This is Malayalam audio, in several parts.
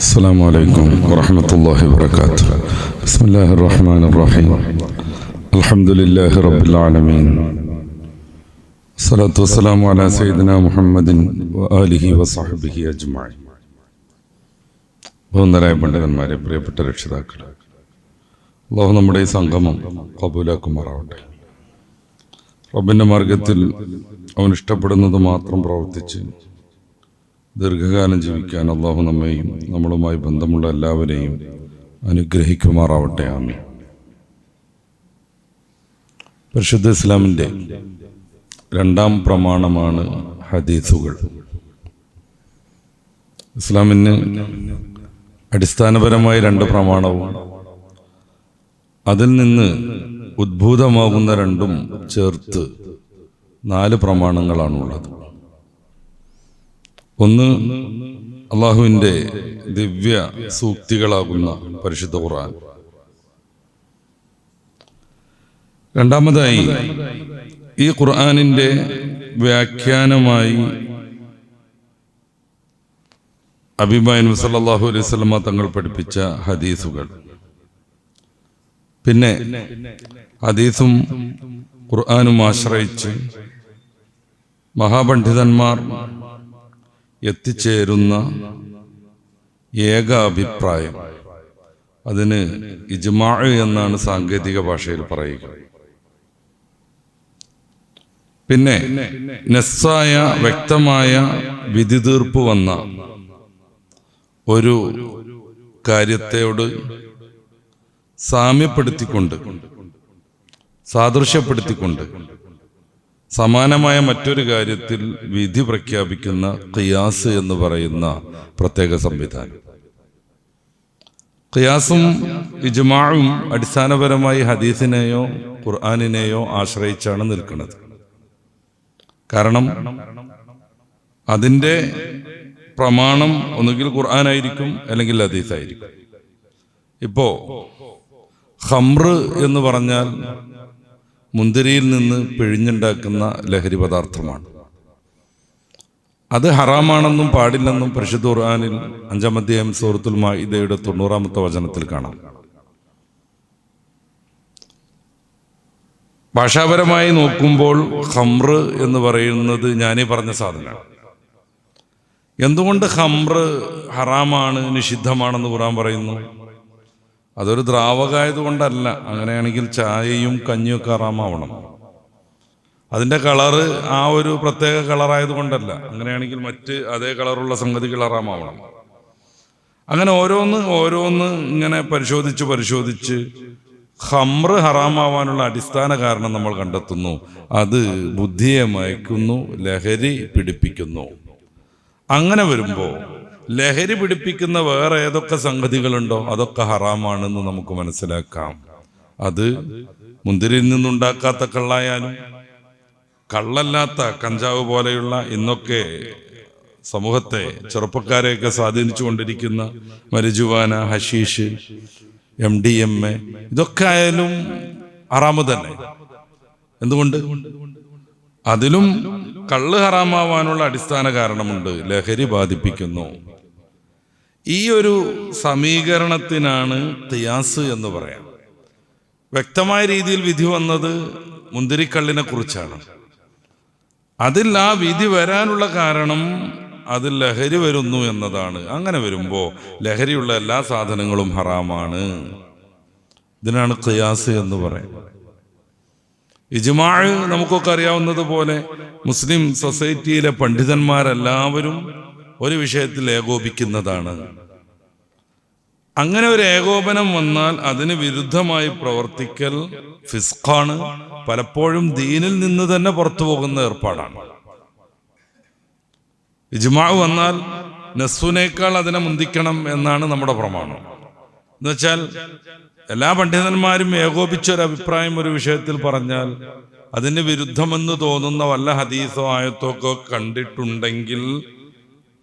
السلام عليكم ورحمة الله وبركاته. بسم الله الرحمن الرحيم. الحمد لله رب العالمين. الصلاة والسلام على سيدنا محمد وآله وصحبه أجمعين. ബഹുമാന്യരായ പണ്ഡിതന്മാരെ, പ്രിയപ്പെട്ട രക്ഷിതാക്കളെ, അല്ലാഹു നമ്മുടെ ഈ സംഗമം കബൂലാക്കുമാറാവട്ടെ. റബ്ബിൻ്റെ മാർഗത്തിൽ അവൻ ഇഷ്ടപ്പെടുന്നത് മാത്രം പ്രവർത്തിച്ച് ദീർഘകാലം ജീവിക്കാൻ അല്ലാഹു നമ്മെയും നമ്മളുമായി ബന്ധമുള്ള എല്ലാവരെയും അനുഗ്രഹിക്കുമാറാവട്ടെ. ആമീൻ. പരിശുദ്ധ ഇസ്ലാമിൻ്റെ രണ്ടാം പ്രമാണമാണ് ഹദീസുകൾ. ഇസ്ലാമിന് അടിസ്ഥാനപരമായി രണ്ട് പ്രമാണവും അതിൽ നിന്ന് ഉദ്ഭൂതമാകുന്ന രണ്ടും ചേർത്ത് 4 പ്രമാണങ്ങളാണുള്ളത്. ഒന്ന്, അള്ളാഹുവിൻ്റെ ദിവ്യ സൂക്തികളാകുന്ന പരിശുദ്ധ ഖുർആൻ. രണ്ടാമതായി ഈ ഖുർആനിൻ്റെ വ്യാഖ്യാനമായി ഹബീബായ നബി സല്ലല്ലാഹു അലൈഹി വസല്ലമ തങ്ങൾ പഠിപ്പിച്ച ഹദീസുകൾ. പിന്നെ ഹദീസും ഖുർആനും ആശ്രയിച്ച് മഹാപണ്ഡിതന്മാർ എത്തിച്ചേരുന്ന ഏക അഭിപ്രായം, അതിന് ഇജ്മാ എന്നാണ് സാങ്കേതിക ഭാഷയിൽ പറയുക. പിന്നെ നസ്സായ വ്യക്തമായ വിധി തീർപ്പ് വന്ന ഒരു കാര്യത്തോട് സാമ്യപ്പെടുത്തിക്കൊണ്ട്, സാദൃശ്യപ്പെടുത്തിക്കൊണ്ട് സമാനമായ മറ്റൊരു കാര്യത്തിൽ വിധി പ്രഖ്യാപിക്കുന്ന ഖിയാസ് എന്ന് പറയുന്ന പ്രത്യേക സംവിധാനം. ഖിയാസും ഇജ്മാഉം അടിസ്ഥാനപരമായി ഹദീസിനെയോ ഖുർആനിനെയോ ആശ്രയിച്ചാണ് നിൽക്കുന്നത്. കാരണം അതിൻ്റെ പ്രമാണം ഒന്നുകിൽ ഖുർആനായിരിക്കും, അല്ലെങ്കിൽ ഹദീസായിരിക്കും. ഇപ്പോ ഖംർ എന്ന് പറഞ്ഞാൽ മുന്തിരിയിൽ നിന്ന് പിഴിഞ്ഞുണ്ടാക്കുന്ന ലഹരി പദാർത്ഥമാണ്. അത് ഹറാമാണെന്നും പാടില്ലെന്നും പരിശുദ്ധ ഖുർആനിൽ 5-ാം അധ്യായം സൂറത്തുൽ മാഇദയുടെ 90-ാമത്തെ വചനത്തിൽ കാണാം. ഭാഷാപരമായി നോക്കുമ്പോൾ ഖംർ എന്ന് പറയുന്നത് ഞാനീ പറഞ്ഞ സാധനമാണ്. എന്തുകൊണ്ട് ഖംർ ഹറാമാണ്, നിഷിദ്ധമാണെന്ന് ഖുർആൻ പറയുന്നു? അതൊരു ദ്രാവകമായതുകൊണ്ടല്ല. അങ്ങനെയാണെങ്കിൽ ചായയും കഞ്ഞിയൊക്കെ ഹറാമാവണം. അതിൻ്റെ കളറ് ആ ഒരു പ്രത്യേക കളറായതുകൊണ്ടല്ല. അങ്ങനെയാണെങ്കിൽ മറ്റ് അതേ കളറുള്ള സംഗതികൾ ഹറാമാവണം. അങ്ങനെ ഓരോന്ന് ഇങ്ങനെ പരിശോധിച്ച് ഖംർ ഹറാമാവാനുള്ള അടിസ്ഥാന കാരണം നമ്മൾ കണ്ടെത്തുന്നു. അത് ബുദ്ധിയെ മയക്കുന്നു, ലഹരി പിടിപ്പിക്കുന്നു. അങ്ങനെ വരുമ്പോൾ ലഹരി പിടിപ്പിക്കുന്ന വേറെ ഏതൊക്കെ സംഗതികളുണ്ടോ അതൊക്കെ ഹറാമാണെന്ന് നമുക്ക് മനസ്സിലാക്കാം. അത് മുന്തിരിയിൽ നിന്നുണ്ടാക്കാത്ത കള്ളായാലും, കള്ളല്ലാത്ത കഞ്ചാവ് പോലെയുള്ള ഇന്നൊക്കെ സമൂഹത്തെ, ചെറുപ്പക്കാരെയൊക്കെ സ്വാധീനിച്ചു കൊണ്ടിരിക്കുന്ന മരിജുവാന, ഹഷീഷ്, MDMA, ഇതൊക്കെ ആയാലും ഹറാമ് തന്നെ. എന്തുകൊണ്ട്? അതിലും കള്ള് ഹറാമാവാനുള്ള അടിസ്ഥാന കാരണമുണ്ട്. ലഹരി ബാധിപ്പിക്കുന്നു. ഈ ഒരു സമീകരണത്തിനാണ് ഖിയാസ് എന്ന് പറയാം. വ്യക്തമായ രീതിയിൽ വിധി വന്നത് മുന്തിരിക്കള്ളിനെ കുറിച്ചാണ്. അതിൽ ആ വിധി വരാനുള്ള കാരണം അതിൽ ലഹരി വരുന്നു എന്നതാണ്. അങ്ങനെ വരുമ്പോൾ ലഹരിയുള്ള എല്ലാ സാധനങ്ങളും ഹറാമാണ്. ഇതിനാണ് ഖിയാസ് എന്ന് പറയാം. ഇജ്മാ നമുക്കൊക്കെ അറിയാവുന്നതുപോലെ മുസ്ലിം സൊസൈറ്റിയിലെ പണ്ഡിതന്മാരെല്ലാവരും ഒരു വിഷയത്തിൽ ഏകോപിക്കുന്നതാണ്. അങ്ങനെ ഒരു ഏകോപനം വന്നാൽ അതിന് വിരുദ്ധമായി പ്രവർത്തിക്കൽ ഫിസ്ഖാണ്. പലപ്പോഴും ദീനിൽ നിന്ന് തന്നെ പുറത്തു പോകുന്ന ഏർപ്പാടാണ്. ഇജ്മാ വന്നാൽ നസ്സുനേക്കാൾ അതിനെ മുന്തിക്കണം എന്നാണ് നമ്മുടെ പ്രമാണം. എന്നുവെച്ചാൽ എല്ലാ പണ്ഡിതന്മാരും ഏകോപിച്ചൊരഭിപ്രായം ഒരു വിഷയത്തിൽ പറഞ്ഞാൽ അതിന് വിരുദ്ധമെന്ന് തോന്നുന്ന വല്ല ഹദീസോ ആയത്തോ ഒക്കെ കണ്ടിട്ടുണ്ടെങ്കിൽ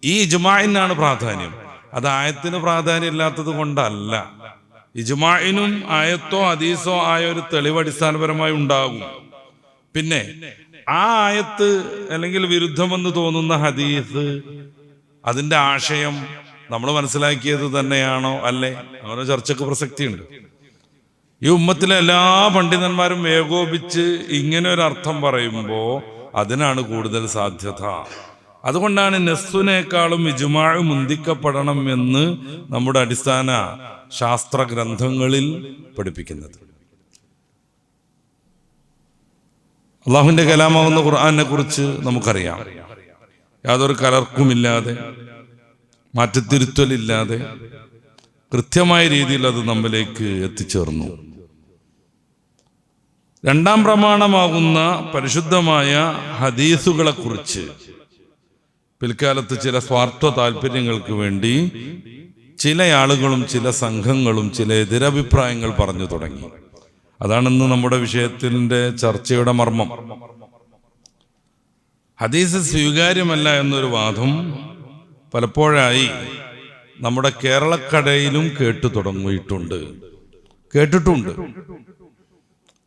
ഈ ഇജ്മാഇനാണ് പ്രാധാന്യം. അത് ആയത്തിന് പ്രാധാന്യം ഇല്ലാത്തത് കൊണ്ടല്ല. ഇജ്മാഇനും ആയത്തോ ഹദീസോ ആയ ഒരു തെളിവ് അടിസ്ഥാനപരമായി ഉണ്ടാകും. പിന്നെ ആ ആയത്ത് അല്ലെങ്കിൽ വിരുദ്ധമെന്ന് തോന്നുന്ന ഹദീസ്, അതിൻ്റെ ആശയം നമ്മൾ മനസ്സിലാക്കിയത് തന്നെയാണോ അല്ലേ? അങ്ങനെ ചർച്ചയ്ക്ക് പ്രസക്തിയുണ്ട്. ഈ ഉമ്മത്തിലെ എല്ലാ പണ്ഡിതന്മാരും ഏകോപിച്ച് ഇങ്ങനെ ഒരു അർത്ഥം പറയുമ്പോൾ അതിനാണ് കൂടുതൽ സാധ്യത. അതുകൊണ്ടാണ് നസ്സുനേക്കാളും ഇജ്മാഉ മുന്തിക്കപ്പെടണം എന്ന് നമ്മുടെ അടിസ്ഥാന ശാസ്ത്ര ഗ്രന്ഥങ്ങളിൽ പഠിപ്പിക്കുന്നത്. അള്ളാഹുവിന്റെ കലാമാവുന്ന ഖുർആനെ കുറിച്ച് നമുക്കറിയാം. യാതൊരു കലർക്കുമില്ലാതെ, മാറ്റത്തിരുത്തലില്ലാതെ കൃത്യമായ രീതിയിൽ അത് നമ്മിലേക്ക് എത്തിച്ചേർന്നു. രണ്ടാം പ്രമാണമാകുന്ന പരിശുദ്ധമായ ഹദീസുകളെ കുറിച്ച് പിൽക്കാലത്ത് ചില സ്വാർത്ഥ താല്പര്യങ്ങൾക്ക് വേണ്ടി ചില ആളുകളും ചില സംഘങ്ങളും ചില എതിരഭിപ്രായങ്ങൾ പറഞ്ഞു തുടങ്ങി. അതാണിന്ന് നമ്മുടെ വിഷയത്തിന്റെ ചർച്ചയുടെ മർമ്മം. ഹദീസ് സ്വീകാര്യമല്ല എന്നൊരു വാദം പലപ്പോഴായി നമ്മുടെ കേരളക്കടയിലും കേട്ടിട്ടുണ്ട്.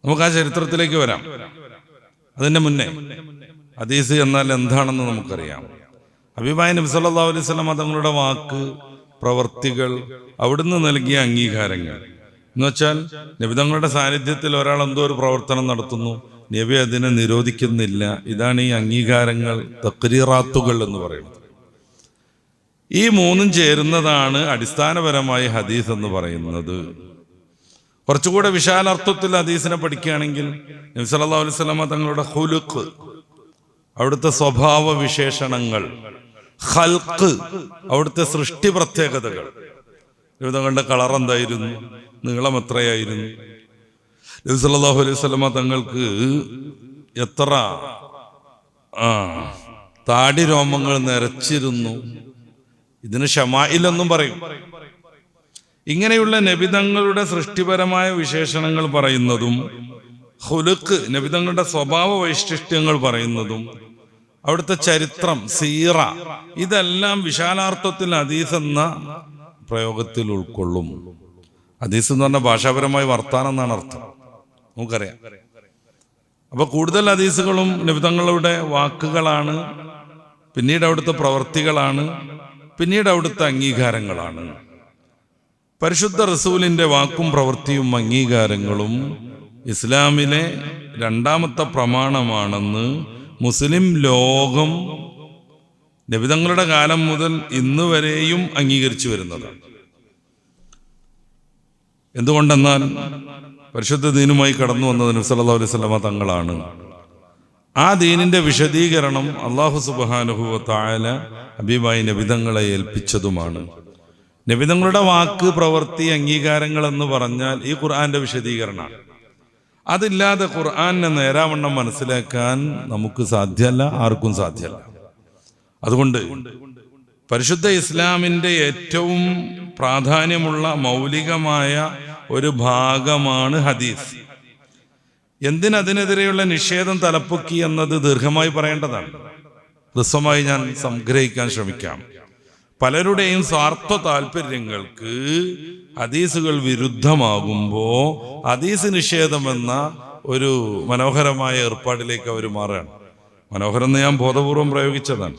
നമുക്ക് ആ ചരിത്രത്തിലേക്ക് വരാം. അതിന്റെ മുന്നേ ഹദീസ് എന്നാൽ എന്താണെന്ന് നമുക്കറിയാം. ഹബീബായ നബി സല്ലല്ലാഹു അലൈഹി വസല്ലം തങ്ങളുടെ വാക്ക്, പ്രവർത്തികൾ, അവിടുന്ന് നൽകിയ അംഗീകാരങ്ങൾ എന്ന് വെച്ചാൽ നബി തങ്ങളുടെ സാന്നിധ്യത്തിൽ ഒരാൾ എന്തോ ഒരു പ്രവർത്തനം നടത്തുന്നു, നബി അതിനെ നിരോധിക്കുന്നില്ല. ഇതാണ് ഈ അംഗീകാരങ്ങൾ, തഖ്രീറാത്തുകൾ എന്ന് പറയുന്നത്. ഈ മൂന്നും ചേരുന്നതാണ് അടിസ്ഥാനപരമായി ഹദീസ് എന്ന് പറയുന്നത്. കുറച്ചുകൂടെ വിശാലാർത്ഥത്തിൽ ഹദീസിനെ പഠിക്കുകയാണെങ്കിൽ നബി സല്ലല്ലാഹു അലൈഹി വസല്ലം തങ്ങളുടെ ഖുലുഖ്, അവിടുത്തെ സ്വഭാവ വിശേഷണങ്ങൾ, ഖൽഖ്, അവിടുത്തെ സൃഷ്ടി പ്രത്യേകതകൾ, നബി തങ്ങളുടെ കളർ എന്തായിരുന്നു, നീളം എത്രയായിരുന്നു, നബി സല്ലല്ലാഹു അലൈഹി വസല്ലം തങ്ങൾക്ക് എത്ര താടി രോമങ്ങൾ നിറച്ചിരുന്നു, ഇതിന് ഷമായിലെന്നും പറയും. ഇങ്ങനെയുള്ള നബിതങ്ങളുടെ സൃഷ്ടിപരമായ വിശേഷണങ്ങൾ പറയുന്നതും, ഖുലുഖ് നബിതങ്ങളുടെ സ്വഭാവ വൈശിഷ്ട്യങ്ങൾ പറയുന്നതും, അവിടുത്തെ ചരിത്രം, സീറ, ഇതെല്ലാം വിശാലാർത്ഥത്തിൽ ഹദീസ് എന്ന പ്രയോഗത്തിൽ ഉൾക്കൊള്ളും. ഹദീസ് എന്ന് പറഞ്ഞാൽ ഭാഷാപരമായ വർത്താനം എന്നാണ് അർത്ഥം, നമുക്കറിയാം. അപ്പൊ കൂടുതൽ ഹദീസുകളും നബിതങ്ങളുടെ വാക്കുകളാണ്, പിന്നീട് അവിടുത്തെ പ്രവർത്തികളാണ്, പിന്നീട് അവിടുത്തെ അംഗീകാരങ്ങളാണ്. പരിശുദ്ധ റസൂലിന്റെ വാക്കും പ്രവൃത്തിയും അംഗീകാരങ്ങളും ഇസ്ലാമിലെ രണ്ടാമത്തെ പ്രമാണമാണെന്ന് മുസ്ലിം ലോകം നബിതങ്ങളുടെ കാലം മുതൽ ഇന്ന് വരെയും അംഗീകരിച്ചു വരുന്നതാണ്. എന്തുകൊണ്ടെന്നാൽ പരിശുദ്ധ ദീനുമായി കടന്നു വന്നത് നബി സല്ലല്ലാഹു അലൈഹി വസല്ലം തങ്ങളാണ്. ആ ദീനിന്റെ വിശദീകരണം അല്ലാഹു സുബ്ഹാനഹു വ തആല ഹബീബായ നബിതങ്ങളെ ഏൽപ്പിച്ചതുമാണ്. നബിതങ്ങളുടെ വാക്ക്, പ്രവൃത്തി, അംഗീകാരങ്ങൾ എന്ന് പറഞ്ഞാൽ ഈ ഖുർആന്റെ വിശദീകരണമാണ്. അതില്ലാതെ ഖുർആനെ നേരാവണ്ണം മനസ്സിലാക്കാൻ നമുക്ക് സാധ്യമല്ല, ആർക്കും സാധ്യമല്ല. അതുകൊണ്ട് പരിശുദ്ധ ഇസ്ലാമിന്റെ ഏറ്റവും പ്രാധാന്യമുള്ള മൗലികമായ ഒരു ഭാഗമാണ് ഹദീസ്. എന്തിനതിനെതിരെയുള്ള നിഷേധം തലപ്പൊക്കി എന്നത് ദീർഘമായി പറയേണ്ടതാണ്. ഹ്രസ്വമായി ഞാൻ സംഗ്രഹിക്കാൻ ശ്രമിക്കാം. പലരുടെയും സ്വാർത്ഥ താല്പര്യങ്ങൾക്ക് ഹദീസുകൾ വിരുദ്ധമാകുമ്പോൾ ഹദീസ് നിഷേധം എന്ന ഒരു മനോഹരമായ ഏർപ്പാടിലേക്ക് അവർ മാറുകയാണ്. മനോഹരം എന്ന് ഞാൻ ബോധപൂർവം പ്രയോഗിച്ചതാണ്.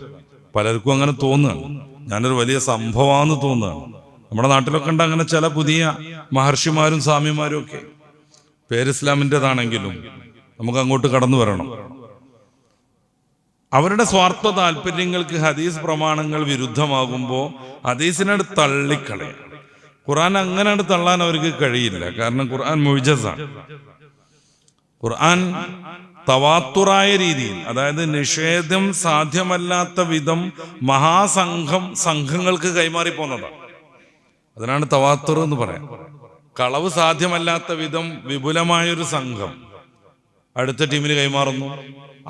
പലർക്കും അങ്ങനെ തോന്നുകയാണ്, ഞാനൊരു വലിയ സംഭവമാണെന്ന് തോന്നുകയാണ്. നമ്മുടെ നാട്ടിലൊക്കെ ഉണ്ട് അങ്ങനെ ചില പുതിയ മഹർഷിമാരും സ്വാമിമാരും ഒക്കെ. പേര് ഇസ്ലാമിൻ്റെതാണെങ്കിലും നമുക്ക് അങ്ങോട്ട് കടന്നു വരണം. അവരുടെ സ്വാർത്ഥ താല്പര്യങ്ങൾക്ക് ഹദീസ് പ്രമാണങ്ങൾ വിരുദ്ധമാകുമ്പോൾ ഹദീസിനോട് തള്ളിക്കളയും. ഖുർആൻ അങ്ങനെ തള്ളാൻ അവർക്ക് കഴിയില്ല. കാരണം ഖുർആൻ മുഅ്ജിസാണ്. ഖുർആൻ തവാത്തുറായ രീതിയിൽ, അതായത് നിഷേധം സാധ്യമല്ലാത്ത വിധം സംഘങ്ങൾക്ക് കൈമാറി പോന്നതാണ്. അതിനാണ് തവാത്തുർ എന്ന് പറയാം. കളവ് സാധ്യമല്ലാത്ത വിധം വിപുലമായൊരു സംഘം അടുത്ത ടീമിന് കൈമാറുന്നു.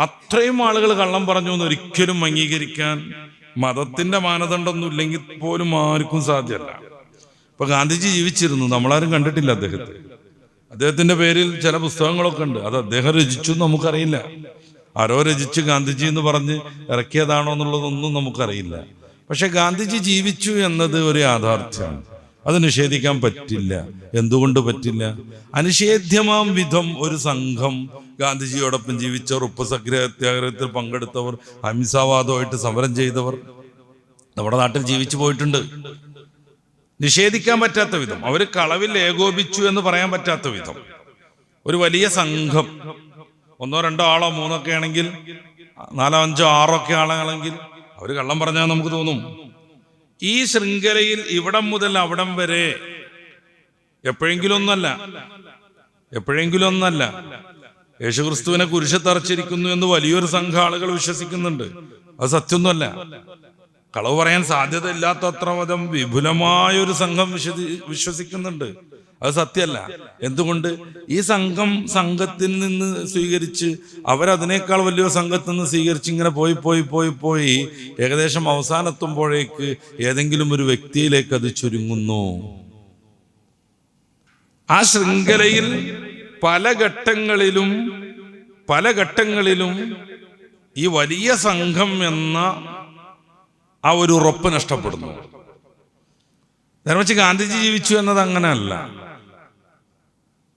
അത്രയും ആളുകൾ കള്ളം പറഞ്ഞു എന്ന് ഒരിക്കലും അംഗീകരിക്കാൻ മതത്തിന്റെ മാനദണ്ഡമൊന്നും ഇല്ലെങ്കിൽ പോലും ആർക്കും സാധ്യമല്ല. ഇപ്പൊ ഗാന്ധിജി ജീവിച്ചിരുന്നു, നമ്മളാരും കണ്ടിട്ടില്ല അദ്ദേഹത്തിന്റെ പേരിൽ ചില പുസ്തകങ്ങളൊക്കെ ഉണ്ട്. അത് അദ്ദേഹം രചിച്ചു നമുക്കറിയില്ല. ആരോ രചിച്ച് ഗാന്ധിജി എന്ന് പറഞ്ഞ് ഇറക്കിയതാണോ എന്നുള്ളതൊന്നും നമുക്കറിയില്ല. പക്ഷെ ഗാന്ധിജി ജീവിച്ചു എന്നത് ഒരു യാഥാർത്ഥ്യമാണ്. അത് നിഷേധിക്കാൻ പറ്റില്ല. എന്തുകൊണ്ട് പറ്റില്ല? അനിഷേധ്യമാം വിധം ഒരു സംഘം ഗാന്ധിജിയോടൊപ്പം ജീവിച്ചവർ, ഉപ്പ് സത്യാഗ്രഹത്തിൽ പങ്കെടുത്തവർ, അഹിംസാവാദമായിട്ട് സമരം ചെയ്തവർ, നമ്മുടെ നാട്ടിൽ ജീവിച്ചു പോയിട്ടുണ്ട്. നിഷേധിക്കാൻ പറ്റാത്ത വിധം, അവർ കളവിൽ ഏകോപിച്ചു എന്ന് പറയാൻ പറ്റാത്ത വിധം ഒരു വലിയ സംഘം, 1 2 ആളോ 3 ഒക്കെ ആണെങ്കിൽ, 4 5 6 ഒക്കെ ആളാണെങ്കിൽ അവർ കള്ളം പറഞ്ഞാൽ നമുക്ക് തോന്നും. ഈ ശൃംഖലയിൽ ഇവിടം മുതൽ അവിടം വരെ എപ്പോഴെങ്കിലും ഒന്നല്ല യേശുക്രിസ്തുവിനെ കുരിശത്തറച്ചിരിക്കുന്നു എന്ന് വലിയൊരു സംഘം ആളുകൾ വിശ്വസിക്കുന്നുണ്ട്. അത് സത്യമൊന്നുമല്ല. കളവ് പറയാൻ സാധ്യത ഇല്ലാത്തത്ര മതം വിപുലമായൊരു സംഘം വിശ്വസിക്കുന്നുണ്ട്. അത് സത്യമല്ല. എന്തുകൊണ്ട്? ഈ സംഘത്തിൽ നിന്ന് സ്വീകരിച്ച് അവരതിനേക്കാൾ വലിയൊരു സംഘത്തിൽ നിന്ന് സ്വീകരിച്ച് ഇങ്ങനെ പോയി ഏകദേശം അവസാനെത്തുമ്പോഴേക്ക് ഏതെങ്കിലും ഒരു വ്യക്തിയിലേക്ക് അത് ചുരുങ്ങുന്നു. ആ ശൃംഖലയിൽ പല ഘട്ടങ്ങളിലും ഈ വലിയ സംഘം എന്ന ആ ഒരു ഉറപ്പ് നഷ്ടപ്പെടുന്നു. നേരെ വെച്ച് ഗാന്ധിജി ജീവിച്ചു എന്നത് അങ്ങനെയല്ല.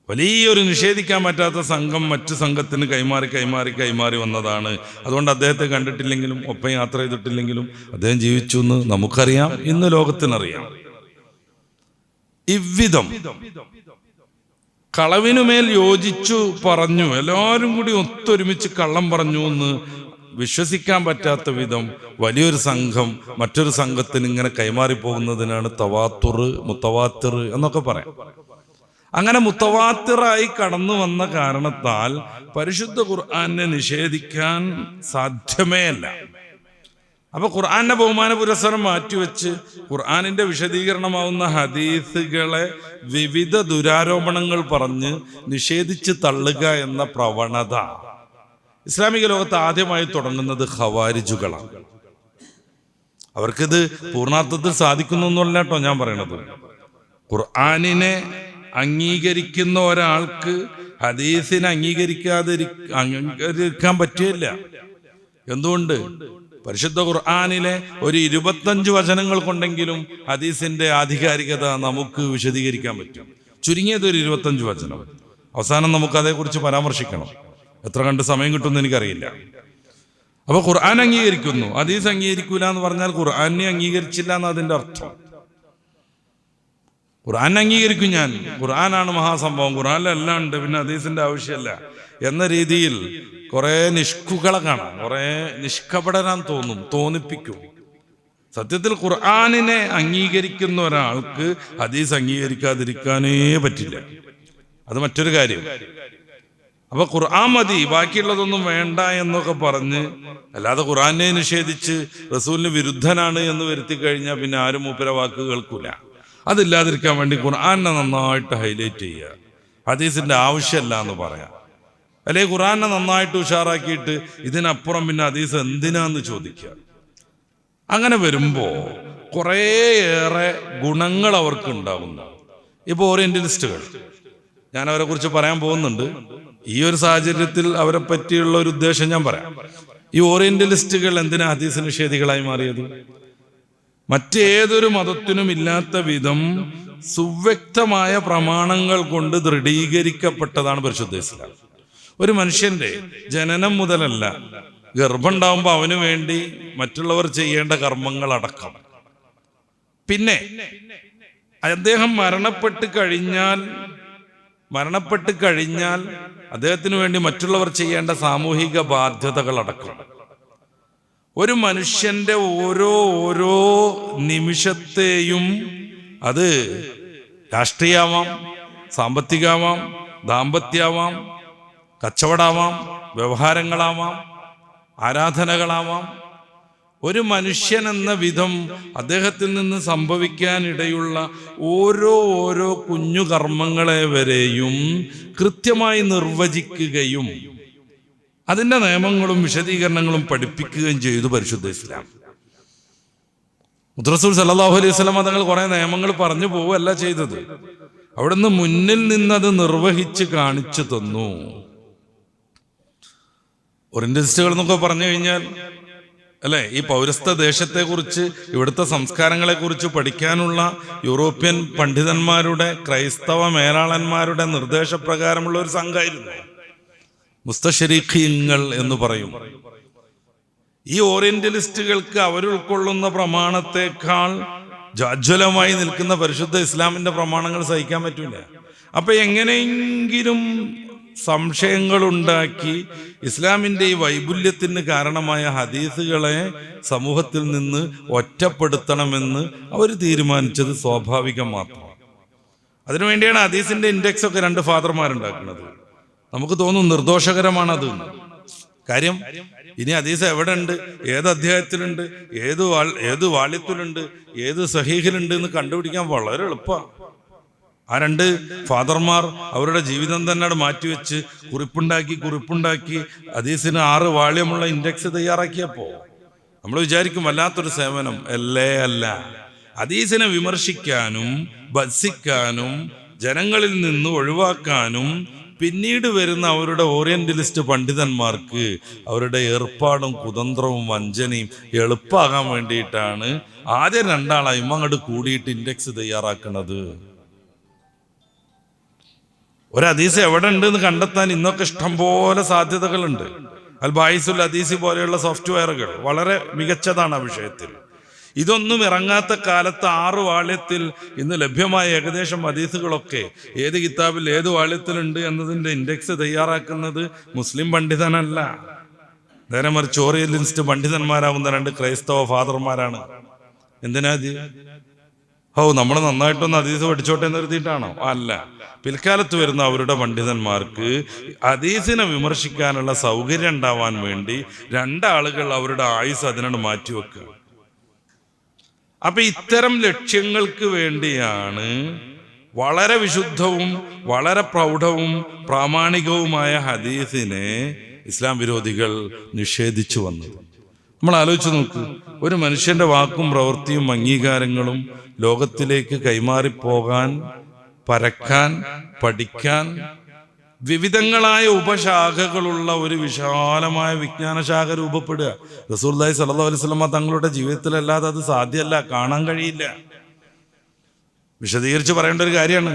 വലിയൊരു നിഷേധിക്കാൻ പറ്റാത്ത സംഘം മറ്റു സംഘത്തിന് കൈമാറി വന്നതാണ്. അതുകൊണ്ട് അദ്ദേഹത്തെ കണ്ടിട്ടില്ലെങ്കിലും ഒപ്പം യാത്ര ചെയ്തിട്ടില്ലെങ്കിലും അദ്ദേഹം ജീവിച്ചു എന്ന് നമുക്കറിയാം, ഇന്ന് ലോകത്തിനറിയാം. ഇவ்விധം കളവിനുമേൽ യോജിച്ചു പറഞ്ഞു, എല്ലാവരും കൂടി ഒത്തൊരുമിച്ച് കള്ളം പറഞ്ഞു എന്ന് വിശ്വസിക്കാൻ പറ്റാത്ത വിധം വലിയൊരു സംഘം മറ്റൊരു സംഘത്തിന് ഇങ്ങനെ കൈമാറിപ്പോകുന്നതിനാണ് മുത്തവാത്തിർ എന്നൊക്കെ പറയാം. അങ്ങനെ മുത്തവാത്തിറായി കടന്നു വന്ന കാരണത്താൽ പരിശുദ്ധ ഖുർആനെ നിഷേധിക്കാൻ സാധ്യമേ അല്ല. അപ്പൊ ഖുർആന്റെ ബഹുമാന പുരസ്സരം മാറ്റിവെച്ച് ഖുർആനിന്റെ വിശദീകരണമാവുന്ന ഹദീസുകളെ വിവിധ ദുരാരോപണങ്ങൾ പറഞ്ഞ് നിഷേധിച്ച് തള്ളുക എന്ന പ്രവണത ഇസ്ലാമിക ലോകത്ത് ആദ്യമായി തുടങ്ങുന്നത് ഖവാരിജുകളാണ്. അവർക്കിത് പൂർണ്ണാർത്ഥത്തിൽ സാധിക്കുന്നു എന്നല്ല കേട്ടോ ഞാൻ പറയണത്. ഖുർആനിനെ അംഗീകരിക്കുന്ന ഒരാൾക്ക് ഹദീസിനെ അംഗീകരിക്കാൻ പറ്റില്ല. എന്തുകൊണ്ട്? പരിശുദ്ധ ഖുർആനിലെ ഒരു 25 വചനങ്ങൾ കൊണ്ടെങ്കിലും ഹദീസിന്റെ ആധികാരികത നമുക്ക് വിശദീകരിക്കാൻ പറ്റും. ചുരുങ്ങിയത് ഒരു 25 വചനം. അവസാനം നമുക്ക് അതേക്കുറിച്ച് പരാമർശിക്കണം. എത്ര കണ്ട് സമയം കിട്ടുമെന്ന് എനിക്കറിയില്ല. അപ്പൊ ഖുർആൻ അംഗീകരിക്കുന്നു, ഹദീസ് അംഗീകരിക്കൂല എന്ന് പറഞ്ഞാൽ ഖുർആനെ അംഗീകരിച്ചില്ല എന്ന് അതിന്റെ അർത്ഥം. ഖുർആൻ അംഗീകരിക്കും ഞാൻ, ഖുർആനാണ് മഹാസംഭവം, ഖുർആനിലെല്ലാം ഉണ്ട്, പിന്നെ ഹദീസിന്റെ ആവശ്യമല്ല എന്ന രീതിയിൽ കുറെ നിഷ്കുകളെ കാണാം, കുറെ നിഷ്കപടരാൻ തോന്നിപ്പിക്കും. സത്യത്തിൽ ഖുർആനിനെ അംഗീകരിക്കുന്ന ഒരാൾക്ക് ഹദീസ് അംഗീകരിക്കാതിരിക്കാനേ പറ്റില്ല. അത് മറ്റൊരു കാര്യം. അപ്പൊ ഖുർആൻ മതി, ബാക്കിയുള്ളതൊന്നും വേണ്ട എന്നൊക്കെ പറഞ്ഞ്, അല്ലാതെ ഖുർആനെ നിഷേധിച്ച് റസൂലിന് വിരുദ്ധനാണ് എന്ന് വരുത്തി കഴിഞ്ഞാൽ പിന്നെ ആരും മൂപ്പര വാക്ക് കേൾക്കൂല. അതില്ലാതിരിക്കാൻ വേണ്ടി ഖുർആനെ നന്നായിട്ട് ഹൈലൈറ്റ് ചെയ്യുക, ഹദീസിന്റെ ആവശ്യമല്ല എന്ന് പറയാം. അല്ലെങ്കിൽ ഖുർആനെ നന്നായിട്ട് ഉഷാറാക്കിയിട്ട് ഇതിനപ്പുറം പിന്നെ ഹദീസ് എന്തിനാന്ന് ചോദിക്കുക. അങ്ങനെ വരുമ്പോ കുറേയേറെ ഗുണങ്ങൾ അവർക്ക് ഉണ്ടാകുന്നു. ഇപ്പോൾ ഓറിയന്റലിസ്റ്റുകൾ, ഞാൻ അവരെ കുറിച്ച് പറയാൻ പോകുന്നുണ്ട്. ഈ ഒരു സാഹചര്യത്തിൽ അവരെ പറ്റിയുള്ള ഒരു ഉദ്ദേശം ഞാൻ പറയാം. ഈ ഓറിയന്റലിസ്റ്റുകൾ എന്തിനാ ഹദീസ് നിഷേധികളായി മാറിയത്? മറ്റേതൊരു മതത്തിനും ഇല്ലാത്ത വിധം സുവ്യക്തമായ പ്രമാണങ്ങൾ കൊണ്ട് ദൃഢീകരിക്കപ്പെട്ടതാണ് പരിശുദ്ധ ഇസ്ലാം. ഒരു മനുഷ്യന്റെ ജനനം മുതലല്ല, ഗർഭം ഉണ്ടാവുമ്പോൾ അവന് വേണ്ടി മറ്റുള്ളവർ ചെയ്യേണ്ട കർമ്മങ്ങൾ അടക്കം, പിന്നെ അദ്ദേഹം മരണപ്പെട്ട് കഴിഞ്ഞാൽ അദ്ദേഹത്തിന് വേണ്ടി മറ്റുള്ളവർ ചെയ്യേണ്ട സാമൂഹിക ബാധ്യതകൾ അടക്കം, ഒരു മനുഷ്യന്റെ ഓരോ നിമിഷത്തെയും, അത് രാഷ്ട്രീയമാവാം, സാമ്പത്തികമാവാം, ദാമ്പത്യാവാം, കച്ചവടമാവാം, വ്യവഹാരങ്ങളാവാം, ആരാധനകളാവാം, ഒരു മനുഷ്യൻ എന്ന വിധം അദ്ദേഹത്തിൽ നിന്ന് സംഭവിക്കാനിടയുള്ള ഓരോ കുഞ്ഞു കർമ്മങ്ങളെ വരെയും കൃത്യമായി നിർവചിക്കുകയും അതിൻ്റെ നിയമങ്ങളും വിശദീകരണങ്ങളും പഠിപ്പിക്കുകയും ചെയ്തു പരിശുദ്ധ ഇസ്ലാം. റസൂൽ സല്ലല്ലാഹു അലൈഹി വസല്ലം തങ്ങൾ കുറെ നിയമങ്ങൾ പറഞ്ഞു പോവുകയല്ല ചെയ്തത്, അവിടുന്ന് മുന്നിൽ നിന്നത് നിർവഹിച്ച് കാണിച്ചു തന്നു. ഓറിയന്റലിസ്റ്റുകൾ എന്നൊക്കെ പറഞ്ഞു കഴിഞ്ഞാൽ അല്ലെ, ഈ പൗരസ്ത്യ ദേശത്തെക്കുറിച്ച്, ഇവിടുത്തെ സംസ്കാരങ്ങളെക്കുറിച്ച് പഠിക്കാനുള്ള യൂറോപ്യൻ പണ്ഡിതന്മാരുടെ, ക്രൈസ്തവ മേലാളന്മാരുടെ നിർദ്ദേശപ്രകാരമുള്ള ഒരു സംഘമായിരുന്നു മുസ്തശരീഖീങ്ങൾ എന്ന് പറയും. ഈ ഓറിയന്റലിസ്റ്റുകൾക്ക് അവരുൾക്കൊള്ളുന്ന പ്രമാണത്തെക്കാൾ ജാജ്വലമായി നിൽക്കുന്ന പരിശുദ്ധ ഇസ്ലാമിന്റെ പ്രമാണങ്ങൾ സഹിക്കാൻ പറ്റൂല. അപ്പൊ എങ്ങനെയെങ്കിലും സംശയങ്ങളുണ്ടാക്കി ഇസ്ലാമിന്റെ ഈ വൈപുല്യത്തിന് കാരണമായ ഹദീസുകളെ സമൂഹത്തിൽ നിന്ന് ഒറ്റപ്പെടുത്തണമെന്ന് അവർ തീരുമാനിച്ചത് സ്വാഭാവികം മാത്രം. അതിനുവേണ്ടിയാണ് ഹദീസിന്റെ ഇൻഡെക്സ് ഒക്കെ 2 ഫാദർമാരുണ്ടാക്കുന്നത്. നമുക്ക് തോന്നും നിർദോഷകരമാണത്. കാര്യം ഇനി ഹദീസ് എവിടെ ഉണ്ട്, ഏത് അധ്യായത്തിലുണ്ട്, ഏത് വാള്യത്തിലുണ്ട്, ഏത് സഹീഹിലുണ്ട് എന്ന് കണ്ടുപിടിക്കാൻ വളരെ എളുപ്പമാണ്. ആ 2 ഫാദർമാർ അവരുടെ ജീവിതം തന്നെ മാറ്റിവെച്ച് കുറിപ്പുണ്ടാക്കി ഹദീസിന് 6 വാള്യമുള്ള ഇൻഡെക്സ് തയ്യാറാക്കിയപ്പോ നമ്മൾ വിചാരിക്കും വല്ലാത്തൊരു സേവനം. അല്ല. ഹദീസിനെ വിമർശിക്കാനും ഭത്സിക്കാനും ജനങ്ങളിൽ നിന്ന് ഒഴിവാക്കാനും പിന്നീട് വരുന്ന അവരുടെ ഓറിയന്റലിസ്റ്റ് പണ്ഡിതന്മാർക്ക് അവരുടെ ഏർപ്പാടും കുതന്ത്രവും വഞ്ചനയും എളുപ്പമാകാൻ വേണ്ടിയിട്ടാണ് ആദ്യം 2 ആളായും അങ്ങോട്ട് കൂടിയിട്ട് ഇൻഡെക്സ് തയ്യാറാക്കുന്നത്. ഒരു ഹദീസ് എവിടെ ഉണ്ട് എന്ന് കണ്ടെത്താൻ ഇന്നൊക്കെ ഇഷ്ടംപോലെ സാധ്യതകളുണ്ട്. അൽ ബായിസുൽ ഹദീസ് പോലെയുള്ള സോഫ്റ്റ്വെയറുകൾ വളരെ മികച്ചതാണ് ആ വിഷയത്തിൽ. ഇതൊന്നും ഇറങ്ങാത്ത കാലത്ത് 6 വാള്യത്തിൽ ഇന്ന് ലഭ്യമായ ഏകദേശം ഹദീസുകളൊക്കെ ഏത് കിതാബിൽ ഏത് വാള്യത്തിലുണ്ട് എന്നതിൻ്റെ ഇൻഡെക്സ് തയ്യാറാക്കുന്നത് മുസ്ലിം പണ്ഡിതനല്ല, നേരെ മറിച്ച് ഓറിയന്റലിസ്റ്റ് പണ്ഡിതന്മാരാകുന്ന 2 ക്രൈസ്തവ ഫാദർമാരാണ്. എന്തിനാ ഇത്? നമ്മൾ നന്നായിട്ടൊന്ന് ഹദീസ് പഠിച്ചോട്ടെ എന്ന് കരുതിയിട്ടാണോ? അല്ല. പിൽക്കാലത്ത് വരുന്ന അവരുടെ പണ്ഡിതന്മാർക്ക് ഹദീസിനെ വിമർശിക്കാനുള്ള സൗകര്യം ഉണ്ടാവാൻ വേണ്ടി 2 ആളുകൾ അവരുടെ ആയുസ് അതിനോട് മാറ്റിവെക്കുക. അപ്പൊ ഇത്തരം ലക്ഷ്യങ്ങൾക്ക് വേണ്ടിയാണ് വളരെ വിശുദ്ധവും വളരെ പ്രൗഢവും പ്രാമാണികവുമായ ഹദീസിനെ ഇസ്ലാം വിരോധികൾ നിഷേധിച്ചു വന്നത്. നമ്മൾ ആലോചിച്ച് നോക്ക്, ഒരു മനുഷ്യന്റെ വാക്കും പ്രവൃത്തിയും അംഗീകാരങ്ങളും ലോകത്തിലേക്ക് കൈമാറിപ്പോകാൻ, പരക്കാൻ, പഠിക്കാൻ വിവിധങ്ങളായ ഉപശാഖകളുള്ള ഒരു വിശാലമായ വിജ്ഞാനശാഖ രൂപപ്പെടുക. റസൂലുള്ളാഹി സ്വല്ലല്ലാഹു അലൈഹി വസല്ലം തങ്ങളുടെ ജീവിതത്തിലല്ലാതെ അത് സാധ്യമല്ല, കാണാൻ കഴിയില്ല. വിശദീകരിച്ച് പറയേണ്ട ഒരു കാര്യമാണ്.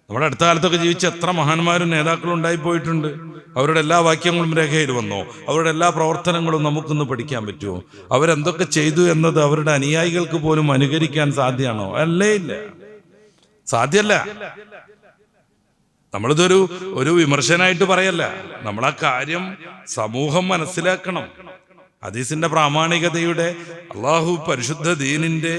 നമ്മുടെ അടുത്ത കാലത്തൊക്കെ ജീവിച്ച എത്ര മഹാന്മാരും നേതാക്കളും ഉണ്ടായിപ്പോയിട്ടുണ്ട്. അവരുടെ എല്ലാ വാക്യങ്ങളും രേഖയിൽ വന്നോ? അവരുടെ എല്ലാ പ്രവർത്തനങ്ങളും നമുക്കൊന്ന് പഠിക്കാൻ പറ്റുമോ? അവരെന്തൊക്കെ ചെയ്തു എന്നത് അവരുടെ അനുയായികൾക്ക് പോലും അനുകരിക്കാൻ സാധ്യമാണോ? ഇല്ല, സാധ്യമല്ല. നമ്മളിതൊരു വിമർശനമായിട്ട് പറയല്ല, നമ്മളാ കാര്യം സമൂഹം മനസ്സിലാക്കണം. ഹദീസിന്റെ പ്രാമാണികതയുടെ, അള്ളാഹു പരിശുദ്ധ ദീനിന്റെ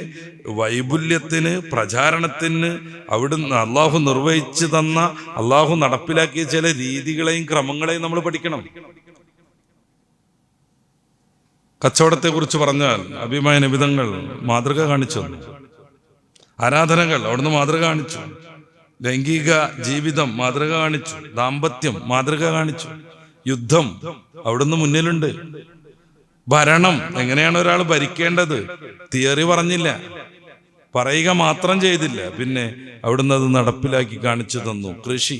വൈപുല്യത്തിന്, പ്രചാരണത്തിന് അവിടുന്ന് അള്ളാഹു നിർവഹിച്ചു തന്ന, അള്ളാഹു നടപ്പിലാക്കിയ ചില രീതികളെയും ക്രമങ്ങളെയും നമ്മൾ പഠിക്കണം. കച്ചവടത്തെ കുറിച്ച് പറഞ്ഞാൽ അഭിമായ നിബിധങ്ങൾ മാതൃക കാണിച്ചു തന്നു. ആരാധനകൾ അവിടുന്ന് മാതൃക കാണിച്ചു. ലൈംഗിക ജീവിതം മാതൃക കാണിച്ചു. ദാമ്പത്യം മാതൃക കാണിച്ചു. യുദ്ധം അവിടുന്ന് മുന്നിലുണ്ട്. ഭരണം, എങ്ങനെയാണ് ഒരാൾ ഭരിക്കേണ്ടത്, തിയറി പറഞ്ഞില്ല, പറയുക മാത്രം ചെയ്തില്ല, പിന്നെ അവിടുന്ന് അത് നടപ്പിലാക്കി കാണിച്ചു തന്നു. കൃഷി,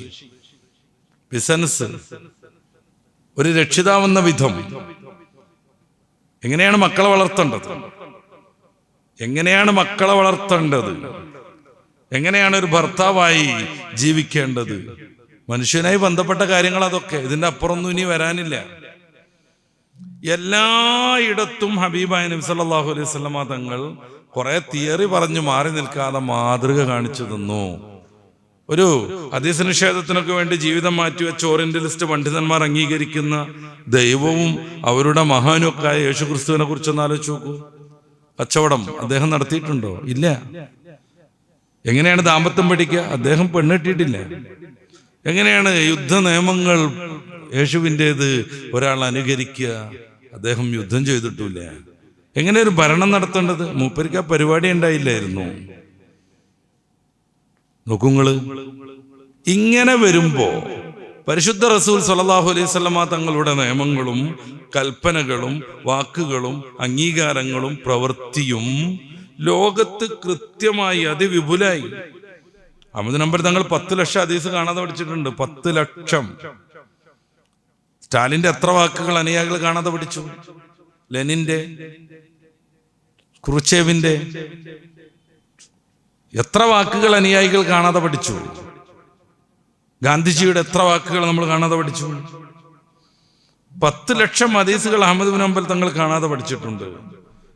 ബിസിനസ്, ഒരു രക്ഷിതാവെന്ന വിധം, എങ്ങനെയാണ് മക്കളെ വളർത്തേണ്ടത്, എങ്ങനെയാണ് ഒരു ഭർത്താവായി ജീവിക്കേണ്ടത്, മനുഷ്യനായി ബന്ധപ്പെട്ട കാര്യങ്ങൾ, അതൊക്കെ. ഇതിന്റെ അപ്പുറമൊന്നും ഇനി വരാനില്ല. എല്ലായിടത്തും ഹബീബായ നബി സല്ലല്ലാഹു അലൈഹി വസല്ലമ തങ്ങൾ കുറെ തിയറി പറഞ്ഞു മാറി നിൽക്കാതെ മാതൃക കാണിച്ചു തന്നു. ഒരു ഹദീസ് നിഷേധത്തിനൊക്കെ വേണ്ടി ജീവിതം മാറ്റിവെച്ച ഓറിയന്റലിസ്റ്റ് പണ്ഡിതന്മാർ അംഗീകരിക്കുന്ന ദൈവവും അവരുടെ മഹാനുക്കായ യേശു ക്രിസ്തുവിനെ കുറിച്ചൊന്ന് ആലോചിച്ച് നോക്കൂ. കച്ചവടം അദ്ദേഹം നടത്തിയിട്ടുണ്ടോ? ഇല്ല. എങ്ങനെയാണ് ദാമ്പത്യം പഠിക്കുക? അദ്ദേഹം പെണ്ണിട്ടിട്ടില്ല. എങ്ങനെയാണ് യുദ്ധ നിയമങ്ങൾ യേശുവിൻ്റെത് ഒരാൾ അനുകരിക്കുക? അദ്ദേഹം യുദ്ധം ചെയ്തിട്ടില്ല. എങ്ങനെ ഒരു ഭരണം നടത്തേണ്ടത്? മൂപ്പരിക്ക് ആ പരിപാടി ഉണ്ടായില്ലായിരുന്നു. നോക്കുങ്ങള്, ഇങ്ങനെ വരുമ്പോ പരിശുദ്ധ റസൂൽ സ്വല്ലല്ലാഹു അലൈഹി വസല്ലമ തങ്ങളുടെ നിയമങ്ങളും കൽപ്പനകളും വാക്കുകളും അംഗീകാരങ്ങളും പ്രവൃത്തിയും ലോകത്ത് കൃത്യമായി അതിവിപുലായി. അഹ്മദ് നമ്പർ തങ്ങൾ 10 ലക്ഷം ഹദീസ് കാണാതെ പഠിച്ചിട്ടുണ്ട്. 10 ലക്ഷം. സ്റ്റാലിന്റെ എത്ര വാക്കുകൾ അനുയായികൾ കാണാതെ പഠിച്ചു? ലെനിന്റെ, ക്രൂച്ചേവിന്റെ എത്ര വാക്കുകൾ അനുയായികൾ കാണാതെ പഠിച്ചു? ഗാന്ധിജിയുടെ എത്ര വാക്കുകൾ നമ്മൾ കാണാതെ പഠിച്ചു? 10 ലക്ഷം ഹദീസുകൾ അഹ്മദ് ബിൻ ഹംബൽ തങ്ങൾ കാണാതെ പഠിച്ചിട്ടുണ്ട്.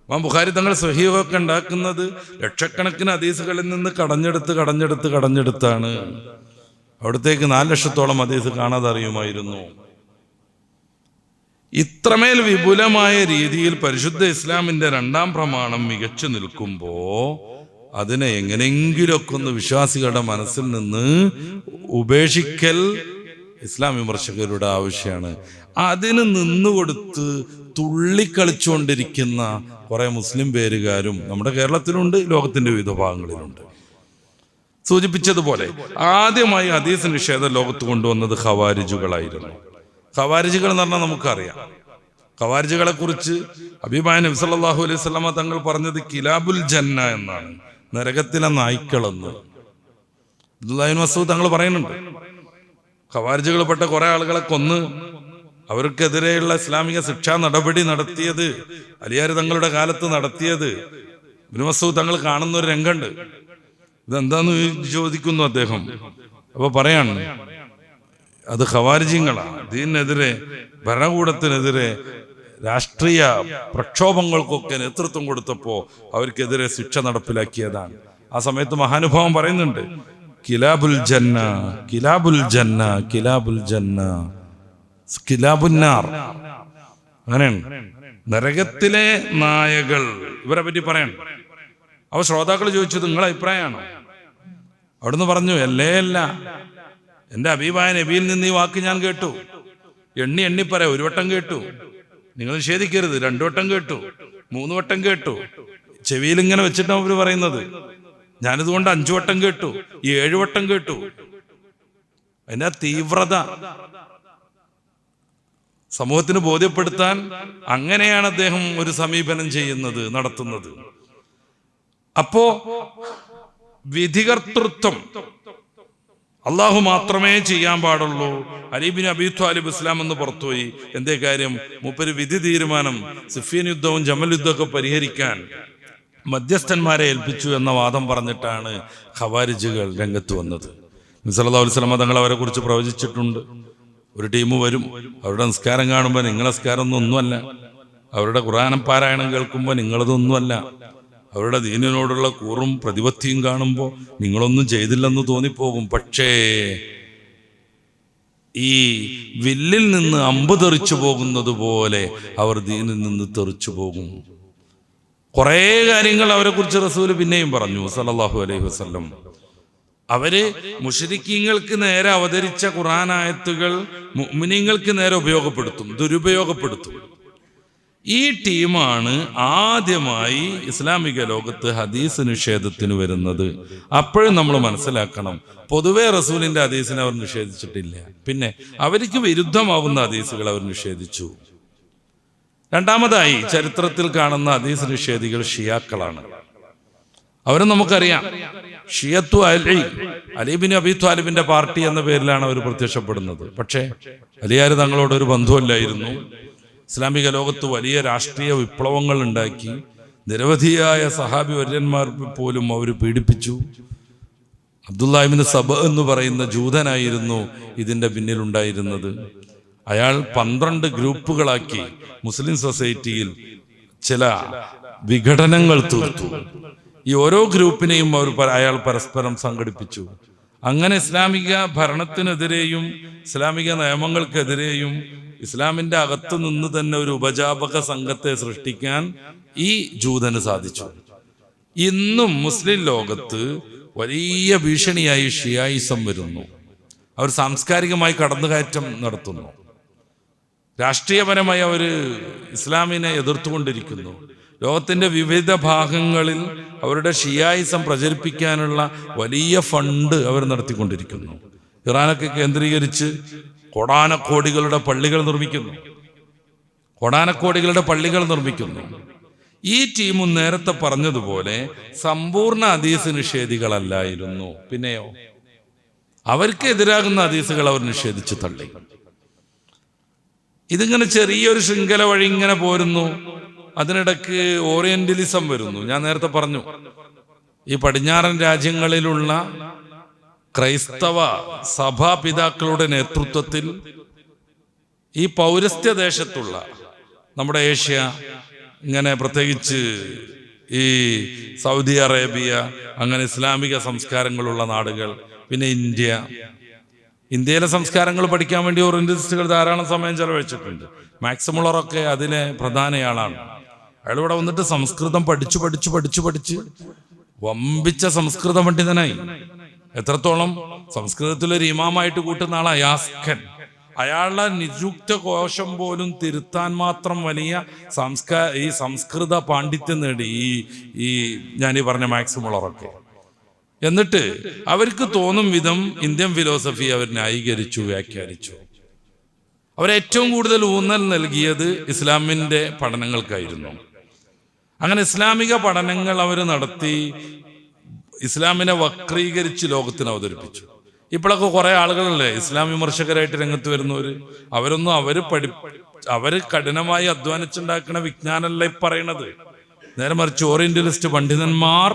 ഇമാം ബുഖാരി തങ്ങൾ സ്വഹീഹൊക്കെ ഉണ്ടാക്കുന്നത് ലക്ഷക്കണക്കിന് ഹദീസുകളിൽ നിന്ന് കടഞ്ഞെടുത്താണ്. അവിടത്തേക്ക് 4 ലക്ഷത്തോളം ഹദീസ് കാണാതെ അറിയുമായിരുന്നു. ഇത്രമേൽ വിപുലമായ രീതിയിൽ പരിശുദ്ധ ഇസ്ലാമിന്റെ 2ാം പ്രമാണം മികച്ചു നിൽക്കുമ്പോ അതിനെ എങ്ങനെങ്കിലൊക്കെ ഒന്ന് വിശ്വാസികളുടെ മനസ്സിൽ നിന്ന് ഉപേക്ഷിക്കൽ ഇസ്ലാം വിമർശകരുടെ ആവശ്യമാണ്. അതിന് നിന്നുകൊടുത്ത് തുള്ളിക്കളിച്ചുകൊണ്ടിരിക്കുന്ന കുറെ മുസ്ലിം പേരുകാരും നമ്മുടെ കേരളത്തിലുണ്ട്, ലോകത്തിന്റെ വിവിധ ഭാഗങ്ങളിലുണ്ട്. സൂചിപ്പിച്ചതുപോലെ ആദ്യമായി ഹദീസ് നിഷേധം ലോകത്ത് കൊണ്ടുവന്നത് ഖവാരിജുകളായിരുന്നു. ഖവാരിജുകൾ എന്ന് പറഞ്ഞാൽ നമുക്കറിയാം. ഖവാരിജുകളെ കുറിച്ച് ഹബീബായ നബി സല്ലല്ലാഹു അലൈഹി വസല്ലമ തങ്ങൾ പറഞ്ഞത് കിലാബുൽ ജന്ന എന്നാണ്, നരകത്തിലെ നായ്ക്കളെന്ന്. അബ്ദുല്ലാഹി ഇബ്നു മസ്ഊദ് തങ്ങൾ പറയുന്നുണ്ട്, ഖവാരിജുകൾപ്പെട്ട കുറെ ആളുകളെ കൊന്ന് അവർക്കെതിരെയുള്ള ഇസ്ലാമിക ശിക്ഷാ നടപടി നടത്തിയത് അലിയാർ തങ്ങളുടെ കാലത്ത് നടത്തിയത് ഇബ്നു മസ്ഊദ് തങ്ങൾ കാണുന്ന ഒരു രംഗമുണ്ട്. ഇതെന്താന്ന് ചോദിക്കുന്നു അദ്ദേഹം. അപ്പൊ പറയാണ്, അത് ഖവാരിജിങ്ങളാണ്. ഇതിനെതിരെ, ഭരണകൂടത്തിനെതിരെ, രാഷ്ട്രീയ പ്രക്ഷോഭങ്ങൾക്കൊക്കെ നേതൃത്വം കൊടുത്തപ്പോ അവർക്കെതിരെ ശിക്ഷ നടപ്പിലാക്കിയതാണ്. ആ സമയത്ത് മഹാനുഭാവം പറയുന്നുണ്ട്, കിലാബുൽ ജന്ന, കിലാബുൽ ജന്ന, കിലാബുൽ ജന്ന, കിലാബുന്നാർ. അങ്ങനെയാണ്, നരകത്തിലെ നായകൾ ഇവരെ പറ്റി പറയണം. അപ്പൊ ശ്രോതാക്കൾ ചോദിച്ചത് നിങ്ങളെ അഭിപ്രായമാണോ? അവിടുന്ന് പറഞ്ഞു, അല്ല, എന്റെ ഹബീബായ നബിയിൽ നിന്ന് ഈ വാക്ക് ഞാൻ കേട്ടു. എണ്ണി പറയാം, 1 വട്ടം കേട്ടു. നിങ്ങൾ നിഷേധിക്കരുത്, 2 വട്ടം കേട്ടു, 3 വട്ടം കേട്ടു. ചെവിയിൽ ഇങ്ങനെ വെച്ചിട്ടാണ് അവര് പറയുന്നത്. ഞാനിതുകൊണ്ട് 5 വട്ടം കേട്ടു, 7 വട്ടം കേട്ടു. അതിന്റെ തീവ്രത സമൂഹത്തിന് ബോധ്യപ്പെടുത്താൻ അങ്ങനെയാണ് അദ്ദേഹം ഒരു സമീപനം ചെയ്യുന്നത്, നടത്തുന്നത്. അപ്പോ വിധികർത്തൃത്വം അള്ളാഹു മാത്രമേ ചെയ്യാൻ പാടുള്ളൂ. അലി ബിൻ അബീ ത്വാലിബ് ഇസ്ലാം എന്ന് പുറത്തുപോയി. എന്തേ കാര്യം? മൂപ്പര് വിധി തീരുമാനം സിഫീൻ യുദ്ധവും ജമൽ യുദ്ധമൊക്കെ പരിഹരിക്കാൻ മധ്യസ്ഥന്മാരെ ഏൽപ്പിച്ചു എന്ന വാദം പറഞ്ഞിട്ടാണ് ഖവാരിജുകൾ രംഗത്ത് വന്നത്. നബി സല്ലല്ലാഹു അലൈഹി വസല്ലം തങ്ങൾ അവരെ കുറിച്ച് പ്രവചിച്ചിട്ടുണ്ട്. ഒരു ടീം വരും, അവരുടെ നിസ്കാരം കാണുമ്പോൾ നിങ്ങളെ നിസ്കാരം ഒന്നുമല്ല, അവരുടെ ഖുർആൻ പാരായണം കേൾക്കുമ്പോൾ നിങ്ങളതൊന്നുമല്ല, അവരുടെ ദീനിനോടുള്ള കൂറും പ്രതിപത്തിയും കാണുമ്പോൾ നിങ്ങളൊന്നും ചെയ്തില്ലെന്ന് തോന്നിപ്പോകും. പക്ഷേ ഈ വില്ലിൽ നിന്ന് അമ്പ് തെറിച്ചു പോകുന്നത് പോലെ അവർ ദീനിൽ നിന്ന് തെറിച്ചു പോകും. കുറേ കാര്യങ്ങൾ അവരെ കുറിച്ച് റസൂല് പിന്നെയും പറഞ്ഞു സല്ലല്ലാഹു അലൈഹി വസല്ലം. അവര് മുശ്രിക്കീങ്ങൾക്ക് നേരെ അവതരിച്ച ഖുർആൻ ആയത്തുകൾ മുഅ്മിനീങ്ങൾക്ക് നേരെ ദുരുപയോഗപ്പെടുത്തും. ഈ ടീമാണ് ആദ്യമായി ഇസ്ലാമിക ലോകത്ത് ഹദീസ് നിഷേധത്തിന് വരുന്നത്. അപ്പോഴും നമ്മൾ മനസ്സിലാക്കണം, പൊതുവെ റസൂലിന്റെ ഹദീസിനെ അവർ നിഷേധിച്ചിട്ടില്ല. പിന്നെ അവർക്ക് വിരുദ്ധമാവുന്ന ഹദീസുകൾ അവർ നിഷേധിച്ചു. രണ്ടാമതായി ചരിത്രത്തിൽ കാണുന്ന ഹദീസ് നിഷേധികൾ ഷിയാക്കളാണ്. അവരും നമുക്കറിയാം, ഷിയത്തു അലി ബിൻ അബീ ത്വാലിബിന്റെ പാർട്ടി എന്ന പേരിലാണ് അവർ പ്രത്യക്ഷപ്പെടുന്നത്. പക്ഷേ അലിയാർ തങ്ങളോടൊരു ബന്ധമില്ലായിരുന്നു. ഇസ്ലാമിക ലോകത്ത് വലിയ രാഷ്ട്രീയ വിപ്ലവങ്ങൾ ഉണ്ടാക്കി, നിരവധിയായ സഹാബി വര്യന്മാർ പോലും അവർ പീഡിപ്പിച്ചു. അബ്ദുല്ലാഹി ഇബ്നു സബ എന്ന് പറയുന്ന ജൂതനായിരുന്നു ഇതിന്റെ പിന്നിലുണ്ടായിരുന്നത്. അയാൾ 12 ഗ്രൂപ്പുകളാക്കി മുസ്ലിം സൊസൈറ്റിയിൽ ചില വിഘടനങ്ങൾ തീർത്തു. ഈ ഓരോ ഗ്രൂപ്പിനെയും അയാൾ പരസ്പരം സംഘടിപ്പിച്ചു. അങ്ങനെ ഇസ്ലാമിക ഭരണത്തിനെതിരെയും ഇസ്ലാമിക നിയമങ്ങൾക്കെതിരെയും ഇസ്ലാമിന്റെ അകത്തു നിന്ന് തന്നെ ഒരു ഉപജാപക സംഘത്തെ സൃഷ്ടിക്കാൻ ഈ ജൂതന് സാധിച്ചു. ഇന്നും മുസ്ലിം ലോകത്ത് വലിയ ഭീഷണിയായി ഷിയായിസം വരുന്നു. അവർ സാംസ്കാരികമായി കടന്നുകയറ്റം നടത്തുന്നു. രാഷ്ട്രീയപരമായി അവർ ഇസ്ലാമിനെ എതിർത്തുകൊണ്ടിരിക്കുന്നു. ലോകത്തിന്റെ വിവിധ ഭാഗങ്ങളിൽ അവരുടെ ഷിയായിസം പ്രചരിപ്പിക്കാനുള്ള വലിയ ഫണ്ട് അവർ നടത്തിക്കൊണ്ടിരിക്കുന്നു. ഇറാനൊക്കെ കേന്ദ്രീകരിച്ച് കോടാനക്കോടികളുടെ പള്ളികൾ നിർമ്മിക്കുന്നു. ഈ ടീമും നേരത്തെ പറഞ്ഞതുപോലെ സമ്പൂർണ്ണ ഹദീസ് നിഷേധികളല്ലായിരുന്നു. പിന്നെയോ അവർക്ക് എതിരാകുന്ന ഹദീസുകൾ അവർ നിഷേധിച്ച് തള്ളി. ഇതിങ്ങനെ ചെറിയൊരു ശൃംഖല വഴി ഇങ്ങനെ പോരുന്നു. അതിനിടയ്ക്ക് ഓറിയന്റലിസം വരുന്നു. ഞാൻ നേരത്തെ പറഞ്ഞു, ഈ പടിഞ്ഞാറൻ രാജ്യങ്ങളിലുള്ള ക്രൈസ്തവ സഭാപിതാക്കളുടെ നേതൃത്വത്തിൽ ഈ പൗരസ്ത്യ ദേശത്തുള്ള നമ്മുടെ ഏഷ്യ, ഇങ്ങനെ പ്രത്യേകിച്ച് ഈ സൗദി അറേബ്യ, അങ്ങനെ ഇസ്ലാമിക സംസ്കാരങ്ങളുള്ള നാടുകൾ, പിന്നെ ഇന്ത്യയിലെ സംസ്കാരങ്ങൾ പഠിക്കാൻ വേണ്ടി ഓറിയന്റലിസ്റ്റുകൾ ധാരാളം സമയം ചെലവഴിച്ചിട്ടുണ്ട്. മാക്സ് മുള്ളറൊക്കെ അതിലെ പ്രധാനയാളാണ്. അയാളിവിടെ വന്നിട്ട് സംസ്കൃതം പഠിച്ച് വമ്പിച്ച സംസ്കൃത പണ്ഡിതനായി. എത്രത്തോളം? സംസ്കൃതത്തിലൊരു ഇമാമായിട്ട് കൂട്ടുന്ന ആളാ യാസ്കൻ. അയാളുടെ നിരുക്ത കോശം പോലും തിരുത്താൻ മാത്രം വലിയ ഈ സംസ്കൃത പാണ്ഡിത്യം നേടി ഈ ഞാനീ പറഞ്ഞ മാക്സ് മുള്ളറൊക്കെ. എന്നിട്ട് അവർക്ക് തോന്നും വിധം ഇന്ത്യൻ ഫിലോസഫി അവർ ന്യായീകരിച്ചു, വ്യാഖ്യാനിച്ചു. അവരേറ്റവും കൂടുതൽ ഊന്നൽ നൽകിയത് ഇസ്ലാമിൻ്റെ പഠനങ്ങൾക്കായിരുന്നു. അങ്ങനെ ഇസ്ലാമിക പഠനങ്ങൾ അവർ നടത്തി ഇസ്ലാമിനെ വക്രീകരിച്ച് ലോകത്തിന് അവതരിപ്പിച്ചു. ഇപ്പോഴൊക്കെ കുറെ ആളുകളല്ലേ ഇസ്ലാം വിമർശകരായിട്ട് രംഗത്ത് വരുന്നവര്. അവര് കഠിനമായി അധ്വാനിച്ചുണ്ടാക്കുന്ന വിജ്ഞാനമല്ല ഈ പറയണത്. നേരെ മറിച്ച് ഓറിയന്റലിസ്റ്റ് പണ്ഡിതന്മാർ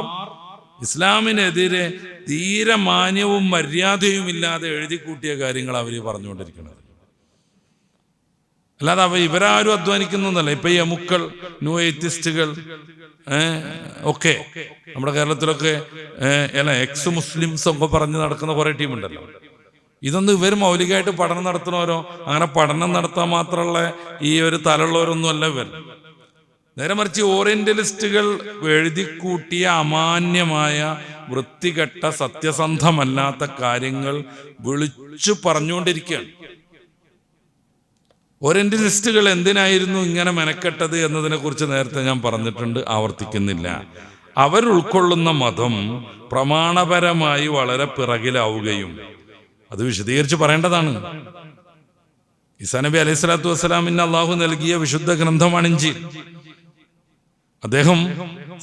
ഇസ്ലാമിനെതിരെ തീരെ മാന്യവും മര്യാദയും ഇല്ലാതെ എഴുതി കൂട്ടിയ കാര്യങ്ങൾ അവർ പറഞ്ഞുകൊണ്ടിരിക്കുന്നത്. അല്ലാതെ ഇവരാരും അധ്വാനിക്കുന്നതല്ല. ഇപ്പൊ ഈ അമുക്കൾ, ന്യൂ എയ്ത്തിസ്റ്റുകൾ ഒക്കെ നമ്മുടെ കേരളത്തിലൊക്കെ എക്സ് മുസ്ലിംസ് ഒക്കെ പറഞ്ഞ് നടക്കുന്ന കുറെ ടീമുണ്ടല്ലോ. ഇതൊന്നും ഇവർ മൗലികമായിട്ട് പഠനം നടത്തുന്നവരോ അങ്ങനെ പഠനം നടത്താൻ മാത്രമുള്ള ഈ ഒരു തലമുള്ളവരൊന്നും അല്ല ഇവർ. നേരെ മറിച്ച് ഓറിയന്റലിസ്റ്റുകൾ എഴുതിക്കൂട്ടിയ അമാന്യമായ വൃത്തികെട്ട സത്യസന്ധമല്ലാത്ത കാര്യങ്ങൾ വിളിച്ചു പറഞ്ഞുകൊണ്ടിരിക്കുകയാണ്. ഓറിയന്റലിസ്റ്റുകൾ എന്തിനായിരുന്നു ഇങ്ങനെ മെനക്കെട്ടത് എന്നതിനെ കുറിച്ച് നേരത്തെ ഞാൻ പറഞ്ഞിട്ടുണ്ട്, ആവർത്തിക്കുന്നില്ല. അവർ ഉൾക്കൊള്ളുന്ന മതം പ്രമാണപരമായി വളരെ പിറകിലാവുകയും അത് വിശദീകരിച്ച് പറയേണ്ടതാണ്. ഈസാ നബി അലൈഹി സ്വലാത്തു വസ്സലാമിന് അള്ളാഹു നൽകിയ വിശുദ്ധ ഗ്രന്ഥമാണ് ഇഞ്ചീൽ. അദ്ദേഹം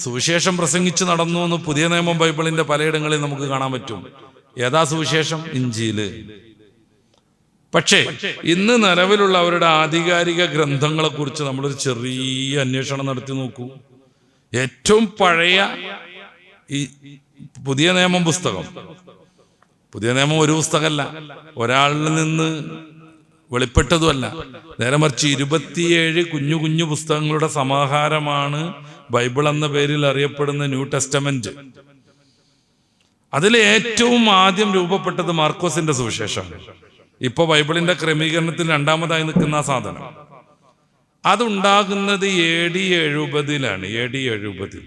സുവിശേഷം പ്രസംഗിച്ച് നടന്നു എന്ന് പുതിയ നിയമം ബൈബിളിന്റെ പലയിടങ്ങളിൽ നമുക്ക് കാണാൻ പറ്റും. ഏതാ സുവിശേഷം? ഇഞ്ചീല്. പക്ഷേ ഇന്ന് നിലവിലുള്ള അവരുടെ ആധികാരിക ഗ്രന്ഥങ്ങളെ കുറിച്ച് നമ്മളൊരു ചെറിയ അന്വേഷണം നടത്തി നോക്കൂ. ഏറ്റവും പഴയ ഈ പുതിയ നിയമം പുസ്തകം, പുതിയ നിയമം ഒരു പുസ്തകമല്ല, ഒരാളിൽ നിന്ന് വെളിപ്പെട്ടതുമല്ല. നേരെ മറിച്ച് 27 കുഞ്ഞു കുഞ്ഞു പുസ്തകങ്ങളുടെ സമാഹാരമാണ് ബൈബിൾ എന്ന പേരിൽ അറിയപ്പെടുന്ന ന്യൂ ടെസ്റ്റമെന്റ്. അതിൽ ഏറ്റവും ആദ്യം രൂപപ്പെട്ടത് മാർക്കോസിന്റെ സുവിശേഷമാണ്. ഇപ്പൊ ബൈബിളിന്റെ ക്രമീകരണത്തിൽ രണ്ടാമതായി നിൽക്കുന്ന ആ സാധനം അതുണ്ടാകുന്നത് AD 70 AD 70.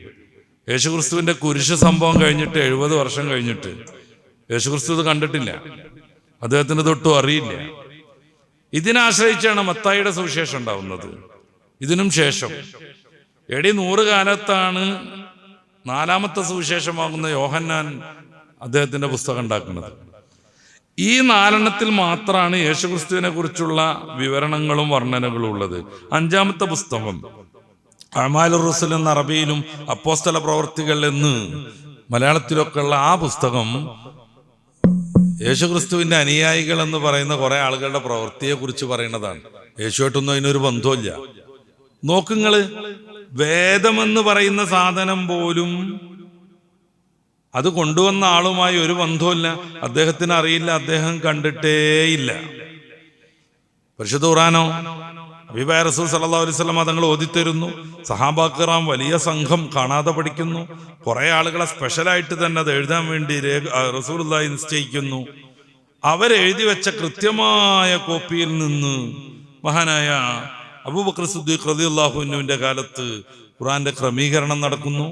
യേശുക്രിസ്തുവിന്റെ കുരിശ് സംഭവം കഴിഞ്ഞിട്ട് 70 വർഷം കഴിഞ്ഞിട്ട് യേശുക്രിസ്തു ഇത് കണ്ടിട്ടില്ല, അദ്ദേഹത്തിന് തൊട്ടും അറിയില്ല. ഇതിനാശ്രയിച്ചാണ് മത്തായിയുടെ സുവിശേഷം ഉണ്ടാവുന്നത്. ഇതിനും ശേഷം AD 100 കാലത്താണ് 4ാമത്തെ സുവിശേഷമാകുന്ന യോഹന്നാൻ അദ്ദേഹത്തിന്റെ പുസ്തകം ഉണ്ടാക്കുന്നത്. ഈ 4 മാത്രമാണ് യേശുക്രിസ്തുവിനെ കുറിച്ചുള്ള വിവരണങ്ങളും വർണ്ണനകളും ഉള്ളത്. 5ാമത്തെ പുസ്തകം അഅ്മാലുർ റസൂൽ എന്ന അറബിയിലും അപ്പോസ്തല പ്രവർത്തികൾ എന്ന് മലയാളത്തിലൊക്കെ ഉള്ള ആ പുസ്തകം യേശുക്രിസ്തുവിന്റെ അനുയായികൾ എന്ന് പറയുന്ന കുറെ ആളുകളുടെ പ്രവൃത്തിയെ കുറിച്ച് പറയുന്നതാണ്. യേശുവായിട്ടൊന്നും അതിനൊരു ബന്ധമില്ല. നോക്കുങ്ങള്, വേദമെന്ന് പറയുന്ന സാധനം പോലും അത് കൊണ്ടുവന്ന ആളുമായി ഒരു ബന്ധവുമില്ല, അദ്ദേഹത്തിന് അറിയില്ല, അദ്ദേഹം കണ്ടിട്ടേയില്ല. പരിശുദ്ധ ഖുർആനോ ഹബീബായ റസൂൽ സല്ലല്ലാഹു അലൈഹി വസല്ലം തങ്ങൾ ഓതിത്തരുന്നു. സഹാബാക്കിറാം വലിയ സംഘം കാണാതെ പഠിക്കുന്നു. കുറെ ആളുകളെ സ്പെഷ്യലായിട്ട് തന്നെ അത് എഴുതാൻ വേണ്ടി റസൂലുള്ളാഹി നിശ്ചയിക്കുന്നു. അവരെഴുതി വെച്ച കൃത്യമായ കോപ്പിയിൽ നിന്ന് മഹാനായ അബൂബക്കർ സിദ്ദീഖ് റളിയല്ലാഹു അൻഹുവിന്റെ കാലത്ത് ഖുർആന്റെ ക്രമീകരണം നടക്കുന്നു.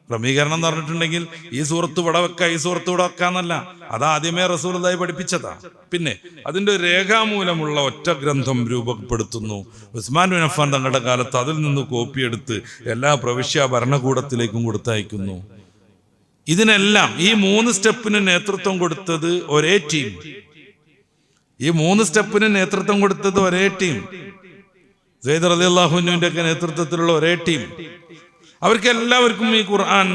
ക്രമീകരണം എന്ന് പറഞ്ഞിട്ടുണ്ടെങ്കിൽ ഈ സൂറത്ത് ഇവിടെ വെക്ക, ഈ സൂറത്ത് ഇവിടെ വെക്കാന്നല്ല, അതാദ്യമേ റസൂലുള്ളാഹി പഠിപ്പിച്ചതാ. പിന്നെ അതിന്റെ രേഖാമൂലമുള്ള ഒറ്റ ഗ്രന്ഥം രൂപപ്പെടുത്തുന്നു. ഉസ്മാൻ ബിൻ അഫ്ഫാൻ തങ്ങളുടെ കാലത്ത് അതിൽ നിന്ന് കോപ്പിയെടുത്ത് എല്ലാ പ്രവിശ്യ ഭരണകൂടത്തിലേക്കും കൊടുത്തയക്കുന്നു. ഇതിനെല്ലാം ഈ 3 സ്റ്റെപ്പിന് നേതൃത്വം കൊടുത്തത് ഒരേ ടീം. ഈ 3 സ്റ്റെപ്പിന് നേതൃത്വം കൊടുത്തത് ഒരേ ടീം. സെയ്ദ് റളിയല്ലാഹു അൻഹുവിന്റെ ഒക്കെ നേതൃത്വത്തിലുള്ള ഒരേ ടീം. അവർക്ക് എല്ലാവർക്കും ഈ ഖുർആൻ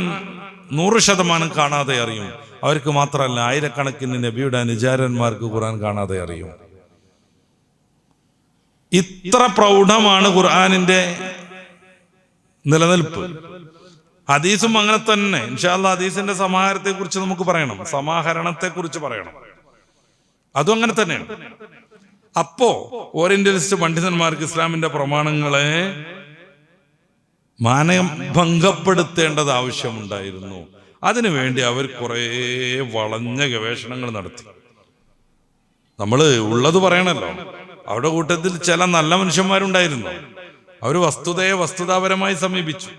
100% കാണാതെ അറിയും. അവർക്ക് മാത്രമല്ല, ആയിരക്കണക്കിന് നബിയുടെ അനുചാരന്മാർക്ക് ഖുർആൻ കാണാതെ അറിയും. ഇത്ര പ്രൗഢമാണ് ഖുർആനിന്റെ നിലനിൽപ്പ്. ഹദീസും അങ്ങനെ തന്നെ. ഇൻഷാ അല്ലാഹ് ഹദീസിന്റെ സമാഹാരത്തെ കുറിച്ച് നമുക്ക് പറയണം, സമാഹരണത്തെ കുറിച്ച് പറയണം. അതും അങ്ങനെ തന്നെയാണ്. അപ്പോ ഓറിയന്റലിസ്റ്റ് പണ്ഡിതന്മാർക്ക് ഇസ്ലാമിന്റെ പ്രമാണങ്ങളെ മാനഭംഗപ്പെടുത്തേണ്ടത് ആവശ്യമുണ്ടായിരുന്നു. അതിനുവേണ്ടി അവർ കുറേ വളഞ്ഞ ഗവേഷണങ്ങൾ നടത്തി. നമ്മൾ ഉള്ളത് പറയണല്ലോ. അവരുടെ കൂട്ടത്തിൽ ചില നല്ല മനുഷ്യന്മാരുണ്ടായിരുന്നു. അവർ വസ്തുതയെ വസ്തുതാപരമായി സമീപിച്ചു.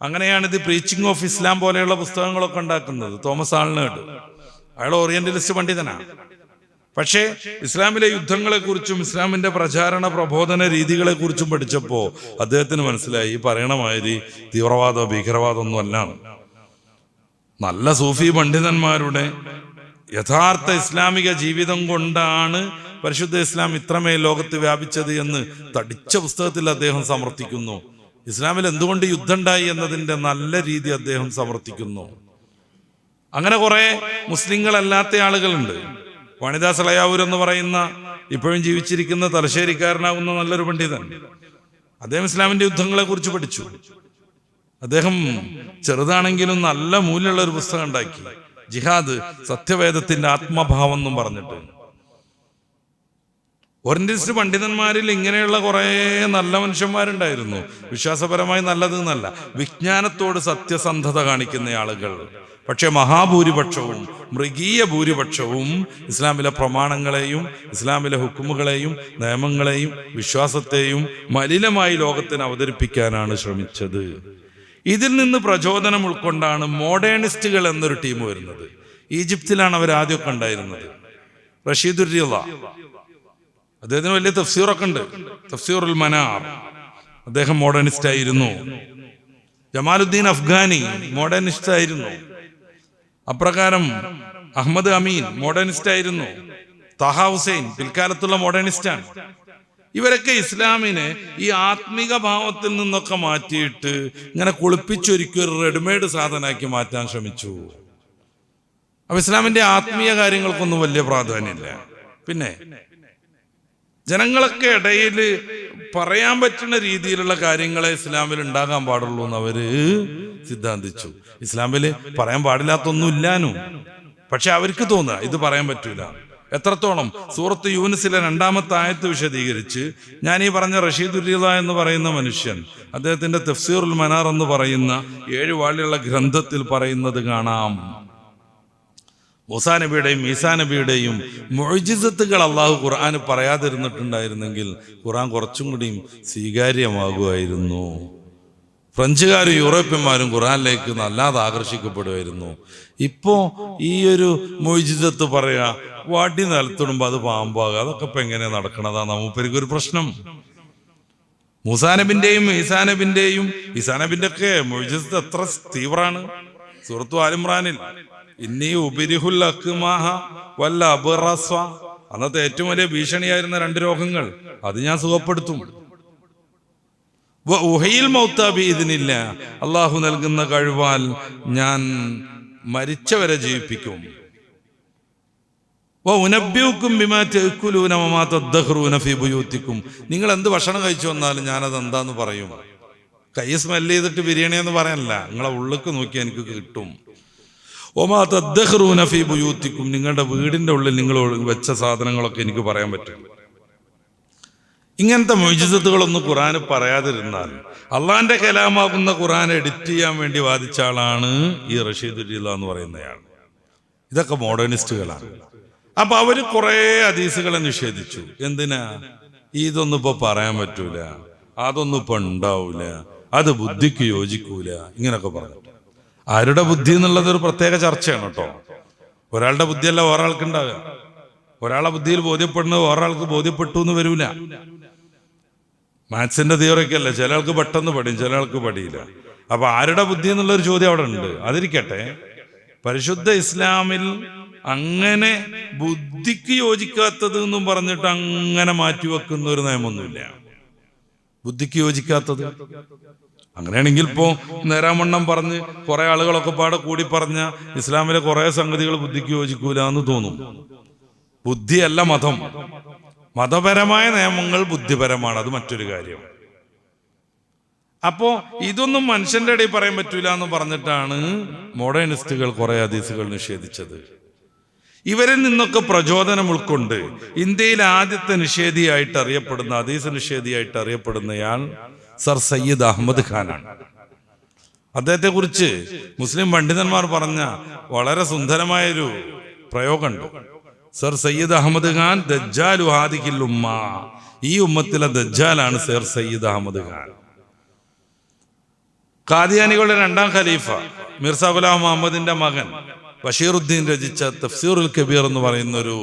അങ്ങനെയാണ് ഇത് പ്രീച്ചിങ് ഓഫ് ഇസ്ലാം പോലെയുള്ള പുസ്തകങ്ങളൊക്കെ ഉണ്ടാക്കുന്നത്. തോമസ് ആൾനേർഡ്, അയാൾ ഓറിയന്റലിസ്റ്റ് പണ്ഡിതനാണ്. പക്ഷേ ഇസ്ലാമിലെ യുദ്ധങ്ങളെക്കുറിച്ചും ഇസ്ലാമിന്റെ പ്രചാരണ പ്രബോധന രീതികളെ കുറിച്ചും പഠിച്ചപ്പോ അദ്ദേഹത്തിന് മനസ്സിലായി ഈ പറയണമാതിരി തീവ്രവാദമോ ഭീകരവാദമൊന്നും അല്ല. നല്ല സൂഫി പണ്ഡിതന്മാരുടെ യഥാർത്ഥ ഇസ്ലാമിക ജീവിതം കൊണ്ടാണ് പരിശുദ്ധ ഇസ്ലാം ഇത്രമേൽ ലോകത്ത് വ്യാപിച്ചത് എന്ന് തടിച്ച പുസ്തകത്തിൽ അദ്ദേഹം സമർത്ഥിക്കുന്നു. ഇസ്ലാമിൽ എന്തുകൊണ്ട് യുദ്ധം ഉണ്ടായി എന്നതിന്റെ നല്ല രീതി അദ്ദേഹം സമർത്ഥിക്കുന്നു. അങ്ങനെ കുറെ മുസ്ലിങ്ങളല്ലാത്ത ആളുകളുണ്ട്. വാണിദാസ് അളയാവൂർ എന്ന് പറയുന്ന ഇപ്പോഴും ജീവിച്ചിരിക്കുന്ന തലശ്ശേരിക്കാരനാകുന്ന നല്ലൊരു പണ്ഡിതൻ, അദ്ദേഹം ഇസ്ലാമിന്റെ യുദ്ധങ്ങളെ കുറിച്ച് പഠിച്ചു. അദ്ദേഹം ചെറുതാണെങ്കിലും നല്ല മൂല്യമുള്ള ഒരു പുസ്തകം ഉണ്ടാക്കി, ജിഹാദ് സത്യവേദത്തിന്റെ ആത്മഭാവം എന്നും പറഞ്ഞിട്ട്. ഓറിയന്റലിസ്റ്റ് പണ്ഡിതന്മാരിൽ ഇങ്ങനെയുള്ള കുറെ നല്ല മനുഷ്യന്മാരുണ്ടായിരുന്നു. വിശ്വാസപരമായി നല്ലത് എന്നല്ല, വിജ്ഞാനത്തോട് സത്യസന്ധത കാണിക്കുന്ന ആളുകൾ. പക്ഷെ മഹാഭൂരിപക്ഷവും മൃഗീയ ഭൂരിപക്ഷവും ഇസ്ലാമിലെ പ്രമാണങ്ങളെയും ഇസ്ലാമിലെ ഹുക്കുമുകളെയും നിയമങ്ങളെയും വിശ്വാസത്തെയും മലിനമായി ലോകത്തിന് അവതരിപ്പിക്കാനാണ് ശ്രമിച്ചത്. ഇതിൽ നിന്ന് പ്രചോദനം ഉൾക്കൊണ്ടാണ് മോഡേണിസ്റ്റുകൾ എന്നൊരു ടീം വരുന്നത്. ഈജിപ്തിലാണ് അവർ ആദ്യമൊക്കെ ഉണ്ടായിരുന്നത്. റഷീദുർ റിള, അദ്ദേഹത്തിന് വലിയ തഫ്സീറൊക്കെ ഉണ്ട്, തഫ്സീറുൽ മനാർ, അദ്ദേഹം മോഡേണിസ്റ്റ് ആയിരുന്നു. ജമാലുദ്ദീൻ അഫ്ഗാനി മോഡേണിസ്റ്റ് ആയിരുന്നു. അപ്രകാരം അഹമ്മദ് അമീൻ മോഡേണിസ്റ്റ് ആയിരുന്നു. താഹ ഹുസൈൻ പിൽക്കാലത്തുള്ള മോഡേണിസ്റ്റാണ്. ഇവരൊക്കെ ഇസ്ലാമിനെ ഈ ആത്മീക ഭാവത്തിൽ നിന്നൊക്കെ മാറ്റിയിട്ട് ഇങ്ങനെ കുളിപ്പിച്ചൊരുക്കി ഒരു റെഡിമെയ്ഡ് സാധനമാക്കി മാറ്റാൻ ശ്രമിച്ചു. അപ്പൊ ഇസ്ലാമിന്റെ ആത്മീയ കാര്യങ്ങൾക്കൊന്നും വലിയ പ്രാധാന്യമില്ല. പിന്നെ ജനങ്ങളൊക്കെ ഇടയിൽ പറയാൻ പറ്റുന്ന രീതിയിലുള്ള കാര്യങ്ങളെ ഇസ്ലാമിൽ ഉണ്ടാകാൻ പാടുള്ളൂ എന്ന് അവര് സിദ്ധാന്തിച്ചു. ഇസ്ലാമിൽ പറയാൻ പാടില്ലാത്തൊന്നും ഇല്ലാനും, പക്ഷെ അവർക്ക് തോന്നുക ഇത് പറയാൻ പറ്റൂല. എത്രത്തോളം സൂറത്ത് യൂനുസിലെ 2-ാമത്തെ ആയത്ത് വിശദീകരിച്ച് ഞാൻ ഈ പറഞ്ഞ റഷീദുർ റിള എന്ന് പറയുന്ന മനുഷ്യൻ അദ്ദേഹത്തിന്റെ തഫ്സീറുൽ മനാർ എന്ന് പറയുന്ന 7 വാള്യമുള്ള ഗ്രന്ഥത്തിൽ പറയുന്നത് കാണാം. മൂസാ നബിയുടെയും ഈസാ നബിയുടെയും മുഅ്ജിസത്തുകൾ അള്ളാഹു ഖുർആന് പറയാതിരുന്നിട്ടുണ്ടായിരുന്നെങ്കിൽ ഖുർആൻ കുറച്ചും കൂടിയും സ്വീകാര്യമാകുമായിരുന്നു. ഫ്രഞ്ചുകാരും യൂറോപ്യന്മാരും ഖുർആനിലേക്ക് നല്ലാതെ ആകർഷിക്കപ്പെടുമായിരുന്നു. ഇപ്പോ ഈ ഒരു മുഅ്ജിസത്ത് പറയാ, വടി നിലത്തിടുമ്പോ അത് പാമ്പാകുക, അതൊക്കെ ഇപ്പൊ എങ്ങനെ നടക്കണതാ നമുക്കൊരു ഒരു പ്രശ്നം. മൂസാ നബിന്റെയും ഈസാ നബിന്റെയും ഈസാ നബിന്റെ ഒക്കെ മുഅ്ജിസത്ത് എത്ര തീവ്രാണ്. സൂറത്തു ആൽ ഇംറാനിൽ ഇന്നി ഉബിരിഹുൽ അക്മാഹ വൽ അബ്റസ, അന്നത്തെ ഏറ്റവും വലിയ ഭീഷണിയായിരുന്ന 2 രോഗങ്ങൾ അത് ഞാൻ സുഖപ്പെടുത്തും. ഉഹയിൽ മൗത്താ ബിഇദ്നില്ല, അള്ളാഹു നൽകുന്ന കഴിവാൽ ഞാൻ മരിച്ചവരെ ജീവിപ്പിക്കും. വഉനബ്ബിഉകും ബിമാ തഅകുലൂന വമാ തദ്ഖറൂന ഫീ ബുയൂതികും, നിങ്ങൾ എന്ത് ഭക്ഷണം കഴിച്ചു വന്നാലും ഞാനത് എന്താന്ന് പറയും. കൈ സ്മെല്ല് ചെയ്തിട്ട് ബിരിയാണി എന്ന് പറയാനല്ല, നിങ്ങളെ ഉള്ളിക്ക് നോക്കി എനിക്ക് കിട്ടും. വമാ തദ്ഖറൂന ഫീ ബുയൂതികും, നിങ്ങളുടെ വീടിന്റെ ഉള്ളിൽ നിങ്ങൾ വെച്ച സാധനങ്ങളൊക്കെ എനിക്ക് പറയാൻ പറ്റും. ഇങ്ങനത്തെ മുഅ്ജിസത്തുകളൊന്നും ഖുർആന് പറയാതിരുന്നാൽ അള്ളാന്റെ കലാമാകുന്ന ഖുർആൻ എഡിറ്റ് ചെയ്യാൻ വേണ്ടി വാദിച്ച ആളാണ് ഈ റഷീദുർ റിള എന്ന് പറയുന്നയാൾ. ഇതൊക്കെ മോഡേണിസ്റ്റുകളാണ്. അപ്പൊ അവര് കുറെ ഹദീസുകളെ നിഷേധിച്ചു. എന്തിനാ? ഇതൊന്നും ഇപ്പൊ പറയാൻ പറ്റൂല, അതൊന്നും ഇപ്പൊ ഉണ്ടാവൂല, അത് ബുദ്ധിക്ക് യോജിക്കൂല, ഇങ്ങനൊക്കെ പറഞ്ഞു. ആരുടെ ബുദ്ധി എന്നുള്ളത് ഒരു പ്രത്യേക ചർച്ചയാണ് കേട്ടോ. ഒരാളുടെ ബുദ്ധിയല്ല വേറൊരാൾക്ക് ഉണ്ടാകുക. ഒരാളെ ബുദ്ധിയിൽ ബോധ്യപ്പെടുന്നത് വേറൊരാൾക്ക് ബോധ്യപ്പെട്ടു എന്ന് വരൂല. മാത്സിന്റെ തിയറിയൊക്കെ അല്ലേ, ചില ആൾക്ക് പെട്ടെന്ന് പഠിയും, ചില ആൾക്ക് പഠിയില്ല. അപ്പൊ ആരുടെ ബുദ്ധി എന്നുള്ളൊരു ചോദ്യം അവിടെ ഉണ്ട്. അതിരിക്കട്ടെ, പരിശുദ്ധ ഇസ്ലാമിൽ അങ്ങനെ ബുദ്ധിക്ക് യോജിക്കാത്തത് എന്നും പറഞ്ഞിട്ട് അങ്ങനെ മാറ്റിവെക്കുന്ന ഒരു നിയമമൊന്നുമില്ല. ബുദ്ധിക്ക് യോജിക്കാത്തത് അങ്ങനെയാണെങ്കിൽ ഇപ്പോ നേരാമണ്ണം പറഞ്ഞ് കുറെ ആളുകളൊക്കെ പാടെ കൂടി പറഞ്ഞ ഇസ്ലാമിലെ കുറെ സംഗതികൾ ബുദ്ധിക്ക് യോജിക്കൂല എന്ന് തോന്നും. ബുദ്ധിയല്ല മതം, മതപരമായ നിയമങ്ങൾ ബുദ്ധിപരമാണ്, അത് മറ്റൊരു കാര്യം. അപ്പോ ഇതൊന്നും മനുഷ്യന്റെ ഇടയിൽ പറയാൻ പറ്റൂല എന്ന് പറഞ്ഞിട്ടാണ് മോഡേണിസ്റ്റുകൾ കുറെ ഹദീസുകൾ നിഷേധിച്ചത്. ഇവരിൽ നിന്നൊക്കെ പ്രചോദനം ഉൾക്കൊണ്ട് ഇന്ത്യയിൽ ആദ്യത്തെ നിഷേധിയായിട്ട് അറിയപ്പെടുന്ന, ഹദീസ് നിഷേധിയായിട്ട് അറിയപ്പെടുന്നയാൾ സർ സയ്യിദ് അഹമ്മദ് ഖാനാണ്. അദ്ദേഹത്തെ കുറിച്ച് മുസ്ലിം പണ്ഡിതന്മാർ പറഞ്ഞ വളരെ സുന്ദരമായൊരു പ്രയോഗമുണ്ട്. സർ സയ്യിദ് അഹമ്മദ് ഖാൻ ദജ്ജാലു ഹാദിഹിൽ ഉമ്മ, ഈ ഉമ്മത്തിലെ ദജ്ജാലാണ് സർ സയ്യിദ് അഹമ്മദ് ഖാൻ. ഖാദിയാനികളുടെ രണ്ടാം ഖലീഫ മിർസ ഗുലാം മുഹമ്മദിന്റെ മകൻ ബഷീറുദ്ദീൻ രചിച്ച തഫ്സീറുൽ കബീർ എന്ന് പറയുന്ന ഒരു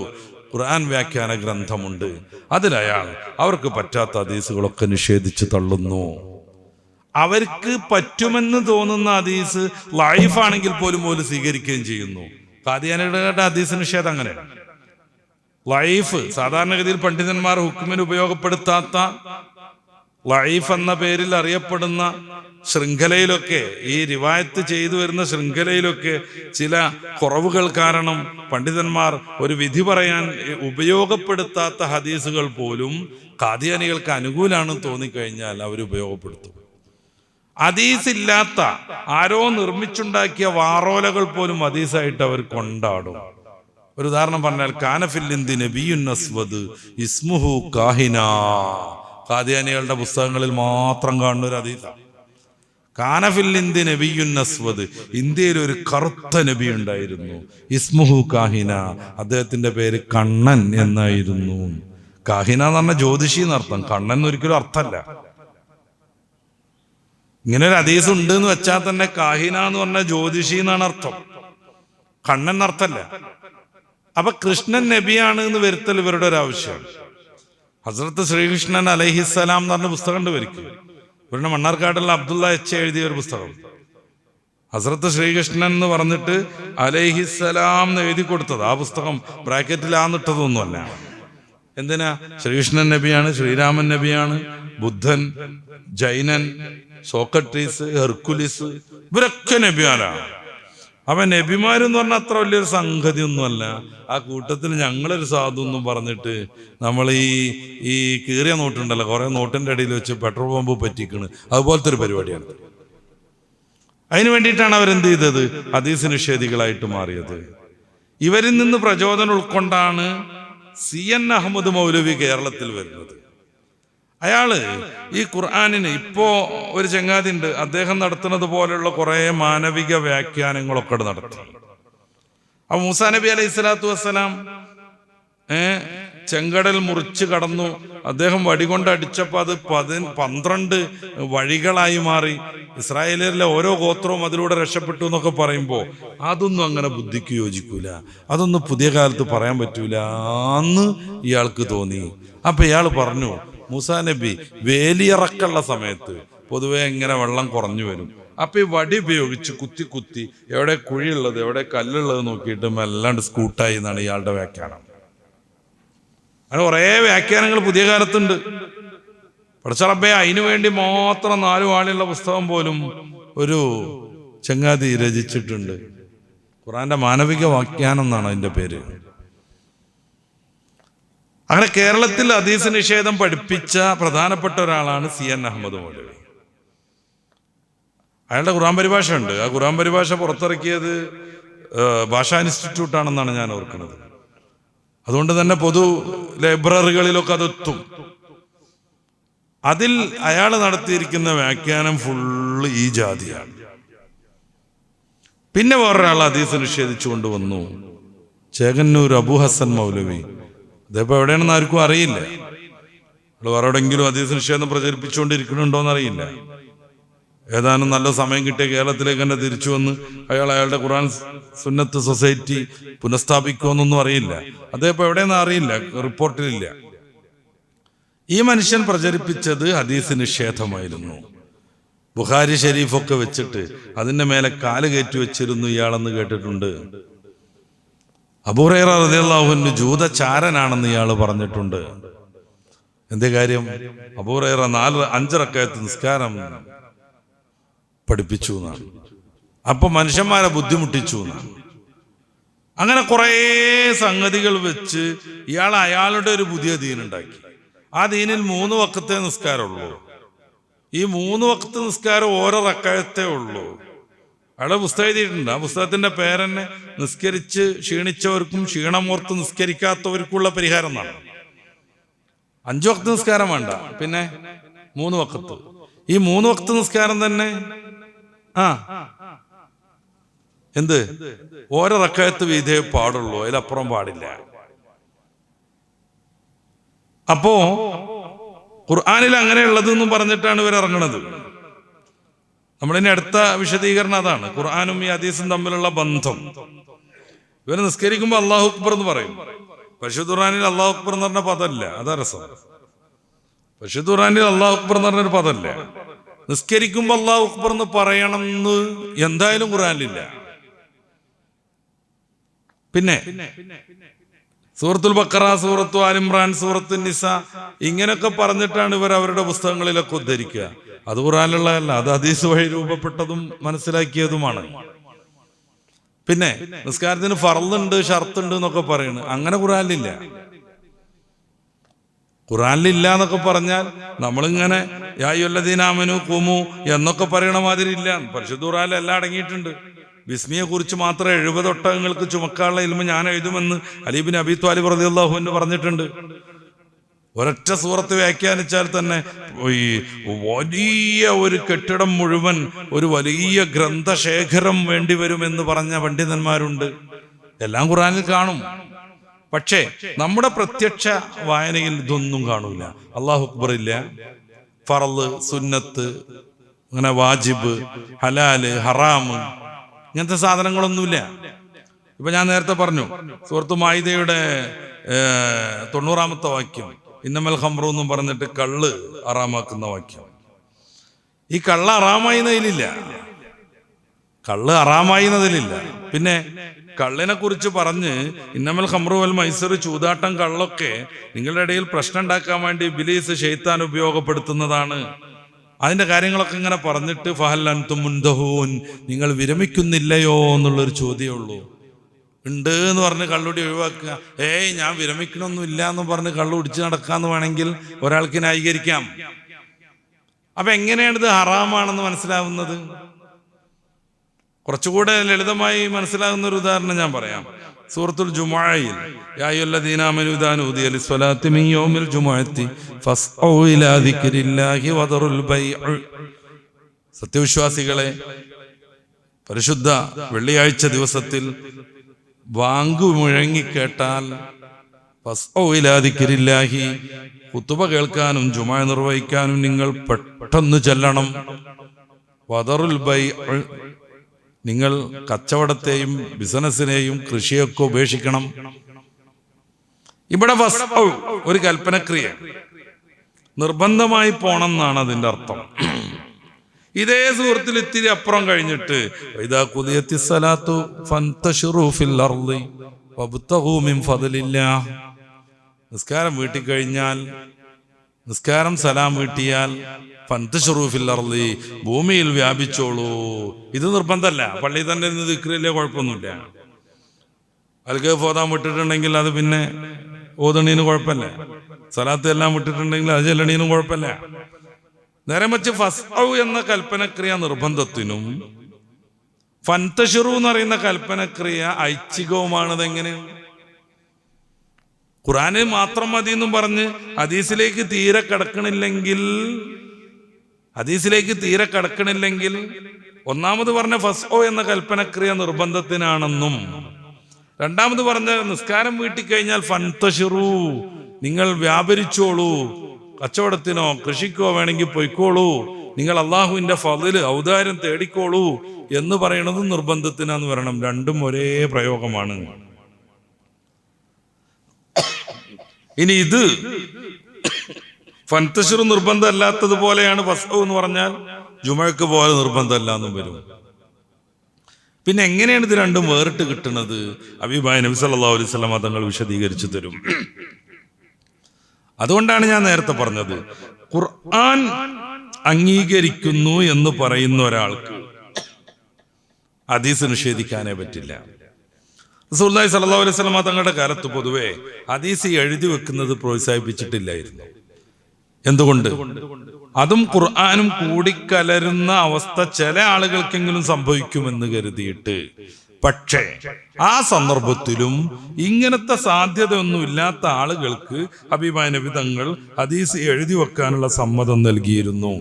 ഖുർആൻ വ്യാഖ്യാന ഗ്രന്ഥമുണ്ട്. അതിലയാൾ അവർക്ക് പറ്റാത്ത ഹദീസുകളൊക്കെ നിഷേധിച്ച് തള്ളുന്നു. അവർക്ക് പറ്റുമെന്ന് തോന്നുന്ന ഹദീസ് ലൈഫാണെങ്കിൽ പോലും സ്വീകരിക്കുകയും ചെയ്യുന്നു. ഖാദിയാനികളുടെ ഹദീസ് നിഷേധം അങ്ങനെ ലൈഫ്, സാധാരണഗതിയിൽ പണ്ഡിതന്മാർ ഹുക്മിന് ഉപയോഗപ്പെടുത്താത്ത ലൈഫ് എന്ന പേരിൽ അറിയപ്പെടുന്ന ശൃംഖലയിലൊക്കെ, ഈ റിവായത്ത് ചെയ്തു വരുന്ന ശൃംഖലയിലൊക്കെ ചില കുറവുകൾ കാരണം പണ്ഡിതന്മാർ ഒരു വിധി പറയാൻ ഉപയോഗപ്പെടുത്താത്ത ഹദീസുകൾ പോലും ഖാദിയാനികൾക്ക് അനുകൂലമാണെന്ന് തോന്നിക്കഴിഞ്ഞാൽ അവർ ഉപയോഗപ്പെടുത്തും. ഹദീസ് ഇല്ലാത്ത ആരോ നിർമ്മിച്ചുണ്ടാക്കിയ വാറോലകൾ പോലും ഹദീസായിട്ട് അവർ കൊണ്ടാടും. ഒരു ഉദാഹരണം പറഞ്ഞാൽ, കാനഫില്ലിന്ദി നബിയുൻ അസ്വദ് ഇസ്മുഹു കാഹിന, ഖാദിയാനികളുടെ പുസ്തകങ്ങളിൽ മാത്രം കാണുന്ന ഒരു ഹദീസാണ്. കാനഫില്ലിന്ദി നബിയുൻ അസ്വദ്, ഇന്ത്യയിൽ ഒരു കറുത്ത നബി ഉണ്ടായിരുന്നു, ഇസ്മുഹു കാഹിന, അദ്ദേഹത്തിന്റെ പേര് കണ്ണൻ എന്നായിരുന്നു. കാഹിന എന്ന് പറഞ്ഞ ജ്യോതിഷി എന്നർത്ഥം, കണ്ണൻ എന്നൊരിക്കലും അർത്ഥമല്ല. ഇങ്ങനെ ഒരു ഹദീസ് ഉണ്ട് എന്ന് വെച്ചാൽ തന്നെ കാഹിന എന്ന് പറഞ്ഞ ജ്യോതിഷി എന്നാണ് അർത്ഥം, കണ്ണൻ എന്നർത്ഥമല്ല. അപ്പൊ കൃഷ്ണൻ നബിയാണ് എന്ന് വരുത്തൽ ഇവരുടെ ഒരു ആവശ്യമാണ്. ഹസ്രത്ത് ശ്രീകൃഷ്ണൻ അലൈഹിസ്സലാം എന്ന് പറഞ്ഞ പുസ്തകമുണ്ട് ഇവർക്ക്. ഇവരുടെ മണ്ണാർക്കാടുള്ള അബ്ദുള്ള എച്ച് എഴുതിയ ഒരു പുസ്തകം. ഹസ്രത്ത് ശ്രീകൃഷ്ണൻ എന്ന് പറഞ്ഞിട്ട് അലൈഹിസ്സലാം എന്ന് എഴുതി കൊടുത്തത്. ആ പുസ്തകം ബ്രാക്കറ്റിലാന്നിട്ടതൊന്നുമല്ല. എന്തിനാ? ശ്രീകൃഷ്ണൻ നബിയാണ്, ശ്രീരാമൻ നബിയാണ്, ബുദ്ധൻ, ജൈനൻ, സോക്രട്ടീസ്, ഹെർക്കുലിസ്, ഇവരൊക്കെ നബിമാരാണ്. അവൻ നബിമാരെന്ന് പറഞ്ഞാൽ അത്ര വലിയൊരു സംഗതി ഒന്നുമല്ല. ആ കൂട്ടത്തിൽ ഞങ്ങളൊരു സാധു എന്നും പറഞ്ഞിട്ട് നമ്മൾ ഈ കീറിയ നോട്ടുണ്ടല്ലോ, കുറെ നോട്ടിന്റെ ഇടയിൽ വെച്ച് പെട്രോൾ പമ്പ് പറ്റിക്കണ്, അതുപോലത്തെ ഒരു പരിപാടിയാണ്. അതിനു വേണ്ടിയിട്ടാണ് അവരെന്ത് ചെയ്തത്? ഹദീസ് നിഷേധികളായിട്ട് മാറിയത്. ഇവരിൽ നിന്ന് പ്രചോദനം ഉൾക്കൊണ്ടാണ് CN അഹമ്മദ് മൗലവി കേരളത്തിൽ വരുന്നത്. അയാള് ഈ ഖുർആനിന് ഇപ്പോ ഒരു ചങ്ങാതി ഉണ്ട്, അദ്ദേഹം നടത്തുന്നത് പോലെയുള്ള കുറെ മാനവിക വ്യാഖ്യാനങ്ങളൊക്കെ നടത്തി. അപ്പൊ മൂസാ നബി അലൈഹി സ്വലാത്തു വസ്സലാം ചെങ്കടൽ മുറിച്ച് കടന്നു, അദ്ദേഹം വടികൊണ്ട് അടിച്ചപ്പോൾ അത് 12 വഴികളായി മാറി, ഇസ്രായേലിലെ ഓരോ ഗോത്രവും അതിലൂടെ രക്ഷപ്പെട്ടു എന്നൊക്കെ പറയുമ്പോൾ അതൊന്നും അങ്ങനെ ബുദ്ധിക്ക് യോജിക്കൂല, അതൊന്നും പുതിയ കാലത്ത് പറയാൻ പറ്റൂല എന്ന് ഇയാൾക്ക് തോന്നി. അപ്പൊ ഇയാൾ പറഞ്ഞു, മൂസാ നബി വേലിയിറക്കുള്ള സമയത്ത് പൊതുവെ ഇങ്ങനെ വെള്ളം കുറഞ്ഞു വരും, അപ്പൊ ഈ വടി ഉപയോഗിച്ച് കുത്തി കുത്തി എവിടെ കുഴിയുള്ളത് എവിടെ കല്ലുള്ളത് നോക്കിയിട്ട് മെല്ലാണ്ട് സ്കൂട്ടായി എന്നാണ് ഇയാളുടെ വ്യാഖ്യാനം. അങ്ങനെ കുറേ വ്യാഖ്യാനങ്ങൾ പുതിയ കാലത്തുണ്ട്. പടച്ചറബ്ബേ, അതിനു വേണ്ടി മാത്രം 4 വാളിയുള്ള പുസ്തകം പോലും ഒരു ചങ്ങാതി രചിച്ചിട്ടുണ്ട്. ഖുർആന്റെ മാനവിക വ്യാഖ്യാനം എന്നാണ് അതിന്റെ പേര്. അങ്ങനെ കേരളത്തിൽ ഹദീസ് നിഷേധം പഠിപ്പിച്ച പ്രധാനപ്പെട്ട ഒരാളാണ് CN അഹമ്മദ് മൗലവി. അയാളുടെ ഖുർആൻ പരിഭാഷ ഉണ്ട്. ആ ഖുർആൻ പരിഭാഷ പുറത്തിറക്കിയത് ഭാഷാ ഇൻസ്റ്റിറ്റ്യൂട്ടാണെന്നാണ് ഞാൻ ഓർക്കുന്നത്. അതുകൊണ്ട് തന്നെ പൊതു ലൈബ്രറികളിലൊക്കെ അതെത്തും. അതിൽ അയാൾ നടത്തിയിരിക്കുന്ന വ്യാഖ്യാനം ഫുള്ള് ഈ ജാതിയാണ്. പിന്നെ വേറൊരാൾ ഹദീസ് നിഷേധിച്ചു കൊണ്ടുവന്നു, ചേകന്നൂർ അബു ഹസൻ മൗലവി. ഇതിപ്പോ എവിടെയാണെന്ന് ആർക്കും അറിയില്ല. വേറെ എവിടെയെങ്കിലും ഹദീസ് നിഷേധം പ്രചരിപ്പിച്ചുകൊണ്ടിരിക്കുന്നുണ്ടോന്ന് അറിയില്ല. ഏതാനും നല്ല സമയം കിട്ടിയ കേരളത്തിലേക്ക് തന്നെ തിരിച്ചു വന്ന് അയാളുടെ ഖുർആൻ സുന്നത്ത് സൊസൈറ്റി പുനഃസ്ഥാപിക്കുമെന്നൊന്നും അറിയില്ല. അദ്ദേഹം എവിടെയെന്ന് അറിയില്ല, റിപ്പോർട്ടിലില്ല. ഈ മനുഷ്യൻ പ്രചരിപ്പിച്ചത് ഹദീസ് നിഷേധമായിരുന്നു. ബുഖാരി ഷരീഫൊക്കെ വെച്ചിട്ട് അതിന്റെ മേലെ കാല് കയറ്റി വെച്ചിരുന്നു ഇയാളെന്ന് കേട്ടിട്ടുണ്ട്. അബൂ ഹുറൈറ റളിയല്ലാഹു അൻഹു ജൂതചാരനാണെന്ന് ഇയാൾ പറഞ്ഞിട്ടുണ്ട്. എന്തേ കാര്യം? അബൂ ഹുറൈറ 4-5 റക്അത്ത് നിസ്കാരം പഠിപ്പിച്ചു എന്നാണ്. അപ്പൊ മനുഷ്യന്മാരെ ബുദ്ധിമുട്ടിച്ചു എന്നാണ്. അങ്ങനെ കുറെ സംഗതികൾ വെച്ച് ഇയാൾ അയാളുടെ ഒരു പുതിയ ദീനുണ്ടാക്കി. ആ ദീനിൽ 3 വഖത്തെ നിസ്കാരമുള്ളൂ. ഈ 3 വഖത്ത് നിസ്കാരം ഓരോ റക്അത്തേ ഉള്ളൂ. അയാളെ പുസ്തകം എഴുതിയിട്ടുണ്ട്. ആ പുസ്തകത്തിന്റെ പേരെന്നെ നിസ്കരിച്ച് ക്ഷീണിച്ചവർക്കും ക്ഷീണമോർത്ത് നിസ്കരിക്കാത്തവർക്കുള്ള പരിഹാരം എന്നാണ്. 5 വക്ത് നിസ്കാരം വേണ്ട, പിന്നെ 3 വക്ത്. ഈ 3 വക്ത് നിസ്കാരം തന്നെ എന്ത് ഓരോ റക്അത്ത് വീതേ പാടുള്ളൂ, അതിലപ്പുറം പാടില്ല. അപ്പോ ഖുർആനിൽ അങ്ങനെയുള്ളത് എന്നും പറഞ്ഞിട്ടാണ് ഇവർ ഇറങ്ങുന്നത്. നമ്മളിനി അടുത്ത വിശദീകരണം അതാണ്, ഖുർആനും ഈ ഹദീസും തമ്മിലുള്ള ബന്ധം. ഇവർ നിസ്കരിക്കുമ്പോൾ അല്ലാഹു അക്ബർ എന്ന് പറയും. പരിശുദ്ധ ഖുർആനിൽ അല്ലാഹു അക്ബർ എന്ന് പറഞ്ഞ പദമല്ല, അതാ രസം. പരിശുദ്ധ ഖുർആനിൽ അല്ലാഹു അക്ബർ എന്ന് പറഞ്ഞൊരു പദമല്ല. നിസ്കരിക്കുമ്പോൾ അല്ലാഹു അക്ബർ എന്ന് പറയണം എന്ന് എന്തായാലും ഖുർആനിലില്ല. പിന്നെ സൂറത്തുൽ ബഖറ, സൂറത്തു ആൽ ഇംറാൻ, സൂറത്തു നിസ ഇങ്ങനെയൊക്കെ പറഞ്ഞിട്ടാണ് ഇവർ അവരുടെ പുസ്തകങ്ങളിലൊക്കെ ഉദ്ധരിക്കുക. അത് ഖുർആനിലുള്ളതല്ല, അത് ഹദീസ് വഴി രൂപപ്പെട്ടതും മനസ്സിലാക്കിയതുമാണ്. പിന്നെ നിസ്കാരത്തിന് ഫർളുണ്ട്, ഷർത്തുണ്ട് എന്നൊക്കെ പറയുന്നു, അങ്ങനെ ഖുർആനിലില്ല. ഖുർആനിലില്ല എന്നൊക്കെ പറഞ്ഞാൽ നമ്മളിങ്ങനെ യാ അയ്യുഹല്ലദീന ആമനൂ ഖൂമൂ എന്നൊക്കെ പറയണ മാതിരി ഇല്ല. പരിശുദ്ധ ഖുർആനിൽ എല്ലാം അടങ്ങിയിട്ടുണ്ട്. ബിസ്മിയെ കുറിച്ച് മാത്രം 70 ഒട്ടകങ്ങൾക്ക് ചുമക്കാനുള്ള ഇൽമ ഞാൻ എഴുതുമെന്ന് അലി ഇബ്നു അബീ ത്വാലിബ് റളിയല്ലാഹു അൻഹു പറഞ്ഞിട്ടുണ്ട്. ഒരൊറ്റ സൂറത്ത് വ്യാഖ്യാനിച്ചാൽ തന്നെ ഈ വലിയ ഒരു കെട്ടിടം മുഴുവൻ, ഒരു വലിയ ഗ്രന്ഥശേഖരം വേണ്ടിവരുമെന്ന് പറഞ്ഞ പണ്ഡിതന്മാരുണ്ട്. എല്ലാം ഖുർആനിൽ കാണും. പക്ഷേ നമ്മുടെ പ്രത്യക്ഷ വായനയിൽ ഇതൊന്നും കാണൂല. അല്ലാഹു അക്ബർ ഇല്ല, ഫർള്, സുന്നത്ത്, അങ്ങനെ വാജിബ്, ഹലാല്, ഹറാമ്, ഇങ്ങനത്തെ സാധനങ്ങളൊന്നുമില്ല. ഇപ്പൊ ഞാൻ നേരത്തെ പറഞ്ഞു സൂറത്ത് മാഇദയുടെ 90-ാമത്തെ വാക്യം, ഇന്നമൽ ഖംറു എന്നും പറഞ്ഞിട്ട് കള്ള് ഹറാമാക്കുന്ന വാക്യം. ഈ കള്ള് ഹറാമായിന്നതിലില്ല, കള്ള് ഹറാമായിന്നതിലില്ല. പിന്നെ കള്ളിനെ കുറിച്ച് പറഞ്ഞ് ഇന്നമൽ ഖംറു വൽ മൈസർ, ചൂതാട്ടം, കള്ളൊക്കെ നിങ്ങളുടെ ഇടയിൽ പ്രശ്നം ഉണ്ടാക്കാൻ വേണ്ടി ഇബ്ലീസ് ശൈത്താൻ ഉപയോഗപ്പെടുത്തുന്നതാണ്. അതിന്റെ കാര്യങ്ങളൊക്കെ ഇങ്ങനെ പറഞ്ഞിട്ട് ഫഹൽ അൻതും മുൻതഹൂൻ, നിങ്ങൾ വിരമിക്കുന്നില്ലയോ എന്നുള്ളൊരു ചോദ്യമേ ഉള്ളൂ. ഉണ്ട് എന്ന് പറഞ്ഞ് കള്ളുടി ഒഴിവാക്കുക. ഞാൻ വിരമിക്കണമൊന്നും ഇല്ല എന്ന് പറഞ്ഞ് കള്ളു കുടിച്ച് നടക്കാന്ന് വേണമെങ്കിൽ ഒരാൾക്ക് ന്യായീകരിക്കാം. അപ്പൊ എങ്ങനെയാണ് ഇത് ഹറാമാണെന്ന് മനസ്സിലാവുന്നത്? കുറച്ചുകൂടെ ലളിതമായി മനസ്സിലാകുന്ന ഒരു ഉദാഹരണം ഞാൻ പറയാം. സൂറത്തുൽ ജുമുഅയിൽ യാ അയ്യുഹല്ലദീന ആമനൂ ഇദാ നൂദിയ ലിസ്സലാത്തി മിൻ യൗമിൽ ജുമുഅത്തി ഫസ്ഔ ഇലാ ദിക്രില്ലാഹി വദറുൽ ബൈഅ. സത്യവിശ്വാസികളെ, പരിശുദ്ധ വെള്ളിയാഴ്ച ദിവസത്തിൽ ബാങ്ക് മുഴങ്ങിക്കേട്ടാൽ ഫസ്ഔ ഇലാ ദിക്രില്ലാഹി, ഖുതുബ കേൾക്കാനും ജുമുഅ നിർവഹിക്കാനും നിങ്ങൾ പെട്ടെന്ന് ചെല്ലണം. വദറുൽ ബൈഅ, നിങ്ങൾ കച്ചവടത്തെയും ബിസിനസിനെയും കൃഷിയൊക്കെ ഉപേക്ഷിക്കണം. ഇവിടെ ഫസ്ഔ ഒരു കൽപ്പനക്രിയ, നിർബന്ധമായി പോണം എന്നാണ് അതിന്റെ അർത്ഥം. ഇതേ സൂറത്തിൽ ഇത്തിരി അപ്പുറം കഴിഞ്ഞിട്ട് ഇദാ ഖുദിയത്തിസ് സലാത്തു ഫന്തശിറൂ ഫിൽ അർളി വബ്തഗൂ മിൻ ഫദ്ലില്ലാഹ്, നിസ്കാരം വീട്ടി കഴിഞ്ഞാൽ, നിസ്കാരം സലാം വീട്ടിയാൽ ഫന്തശിറൂ ഫിൽ അർളി, ഭൂമിയിൽ വ്യാപിച്ചോളൂ. ഇത് നിർബന്ധമല്ല, പള്ളി തന്നെ ദിക്റില്ലേ, കുഴപ്പമൊന്നുമില്ല. അൽഗഫ് ഓതാൻ വിട്ടിട്ടുണ്ടെങ്കിൽ അത് പിന്നെ ഓതണീന് കുഴപ്പമില്ല. സലാത്ത് എല്ലാം വിട്ടിട്ടുണ്ടെങ്കിൽ അത് ചെല്ലണീനും കുഴപ്പമില്ല. നേരെ മറിച്ച് ഫസ്ഔ എന്ന കൽപ്പനക്രിയ നിർബന്ധത്തിനും ഫന്തശിറൂ എന്ന് പറയുന്ന കൽപ്പനക്രിയ ഐച്ഛികവുമാണത്. എങ്ങനെ? ഖുർആനിൽ മാത്രം മതി എന്നും പറഞ്ഞ് ഹദീസിലേക്ക് തീരെ കടക്കണില്ലെങ്കിൽ ഒന്നാമത് പറഞ്ഞ ഫസ്ഔ എന്ന കൽപ്പനക്രിയ നിർബന്ധത്തിനാണെന്നും, രണ്ടാമത് പറഞ്ഞ നിസ്കാരം വീട്ടിക്കഴിഞ്ഞാൽ ഫന്തശിറൂ, നിങ്ങൾ വ്യാപരിച്ചോളൂ, കച്ചവടത്തിനോ കൃഷിക്കോ വേണമെങ്കിൽ പൊയ്ക്കോളൂ, നിങ്ങൾ അള്ളാഹുവിന്റെ ഫദ്ല് ഔദാര്യം തേടിക്കോളൂ എന്ന് പറയുന്നത് നിർബന്ധത്തിനാന്ന് പറയണം. രണ്ടും ഒരേ പ്രയോഗമാണ്. ഇനി ഇത് ഫന്തശിറു നിർബന്ധമല്ലാത്തതുപോലെയാണ് ഫസ്ഔ എന്ന് പറഞ്ഞാൽ ജുമുഅക്ക് പോലെ നിർബന്ധമല്ല എന്നും വരും. പിന്നെ എങ്ങനെയാണ് ഇത് രണ്ടും വേറിട്ട് കിട്ടുന്നത്? ഹബീബായ നബി സല്ലല്ലാഹു അലൈഹി വസല്ലം തങ്ങൾ വിശദീകരിച്ചു തരും. അതുകൊണ്ടാണ് ഞാൻ നേരത്തെ പറഞ്ഞത്, ഖുർആൻ അംഗീകരിക്കുന്നു എന്ന് പറയുന്ന ഒരാൾക്ക് ഹദീസ് നിഷേധിക്കാനേ പറ്റില്ല. റസൂലുള്ളാഹി സ്വല്ലല്ലാഹു അലൈഹി വസല്ലം തങ്ങളുടെ കാലത്ത് പൊതുവെ ഹദീസ് എഴുതി വെക്കുന്നത് പ്രോത്സാഹിപ്പിച്ചിട്ടില്ലായിരുന്നു. എന്തുകൊണ്ട്? അതും ഖുർആനും കൂടിക്കലരുന്ന അവസ്ഥ ചില ആളുകൾക്കെങ്കിലും സംഭവിക്കുമെന്ന് കരുതിയിട്ട്. പക്ഷേ ആ സന്ദർഭത്തിലും ഇങ്ങനത്തെ സാധ്യതയൊന്നും ഇല്ലാത്ത ആളുകൾക്ക് ഹബീബായ നബി തങ്ങൾ ഹദീസ് എഴുതി വെക്കാനുള്ള സമ്മതം നൽകിയിരുന്നു.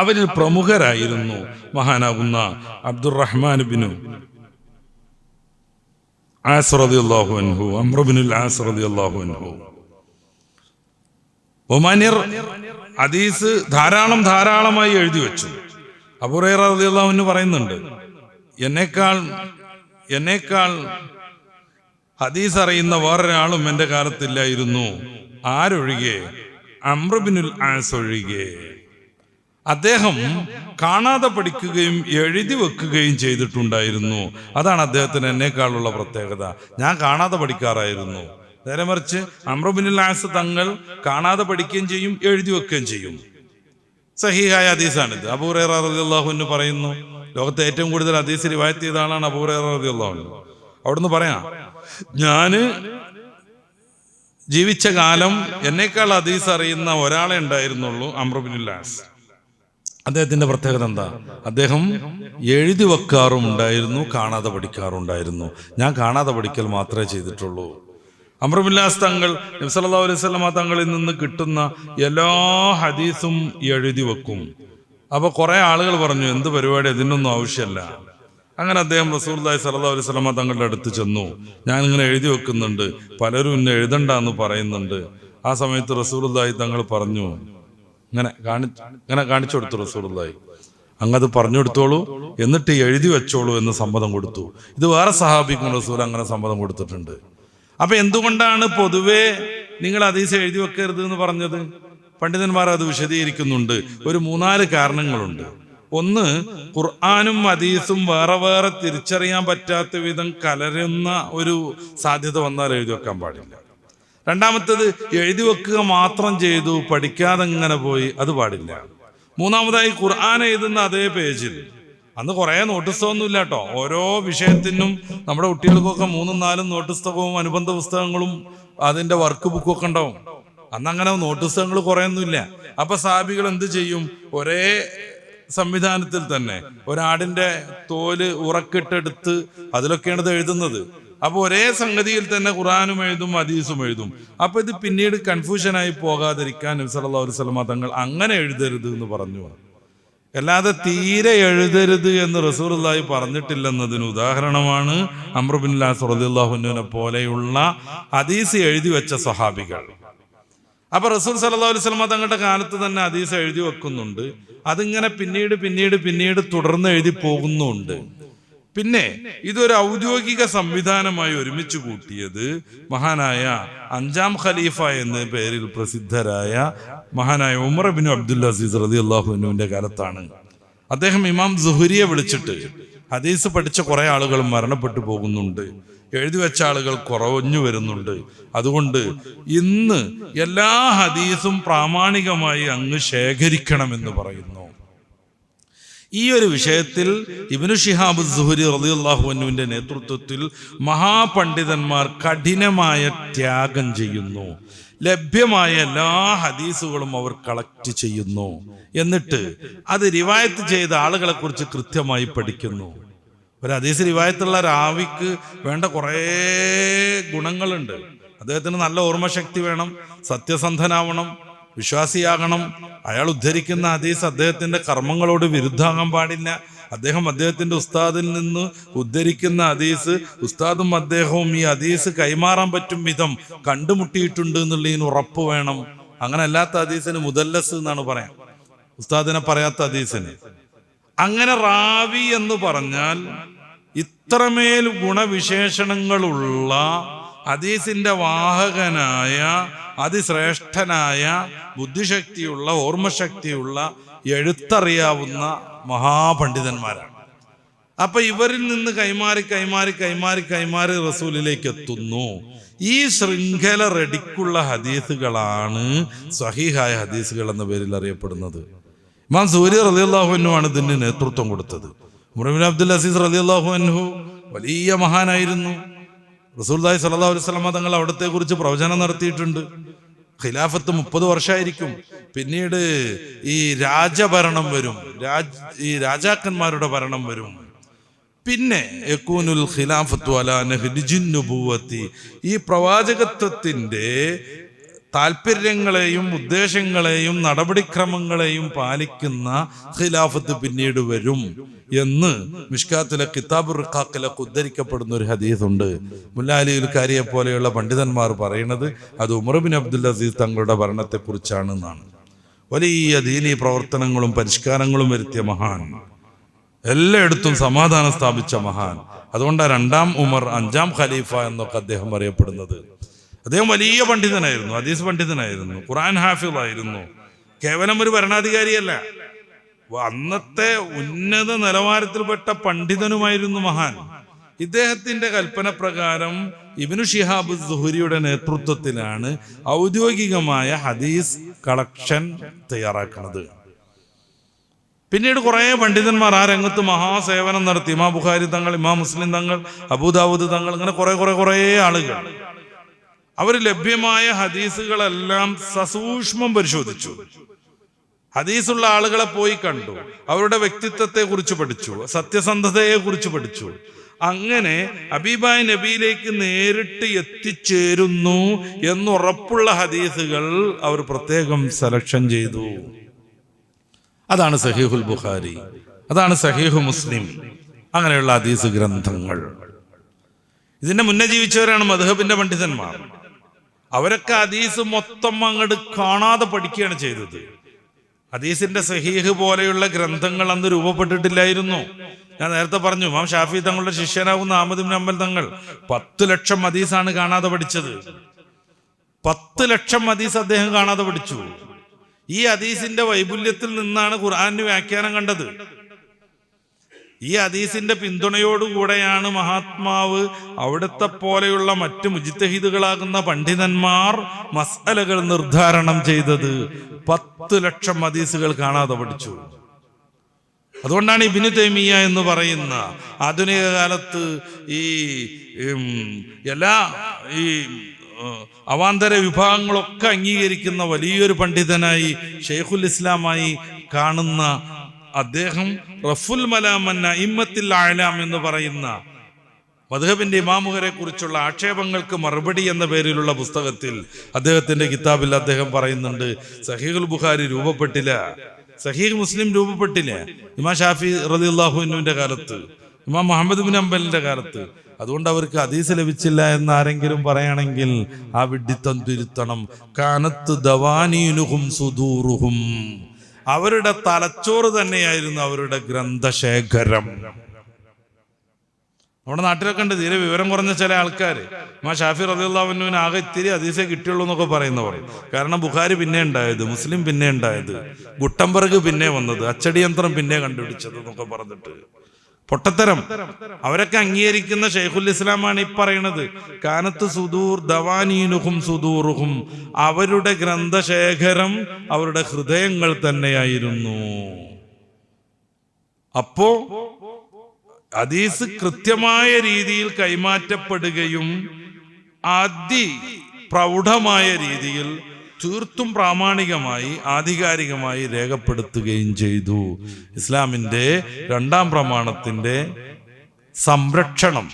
അവരിൽ പ്രമുഖരായിരുന്നു മഹാനാകുന്ന അബ്ദുറഹ്മാൻ ബിനു ആസ് റളിയല്ലാഹു അൻഹു, അംർ ബിനുൽ ആസ് റളിയല്ലാഹു അൻഹു. ഒമാനിയർ ഹദീസ് ധാരാളമായി എഴുതി വെച്ചു. അബൂ ഹുറൈറ റളിയല്ലാഹു അൻഹു പറയുന്നുണ്ട്, എന്നേക്കാൾ ഹദീസ് അറിയുന്ന വേറൊരാളും എൻ്റെ കാലത്തില്ലായിരുന്നു. ആരൊഴികെ? അംർ ബിനുൽ ആസ് ഒഴികെ. അദ്ദേഹം കാണാതെ പഠിക്കുകയും എഴുതി വെക്കുകയും ചെയ്തിട്ടുണ്ടായിരുന്നു. അതാണ് അദ്ദേഹത്തിന് എന്നേക്കാളുള്ള പ്രത്യേകത. ഞാൻ കാണാതെ പഠിക്കാറായിരുന്നു. നേരെ മറിച്ച് അംർ ബിനുൽ ആസ് തങ്ങൾ കാണാതെ പഠിക്കുകയും ചെയ്യും, എഴുതി വെക്കുകയും ചെയ്യും. സഹീഹായ ഹദീസാണിത്. അബൂ ഹുറൈറ റളിയല്ലാഹു അൻഹു പറയുന്നു, ലോകത്തെ ഏറ്റവും കൂടുതൽ ഹദീസ് റിവായത്ത് ചെയ്ത ആളാണ് അബൂ ഹുറൈറ റളിയല്ലാഹു അൻഹു. അവിടുന്ന് പറയാം, ഞാന് ജീവിച്ച കാലം എന്നേക്കാൾ ഹദീസ് അറിയുന്ന ഒരാളെ ഉണ്ടായിരുന്നുള്ളൂ, അംർ ബിനുൽ ആസ്. അദ്ദേഹത്തിന്റെ പ്രത്യേകത എന്താ? അദ്ദേഹം എഴുതി വെക്കാറുണ്ടായിരുന്നു, കാണാതെ പഠിക്കാറുണ്ടായിരുന്നു. ഞാൻ കാണാതെ പഠിക്കൽ മാത്രമേ ചെയ്തിട്ടുള്ളൂ. അംർ ബിനുൽ ആസ് തങ്ങൾ നബി സല്ലല്ലാഹു അലൈഹി വസല്ലം തങ്ങളിൽ നിന്ന് കിട്ടുന്ന എല്ലാ ഹദീസും എഴുതി വെക്കും. അപ്പൊ കുറെ ആളുകൾ പറഞ്ഞു, എന്ത് പരിപാടി, ഇതിനൊന്നും ആവശ്യമല്ല. അങ്ങനെ അദ്ദേഹം റസൂലുള്ളാഹി സ്വല്ലല്ലാഹു അലൈഹി വസല്ലം തങ്ങളുടെ അടുത്ത് ചെന്നു, ഞാൻ ഇങ്ങനെ എഴുതി വെക്കുന്നുണ്ട്, പലരും ഇന്നെ എഴുതണ്ടെന്ന് പറയുന്നുണ്ട്. ആ സമയത്ത് റസൂലുള്ളാഹി തങ്ങൾ പറഞ്ഞു, ഇങ്ങനെ കാണിച്ചു കൊടുത്തു റസൂലുള്ളാഹി, അങ്ങത് പറഞ്ഞു കൊടുത്തോളൂ, എന്നിട്ട് എഴുതി വെച്ചോളൂ എന്ന് സമ്മതം കൊടുത്തു. ഇത് വേറെ സഹാബിക്കും റസൂൽ അങ്ങനെ സമ്മതം കൊടുത്തിട്ടുണ്ട്. അപ്പൊ എന്തുകൊണ്ടാണ് പൊതുവെ നിങ്ങൾ ഹദീസ് എഴുതി വെക്കരുത് എന്ന് പറഞ്ഞത്? പണ്ഡിതന്മാർ അത് വിശദീകരിക്കുന്നുണ്ട്. ഒരു 3-4 കാരണങ്ങളുണ്ട്. ഒന്ന്, ഖുർആനും ഹദീസും വേറെ തിരിച്ചറിയാൻ പറ്റാത്ത വിധം കലരുന്ന ഒരു സാധ്യത വന്നാൽ എഴുതി വെക്കാൻ പാടില്ല. രണ്ടാമത്തേത്, എഴുതി വെക്കുക മാത്രം ചെയ്തു, പഠിക്കാതെ ഇങ്ങനെ പോയി, അത് പാടില്ല. മൂന്നാമതായി, ഖുർആൻ എഴുതുന്ന അതേ പേജിൽ, അന്ന് കുറേ നോട്ട് പുസ്തകമൊന്നുമില്ല കേട്ടോ, ഓരോ വിഷയത്തിനും നമ്മുടെ കുട്ടികൾക്കൊക്കെ 3-4 നോട്ട് പുസ്തകവും അനുബന്ധ പുസ്തകങ്ങളും അതിന്റെ വർക്ക് ബുക്കും ഒക്കെ ഉണ്ടാവും. അന്നങ്ങനെ നോട്ട് പുസ്തകങ്ങൾ കുറേയൊന്നുമില്ല. അപ്പൊ സഹാബികൾ എന്ത് ചെയ്യും? ഒരേ സംവിധാനത്തിൽ തന്നെ ഒരാടിന്റെ തോല് ഉറക്കിട്ടെടുത്ത് അതിലൊക്കെയാണ് ഇത് എഴുതുന്നത്. അപ്പൊ ഒരേ സംഗതിയിൽ തന്നെ ഖുർആനും എഴുതും, ഹദീസും എഴുതും. അപ്പൊ ഇത് പിന്നീട് കൺഫ്യൂഷനായി പോകാതിരിക്കാൻ നബി സല്ലല്ലാഹു അലൈഹി വസല്ലം തങ്ങൾ അങ്ങനെ എഴുതരുത് എന്ന് പറഞ്ഞു. അല്ലാതെ തീരെ എഴുതരുത് എന്ന് റസൂലുള്ളാഹി പറഞ്ഞിട്ടില്ലെന്നതിന് ഉദാഹരണമാണ് അംർ ബിനുൽ ആസ് റളിയല്ലാഹു അൻഹുവിനെ പോലെയുള്ള ഹദീസ് എഴുതി വെച്ച സ്വഹാബികൾ. അപ്പൊ റസൂൽ സല്ലല്ലാഹു അലൈഹി വസല്ലം തങ്ങളുടെ കാലത്ത് തന്നെ ഹദീസ് എഴുതി വെക്കുന്നുണ്ട്. അതിങ്ങനെ പിന്നീട് തുടർന്ന് എഴുതി പോകുന്നുണ്ട്. പിന്നെ ഇതൊരു ഔദ്യോഗിക സംവിധാനമായി ഒരുമിച്ച് കൂട്ടിയത് മഹാനായ 5-ാം ഖലീഫ എന്ന പേരിൽ പ്രസിദ്ധരായ മഹാനായ ഉമർ ഇബ്നു അബ്ദുൽ അസീസ് റളിയല്ലാഹു അൻഹുവിന്റെ കാലത്താണ്. അദ്ദേഹം ഇമാം സുഹരിയെ വിളിച്ചിട്ട്, ഹദീസ് പഠിച്ച കുറെ ആളുകൾ മരണപ്പെട്ടു പോകുന്നുണ്ട്, എഴുതി വെച്ച ആളുകൾ കുറഞ്ഞു വരുന്നുണ്ട്, അതുകൊണ്ട് ഇന്ന് എല്ലാ ഹദീസും പ്രാമാണികമായി അങ്ങ് ശേഖരിക്കണമെന്ന് പറയുന്നു. ഈ ഒരു വിഷയത്തിൽ ഇബ്നു ശിഹാബ് സുഹരി റളിയല്ലാഹു അൻഹുവിന്റെ നേതൃത്വത്തിൽ മഹാപണ്ഡിതന്മാർ കഠിനമായ ത്യാഗം ചെയ്യുന്നു. ലഭ്യമായ എല്ലാ ഹദീസുകളും അവർ കളക്ട് ചെയ്യുന്നു. എന്നിട്ട് അത് റിവായത്ത് ചെയ്ത ആളുകളെ കുറിച്ച് കൃത്യമായി പഠിക്കുന്നു. ഒരു ഹദീസ് റിവായത്തുള്ള രാവിക്ക് വേണ്ട കുറേ ഗുണങ്ങളുണ്ട്. അദ്ദേഹത്തിന് നല്ല ഓർമ്മശക്തി വേണം, സത്യസന്ധനാവണം, വിശ്വാസിയാകണം. അയാൾ ഉദ്ധരിക്കുന്ന ഹദീസ് അദ്ദേഹത്തിന്റെ കർമ്മങ്ങളോട് വിരുദ്ധമാകാൻ പാടില്ല. അദ്ദേഹത്തിന്റെ ഉസ്താദിൽ നിന്ന് ഉദ്ധരിക്കുന്ന ഹദീസ് ഉസ്താദും അദ്ദേഹവും ഈ ഹദീസ് കൈമാറാൻ പറ്റും വിധം കണ്ടുമുട്ടിയിട്ടുണ്ട് എന്നുള്ളതിന് ഉറപ്പ് വേണം. അങ്ങനെ അല്ലാത്ത ഹദീസിന് മുദല്ലസ് എന്നാണ് പറയാം, ഉസ്താദിനെ പറയാത്ത ഹദീസിന്. അങ്ങനെ റാവി എന്ന് പറഞ്ഞാൽ ഇത്രമേൽ ഗുണവിശേഷണങ്ങളുള്ള ഹദീസിന്റെ വാഹകനായ അതിശ്രേഷ്ഠനായ ബുദ്ധിശക്തിയുള്ള ഓർമ്മശക്തിയുള്ള എഴുത്തറിയാവുന്ന മഹാപണ്ഡിതന്മാരാണ്. അപ്പൊ ഇവരിൽ നിന്ന് കൈമാറി റസൂലിലേക്ക് എത്തുന്നു. ഈ ശൃംഖല റെഡിക്കുള്ള ഹദീസുകളാണ് സ്വഹീഹായ ഹദീസുകൾ എന്ന പേരിൽ അറിയപ്പെടുന്നത്. ഇമാം സുഹരി റളിയല്ലാഹു അൻഹു ആണ് ഇതിന് നേതൃത്വം കൊടുത്തത്. ഉമർ ഇബ്നു അബ്ദുൽ അസീസ് റളിയല്ലാഹു അൻഹു വലിയ മഹാനായിരുന്നു. റസൂലുള്ളാഹി സ്വല്ലല്ലാഹു അലൈഹി വസല്ലം തങ്ങൾ അവിടത്തെ കുറിച്ച് പ്രവചനം നടത്തിയിട്ടുണ്ട്. ഖിലാഫത്ത് 30 വർഷമായിരിക്കും. പിന്നീട് ഈ രാജഭരണം വരും, ഈ രാജാക്കന്മാരുടെ ഭരണം വരും. പിന്നെ യകൂനുൽ ഖിലാഫത്തു അലാ നഹ്ജിൻ നുബുവത്തി, ഈ പ്രവാചകത്വത്തിന്റെ താല്പര്യങ്ങളെയും ഉദ്ദേശങ്ങളെയും നടപടിക്രമങ്ങളെയും പാലിക്കുന്ന ഖിലാഫത്ത് പിന്നീട് വരും എന്ന് മിഷ്കാത്തിലെ കിതാബുർ റിഖാഖിലൊക്കെ ഉദ്ധരിക്കപ്പെടുന്ന ഒരു ഹദീസുണ്ട്. മുല്ലാ അലിയുൽ കാരിയെ പോലെയുള്ള പണ്ഡിതന്മാർ പറയുന്നത് അത് ഉമർ ബിൻ അബ്ദുൽ അസീസ് തങ്ങളുടെ ഭരണത്തെക്കുറിച്ചാണ് എന്നാണ്. വലിയ ദീനീ പ്രവർത്തനങ്ങളും പരിഷ്കാരങ്ങളും വരുത്തിയ മഹാൻ, എല്ലായിടത്തും സമാധാനം സ്ഥാപിച്ച മഹാൻ. അതുകൊണ്ടാണ് 2ാം ഉമർ 5ാം ഖലീഫ എന്നൊക്കെ അദ്ദേഹം അറിയപ്പെടുന്നത്. അദ്ദേഹം വലിയ പണ്ഡിതനായിരുന്നു, ഹദീസ് പണ്ഡിതനായിരുന്നു, ഖുർആൻ ഹാഫിളായിരുന്നു. കേവലം ഒരു ഭരണാധികാരിയല്ല, അന്നത്തെ ഉന്നത നിലവാരത്തിൽപ്പെട്ട പണ്ഡിതനുമായിരുന്നു മഹാൻ. ഇദ്ദേഹത്തിന്റെ കൽപ്പന പ്രകാരം ഇബ്നു ശിഹാബ് സുഹരിയുടെ നേതൃത്വത്തിലാണ് ഔദ്യോഗികമായ ഹദീസ് കളക്ഷൻ തയ്യാറാക്കുന്നത്. പിന്നീട് കുറേ പണ്ഡിതന്മാർ ആ രംഗത്ത് മഹാസേവനം നടത്തി. ഇമാം ബുഖാരി തങ്ങൾ, ഇമാം മുസ്ലിം തങ്ങൾ, അബൂദാവൂദ് തങ്ങൾ, അങ്ങനെ കുറേ ആളുകൾ. അവർ ലഭ്യമായ ഹദീസുകളെല്ലാം സസൂക്ഷ്മം പരിശോധിച്ചു. ഹദീസുള്ള ആളുകളെ പോയി കണ്ടു, അവരുടെ വ്യക്തിത്വത്തെ കുറിച്ച് പഠിച്ചു, സത്യസന്ധതയെ കുറിച്ച് പഠിച്ചു. അങ്ങനെ ഹബീബായ നബിയിലേക്ക് നേരിട്ട് എത്തിച്ചേരുന്നു എന്നുറപ്പുള്ള ഹദീസുകൾ അവർ പ്രത്യേകം സെലക്ഷൻ ചെയ്തു. അതാണ് സഹീഹുൽ ബുഖാരി, അതാണ് സഹീഹു മുസ്ലിം, അങ്ങനെയുള്ള ഹദീസ് ഗ്രന്ഥങ്ങൾ. ഇതിന്റെ മുന്നേ ജീവിച്ചവരാണ് മദ്ഹബിന്റെ പണ്ഡിതന്മാർ. അവരൊക്കെ ഹദീസ് മൊത്തം അങ്ങോട്ട് കാണാതെ പഠിക്കുകയാണ് ചെയ്തത്. ഹദീസിന്റെ സഹീഹ് പോലെയുള്ള ഗ്രന്ഥങ്ങൾ അന്ന് രൂപപ്പെട്ടിട്ടില്ലായിരുന്നു. ഞാൻ നേരത്തെ പറഞ്ഞു, ഇമാം ഷാഫി തങ്ങളുടെ ശിഷ്യനാകുന്ന അഹ്മദ് ഇബ്നു ഹംബൽ തങ്ങൾ 10 ലക്ഷം ഹദീസാണ് കാണാതെ പഠിച്ചത്. 10 ലക്ഷം ഹദീസ് അദ്ദേഹം കാണാതെ പഠിച്ചു. ഈ ഹദീസിന്റെ വൈപുല്യത്തിൽ നിന്നാണ് ഖുർആന് വ്യാഖ്യാനം കണ്ടത്. ഈ ഹദീസിന്റെ പിന്തുണയോടുകൂടെയാണ് മഹാത്മാവ് അവിടുത്തെ പോലെയുള്ള മറ്റു മുജ്തഹിദുകളാകുന്ന പണ്ഡിതന്മാർ മസ്അലകൾ നിർദ്ധാരണം ചെയ്തത്. 10 ലക്ഷം ഹദീസുകൾ കാണാതെ പഠിച്ചു. അതുകൊണ്ടാണ് ഇബ്നു തൈമിയ്യ എന്ന് പറയുന്ന ആധുനിക കാലത്ത് ഈ എല്ലാ ഈ അവാന്തര വിഭാഗങ്ങളൊക്കെ അംഗീകരിക്കുന്ന വലിയൊരു പണ്ഡിതനായി ഷെയ്ഖുൽ ഇസ്ലാമായി കാണുന്ന അദ്ദേഹം റഫുൽ മലാമൻ അഇമ്മത്തിൽ അഅ്ലാം എന്ന് പറയുന്ന മദ്ഹബിന്റെ ഇമാമുകളെ കുറിച്ചുള്ള ആക്ഷേപങ്ങൾക്ക് മറുപടി എന്ന പേരിലുള്ള പുസ്തകത്തിൽ അദ്ദേഹത്തിന്റെ കിതാബിൽ അദ്ദേഹം പറയുന്നുണ്ട്, സഹീഹുൽ ബുഖാരി രൂപപ്പെട്ടില്ല, സഹീഹ് മുസ്ലിം രൂപപ്പെട്ടില്ല ഇമാം ഷാഫി റളിയല്ലാഹു അൻഹുവിന്റെ കാലത്ത്, ഇമാം മുഹമ്മദ് ബിൻ ഹംബലിന്റെ കാലത്ത്. അതുകൊണ്ട് അവർക്ക് ഹദീസ് ലഭിച്ചില്ല എന്ന് ആരെങ്കിലും പറയുകയാണെങ്കിൽ ആ വിഡ്ഢിത്തം തിരുത്തണം. കാനത്ത് ദവാനീനുഹും സുദൂറുഹും, അവരുടെ തലച്ചോറ് തന്നെയായിരുന്നു അവരുടെ ഗ്രന്ഥശേഖരം. നമ്മുടെ നാട്ടിലൊക്കെ ഉണ്ട് തീരെ വിവരം കുറഞ്ഞ ചില ആൾക്കാർ, ഇമാം ഷാഫി റളിയല്ലാഹു അൻഹുവിന് ആകെ ഇത്തിരി ഹദീസേ കിട്ടിയുള്ളൂ എന്നൊക്കെ പറയുന്നവർ. കാരണം ബുഖാരി പിന്നെ ഉണ്ടായത്, മുസ്ലിം പിന്നെ ഉണ്ടായത്, ഗുട്ടംബർഗ് പിന്നെ വന്നത്, അച്ചടി യന്ത്രം പിന്നെ കണ്ടുപിടിച്ചത് എന്നൊക്കെ പറഞ്ഞിട്ട് പൊട്ടത്തരം. അവരൊക്കെ അംഗീകരിക്കുന്ന ഷെയ്ഖുൽ ഇസ്ലാമാണ് ഈ പറയുന്നത്, കാനത്ത് സുദൂർ ദവാനീനുഹും സുദൂറുഹും, അവരുടെ ഗ്രന്ഥശേഖരം അവരുടെ ഹൃദയങ്ങൾ തന്നെയായിരുന്നു. അപ്പോ ഹദീസ് കൃത്യമായ രീതിയിൽ കൈമാറ്റപ്പെടുകയും പ്രൗഢമായ രീതിയിൽ തീർത്തും പ്രാമാണികമായി ആധികാരികമായി രേഖപ്പെടുത്തുകയും ചെയ്തു. ഇസ്ലാമിന്റെ 2ാം പ്രമാണത്തിന്റെ സംരക്ഷണം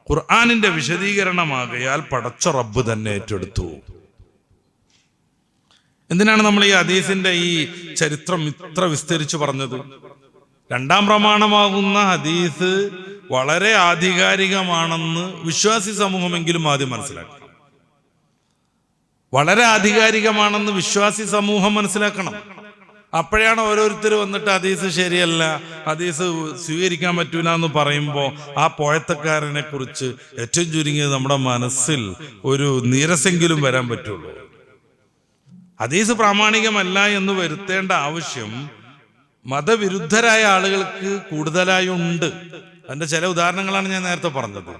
ഖുർആനിന്റെ വിശദീകരണമാകയാൽ പടച്ച റബ്ബ് തന്നെ ഏറ്റെടുത്തു. എന്തിനാണ് നമ്മൾ ഈ ഹദീസിന്റെ ഈ ചരിത്രം ഇത്ര വിസ്തരിച്ചു പറഞ്ഞത്? 2ാം പ്രമാണമാകുന്ന ഹദീസ് വളരെ ആധികാരികമാണെന്ന് വിശ്വാസി സമൂഹമെങ്കിലും ആദ്യം മനസ്സിലാക്കണം. വളരെ ആധികാരികമാണെന്ന് വിശ്വാസി സമൂഹം മനസ്സിലാക്കണം. അപ്പോഴാണ് ഓരോരുത്തർ വന്നിട്ട് ഹദീസ് ശരിയല്ല, ഹദീസ് സ്വീകരിക്കാൻ പറ്റൂല എന്ന് പറയുമ്പോൾ ആ പോയത്തക്കാരനെ കുറിച്ച് ഏറ്റവും ചുരുങ്ങിയത് നമ്മുടെ മനസ്സിൽ ഒരു നീരസെങ്കിലും വരാൻ പറ്റുള്ളൂ. ഹദീസ് പ്രാമാണികമല്ല എന്ന് വരുത്തേണ്ട ആവശ്യം മതവിരുദ്ധരായ ആളുകൾക്ക് കൂടുതലായി ഉണ്ട്. അതിന്റെ ചില ഉദാഹരണങ്ങളാണ് ഞാൻ നേരത്തെ പറഞ്ഞത്.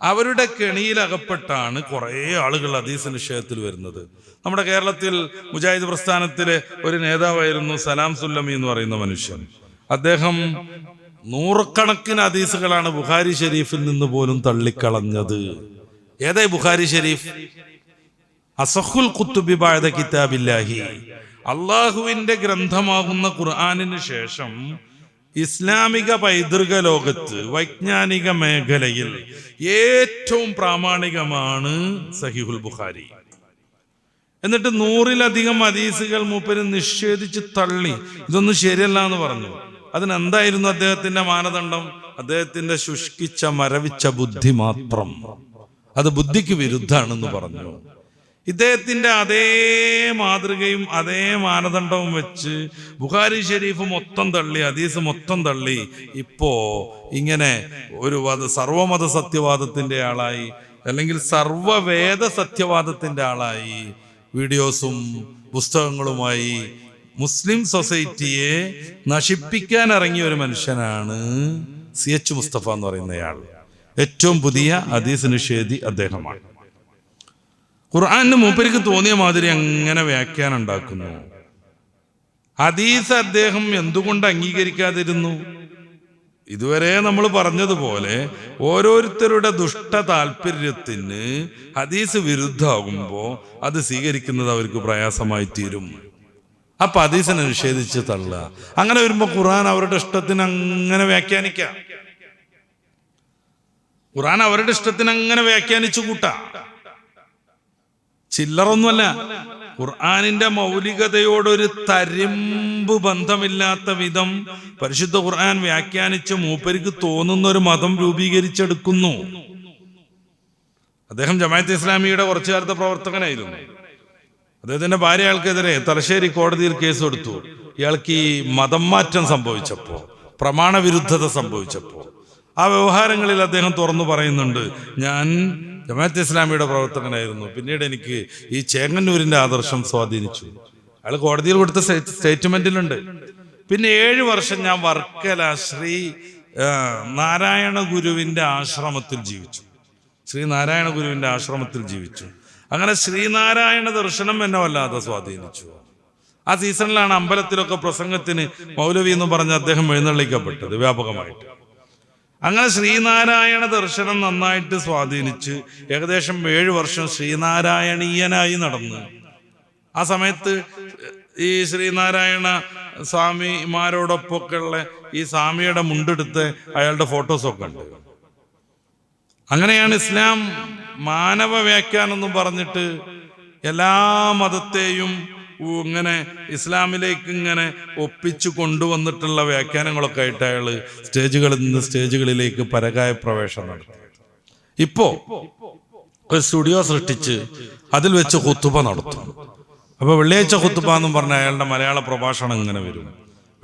അവരുടെ കെണിയിൽ അകപ്പെട്ടാണ് കുറേ ആളുകൾ ഹദീസ് നിഷേധത്തിൽ വരുന്നത്. നമ്മുടെ കേരളത്തിൽ മുജാഹിദ് പ്രസ്ഥാനത്തിലെ ഒരു നേതാവായിരുന്നു സലാം സുല്ലമി എന്ന് പറയുന്ന മനുഷ്യൻ. അദ്ദേഹം നൂറുകണക്കിന് ഹദീസുകളാണ് ബുഖാരി ഷരീഫിൽ നിന്ന് പോലും തള്ളിക്കളഞ്ഞത്. ഏതായി ബുഖാരി ഷരീഫ്? അസഹുൽ ഖുതുബി ബഅദ കിതാബില്ലാഹി, അള്ളാഹുവിന്റെ ഗ്രന്ഥമാകുന്ന ഖുർആനിന് ശേഷം ഇസ്ലാമിക പൈതൃക ലോകത്ത് വൈജ്ഞാനിക മേഖലയിൽ ഏറ്റവും പ്രാമാണികമാണ് സഹീഹുൽ ബുഖാരി. എന്നിട്ട് 100-ലധികം ഹദീസുകൾ മൂപ്പര് നിഷേധിച്ച് തള്ളി. ഇതൊന്നും ശരിയല്ല എന്ന് പറഞ്ഞു. അതിനെന്തായിരുന്നു അദ്ദേഹത്തിന്റെ മാനദണ്ഡം? അദ്ദേഹത്തിന്റെ ശുഷ്കിച്ച മരവിച്ച ബുദ്ധി മാത്രം. അത് ബുദ്ധിക്ക് വിരുദ്ധാണെന്ന് പറഞ്ഞു. ഇദ്ദേഹത്തിന്റെ അതേ മാതൃകയും അതേ മാനദണ്ഡവും വെച്ച് ബുഖാരി ഷരീഫ് മൊത്തം തള്ളി, ഹദീസ് മൊത്തം തള്ളി. ഇപ്പോ ഇങ്ങനെ ഒരു സർവമത സത്യവാദത്തിന്റെ ആളായി, അല്ലെങ്കിൽ സർവവേദ സത്യവാദത്തിന്റെ ആളായി വീഡിയോസും പുസ്തകങ്ങളുമായി മുസ്ലിം സൊസൈറ്റിയെ നശിപ്പിക്കാൻ ഇറങ്ങിയ ഒരു മനുഷ്യനാണ് CH മുസ്തഫ എന്ന് പറയുന്നയാൾ. ഏറ്റവും പുതിയ ഹദീസ് നിഷേധി അദ്ദേഹമാണ്. ഖുർആന് മൂപ്പർക്ക് തോന്നിയ മാതിരി അങ്ങനെ വ്യാഖ്യാനം ഉണ്ടാക്കുന്നു. ഹദീസ് അദ്ദേഹം എന്തുകൊണ്ട് അംഗീകരിക്കാതിരുന്നു? ഇതുവരെ നമ്മൾ പറഞ്ഞതുപോലെ ഓരോരുത്തരുടെ ദുഷ്ട താല്പര്യത്തിന് ഹദീസ് വിരുദ്ധമാകുമ്പോൾ അത് സ്വീകരിക്കുന്നത് അവർക്ക് പ്രയാസമായി തീരും. അപ്പൊ ഹദീസിനെ നിഷേധിച്ച് തള്ളുക. അങ്ങനെ വരുമ്പോ ഖുർആൻ അവരുടെ ഇഷ്ടത്തിന് അങ്ങനെ വ്യാഖ്യാനിക്കാം. ഖുർആൻ അവരുടെ ഇഷ്ടത്തിന് അങ്ങനെ വ്യാഖ്യാനിച്ചു കൂട്ടാ. ചില്ലറൊന്നുമല്ല. ഖുർആനിന്റെ മൗലികതയോടൊരു തരിമ്പ് ബന്ധമില്ലാത്ത വിധം പരിശുദ്ധ ഖുർആൻ വ്യാഖ്യാനിച്ച് മൂപ്പർക്ക് തോന്നുന്ന ഒരു മതം രൂപീകരിച്ചെടുക്കുന്നു. അദ്ദേഹം ജമാഅത്തെ ഇസ്ലാമിയുടെ കുറച്ചു കാലത്തെ പ്രവർത്തകനായിരുന്നു. അദ്ദേഹത്തിന്റെ ഭാര്യ അയാൾക്കെതിരെ തലശ്ശേരി കോടതിയിൽ കേസ് കൊടുത്തു. ഇയാൾക്ക് ഈ മതം മാറ്റം സംഭവിച്ചപ്പോ, പ്രമാണവിരുദ്ധത സംഭവിച്ചപ്പോ ആ വ്യവഹാരങ്ങളിൽ അദ്ദേഹം തുറന്നു പറയുന്നുണ്ട്, ഞാൻ ജമാഅത്തെ ഇസ്ലാമിയുടെ പ്രവർത്തകനായിരുന്നു, പിന്നീട് എനിക്ക് ഈ ചേങ്ങന്നൂരിന്റെ ആദർശം സ്വാധീനിച്ചു. അയാൾ കോടതിയിൽ കൊടുത്ത സ്റ്റേറ്റ്മെന്റിലുണ്ട്. പിന്നെ 7 വർഷം ഞാൻ വർക്കല ശ്രീ നാരായണ ഗുരുവിന്റെ ആശ്രമത്തിൽ ജീവിച്ചു. ശ്രീനാരായണ ഗുരുവിന്റെ ആശ്രമത്തിൽ ജീവിച്ചു. അങ്ങനെ ശ്രീനാരായണ ദർശനം എന്നെ വല്ലാതെ സ്വാധീനിച്ചു. ആ സീസണിലാണ് അമ്പലത്തിലൊക്കെ പ്രസംഗത്തിന് മൗലവി എന്ന് പറഞ്ഞ് അദ്ദേഹം എഴുന്നള്ളിക്കപ്പെട്ടത് വ്യാപകമായിട്ട്. അങ്ങനെ ശ്രീനാരായണ ദർശനം നന്നായിട്ട് സ്വാധീനിച്ച് ഏകദേശം 7 വർഷം ശ്രീനാരായണീയനായി നടന്ന്, ആ സമയത്ത് ഈ ശ്രീനാരായണ സ്വാമിമാരോടൊപ്പമൊക്കെ ഉള്ള ഈ സ്വാമിയുടെ മുണ്ടെടുത്ത് അയാളുടെ ഫോട്ടോസൊക്കെ ഉണ്ട്. അങ്ങനെയാണ് ഇസ്ലാം മാനവ വ്യാഖ്യാനം എന്നും പറഞ്ഞിട്ട് എല്ലാ മതത്തെയും ഇങ്ങനെ ഇസ്ലാമിലേക്ക് ഇങ്ങനെ ഒപ്പിച്ചു കൊണ്ടുവന്നിട്ടുള്ള വ്യാഖ്യാനങ്ങളൊക്കെ ആയിട്ട് അയാള് സ്റ്റേജുകളിൽ നിന്ന് സ്റ്റേജുകളിലേക്ക് പരകായ പ്രവേശനം നടത്തി. ഇപ്പോ ഒരു സ്റ്റുഡിയോ സൃഷ്ടിച്ച് അതിൽ വെച്ച് ഖുതുബ നടത്തും. അപ്പൊ വെള്ളിയാഴ്ച ഖുതുബ എന്നും പറഞ്ഞ അയാളുടെ മലയാള പ്രഭാഷണം ഇങ്ങനെ വരും.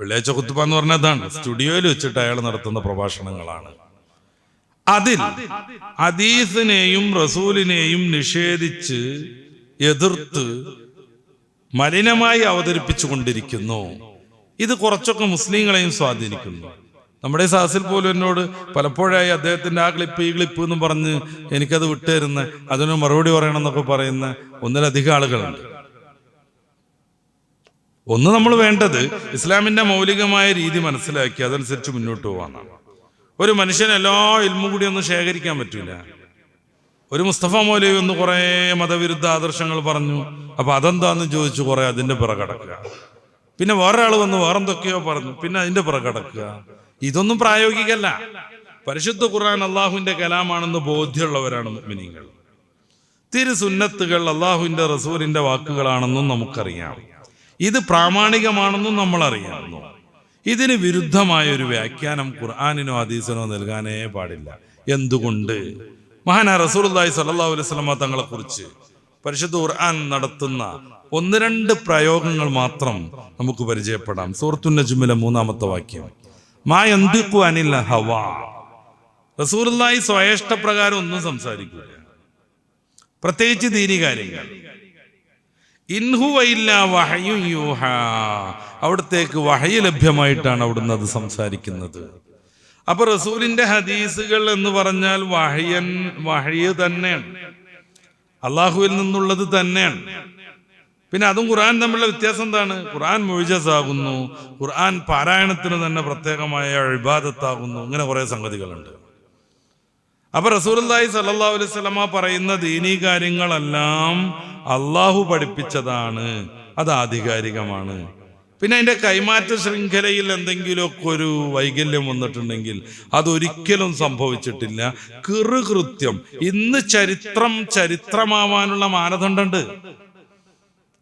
വെള്ളിയാഴ്ച ഖുതുബ എന്ന് പറഞ്ഞാൽ അതാണ്, സ്റ്റുഡിയോയിൽ വെച്ചിട്ട് അയാൾ നടത്തുന്ന പ്രഭാഷണങ്ങളാണ്. അതിൽ ഹദീസിനെയും റസൂലിനെയും നിഷേധിച്ച് എതിർത്ത് മലിനമായി അവതരിപ്പിച്ചു കൊണ്ടിരിക്കുന്നു. ഇത് കുറച്ചൊക്കെ മുസ്ലിങ്ങളെയും സ്വാധീനിക്കുന്നു. നമ്മുടെ സാസിൽ പോലും എന്നോട് പലപ്പോഴായി അദ്ദേഹത്തിന്റെ ആ ക്ലിപ്പ് ഈ ക്ലിപ്പ് എന്നും പറഞ്ഞ് എനിക്കത് വിട്ടുതരുന്ന, അതിന് മറുപടി പറയണം എന്നൊക്കെ പറയുന്ന ഒന്നിലധികം ആളുകളുണ്ട്. ഒന്ന്, നമ്മൾ വേണ്ടത് ഇസ്ലാമിന്റെ മൗലികമായ രീതി മനസ്സിലാക്കി അതനുസരിച്ച് മുന്നോട്ട് പോകാനാണ്. ഒരു മനുഷ്യന് എല്ലാ ഇൽമും കൂടി ഒന്നും ശേഖരിക്കാൻ പറ്റൂല. ഒരു മുസ്തഫ മൗലവി ഒന്ന് കുറെ മതവിരുദ്ധ ആദർശങ്ങൾ പറഞ്ഞു, അപ്പൊ അതെന്താന്ന് ചോദിച്ചു കുറെ അതിന്റെ പിറകടക്കുക. പിന്നെ വേറൊരാൾ വന്ന് വേറെന്തൊക്കെയോ പറഞ്ഞു, പിന്നെ അതിന്റെ പിറകടക്കുക. ഇതൊന്നും പ്രായോഗികമല്ല. പരിശുദ്ധ ഖുർആൻ അള്ളാഹുവിന്റെ കലാമാണെന്ന് ബോധ്യമുള്ളവരാണ് മുഅ്മിനീങ്ങൾ. തിരുസുന്നത്തുകൾ അള്ളാഹുവിന്റെ റസൂലിന്റെ വാക്കുകളാണെന്നും നമുക്കറിയാം. ഇത് പ്രാമാണികമാണെന്നും നമ്മൾ അറിയാവുന്നു. ഇതിന് വിരുദ്ധമായ ഒരു വ്യാഖ്യാനം ഖുർആനിനോ ഹദീസിനോ നൽകാനേ പാടില്ല. എന്തുകൊണ്ട്? മഹാനായ റസൂലുള്ളാഹി സ്വല്ലല്ലാഹു അലൈഹി വസല്ലം തങ്ങളെ കുറിച്ച് പരിശുദ്ധ ഖുർആൻ നടത്തുന്ന 1-2 പ്രയോഗങ്ങൾ മാത്രം നമുക്ക് പരിചയപ്പെടാം. സൂറത്തുൻ നജ്മിലെ 3-ാമത്തെ വാക്യം, മാ യന്തിഖു അനിൽ ഹവാ. റസൂലുള്ളാഹി സ്വയഷ്ടപ്രകാരം ഒന്നും സംസാരിക്കില്ല, പ്രത്യേകിച്ച് ദീനി കാര്യങ്ങൾ. ഇൻഹുവ ഇല്ലാ വഹയുൻ യൂഹാ. അവിടത്തേക്ക് വഹയ് ലഭ്യമായിട്ടാണ് അവിടുന്ന് അത് സംസാരിക്കുന്നത്. അപ്പൊ റസൂലിന്റെ ഹദീസുകൾ എന്ന് പറഞ്ഞാൽ വഹയ് തന്നെയാണ്, അള്ളാഹുവിൽ നിന്നുള്ളത് തന്നെയാണ്. പിന്നെ അതും ഖുർആൻ തമ്മിലുള്ള വ്യത്യാസം എന്താണ്? ഖുർആൻ മുഅ്ജിസാകുന്നു, ഖുർആൻ പാരായണത്തിന് തന്നെ പ്രത്യേകമായ ഇബാദത്താകുന്നു. ഇങ്ങനെ കുറെ സംഗതികളുണ്ട്. അപ്പൊ റസൂലുള്ളാഹി സ്വല്ലല്ലാഹു അലൈഹി വസല്ലമ പറയുന്ന ദീനീ കാര്യങ്ങളെല്ലാം അള്ളാഹു പഠിപ്പിച്ചതാണ്, അത് ആധികാരികമാണ്. പിന്നെ അതിന്റെ കൈമാറ്റ ശൃംഖലയിൽ എന്തെങ്കിലുമൊക്കെ ഒരു വൈകല്യം വന്നിട്ടുണ്ടെങ്കിൽ അതൊരിക്കലും സംഭവിച്ചിട്ടില്ല. കൃത്യം ഇന്ന് ചരിത്രമാവാനുള്ള മാനദണ്ഡമുണ്ട്.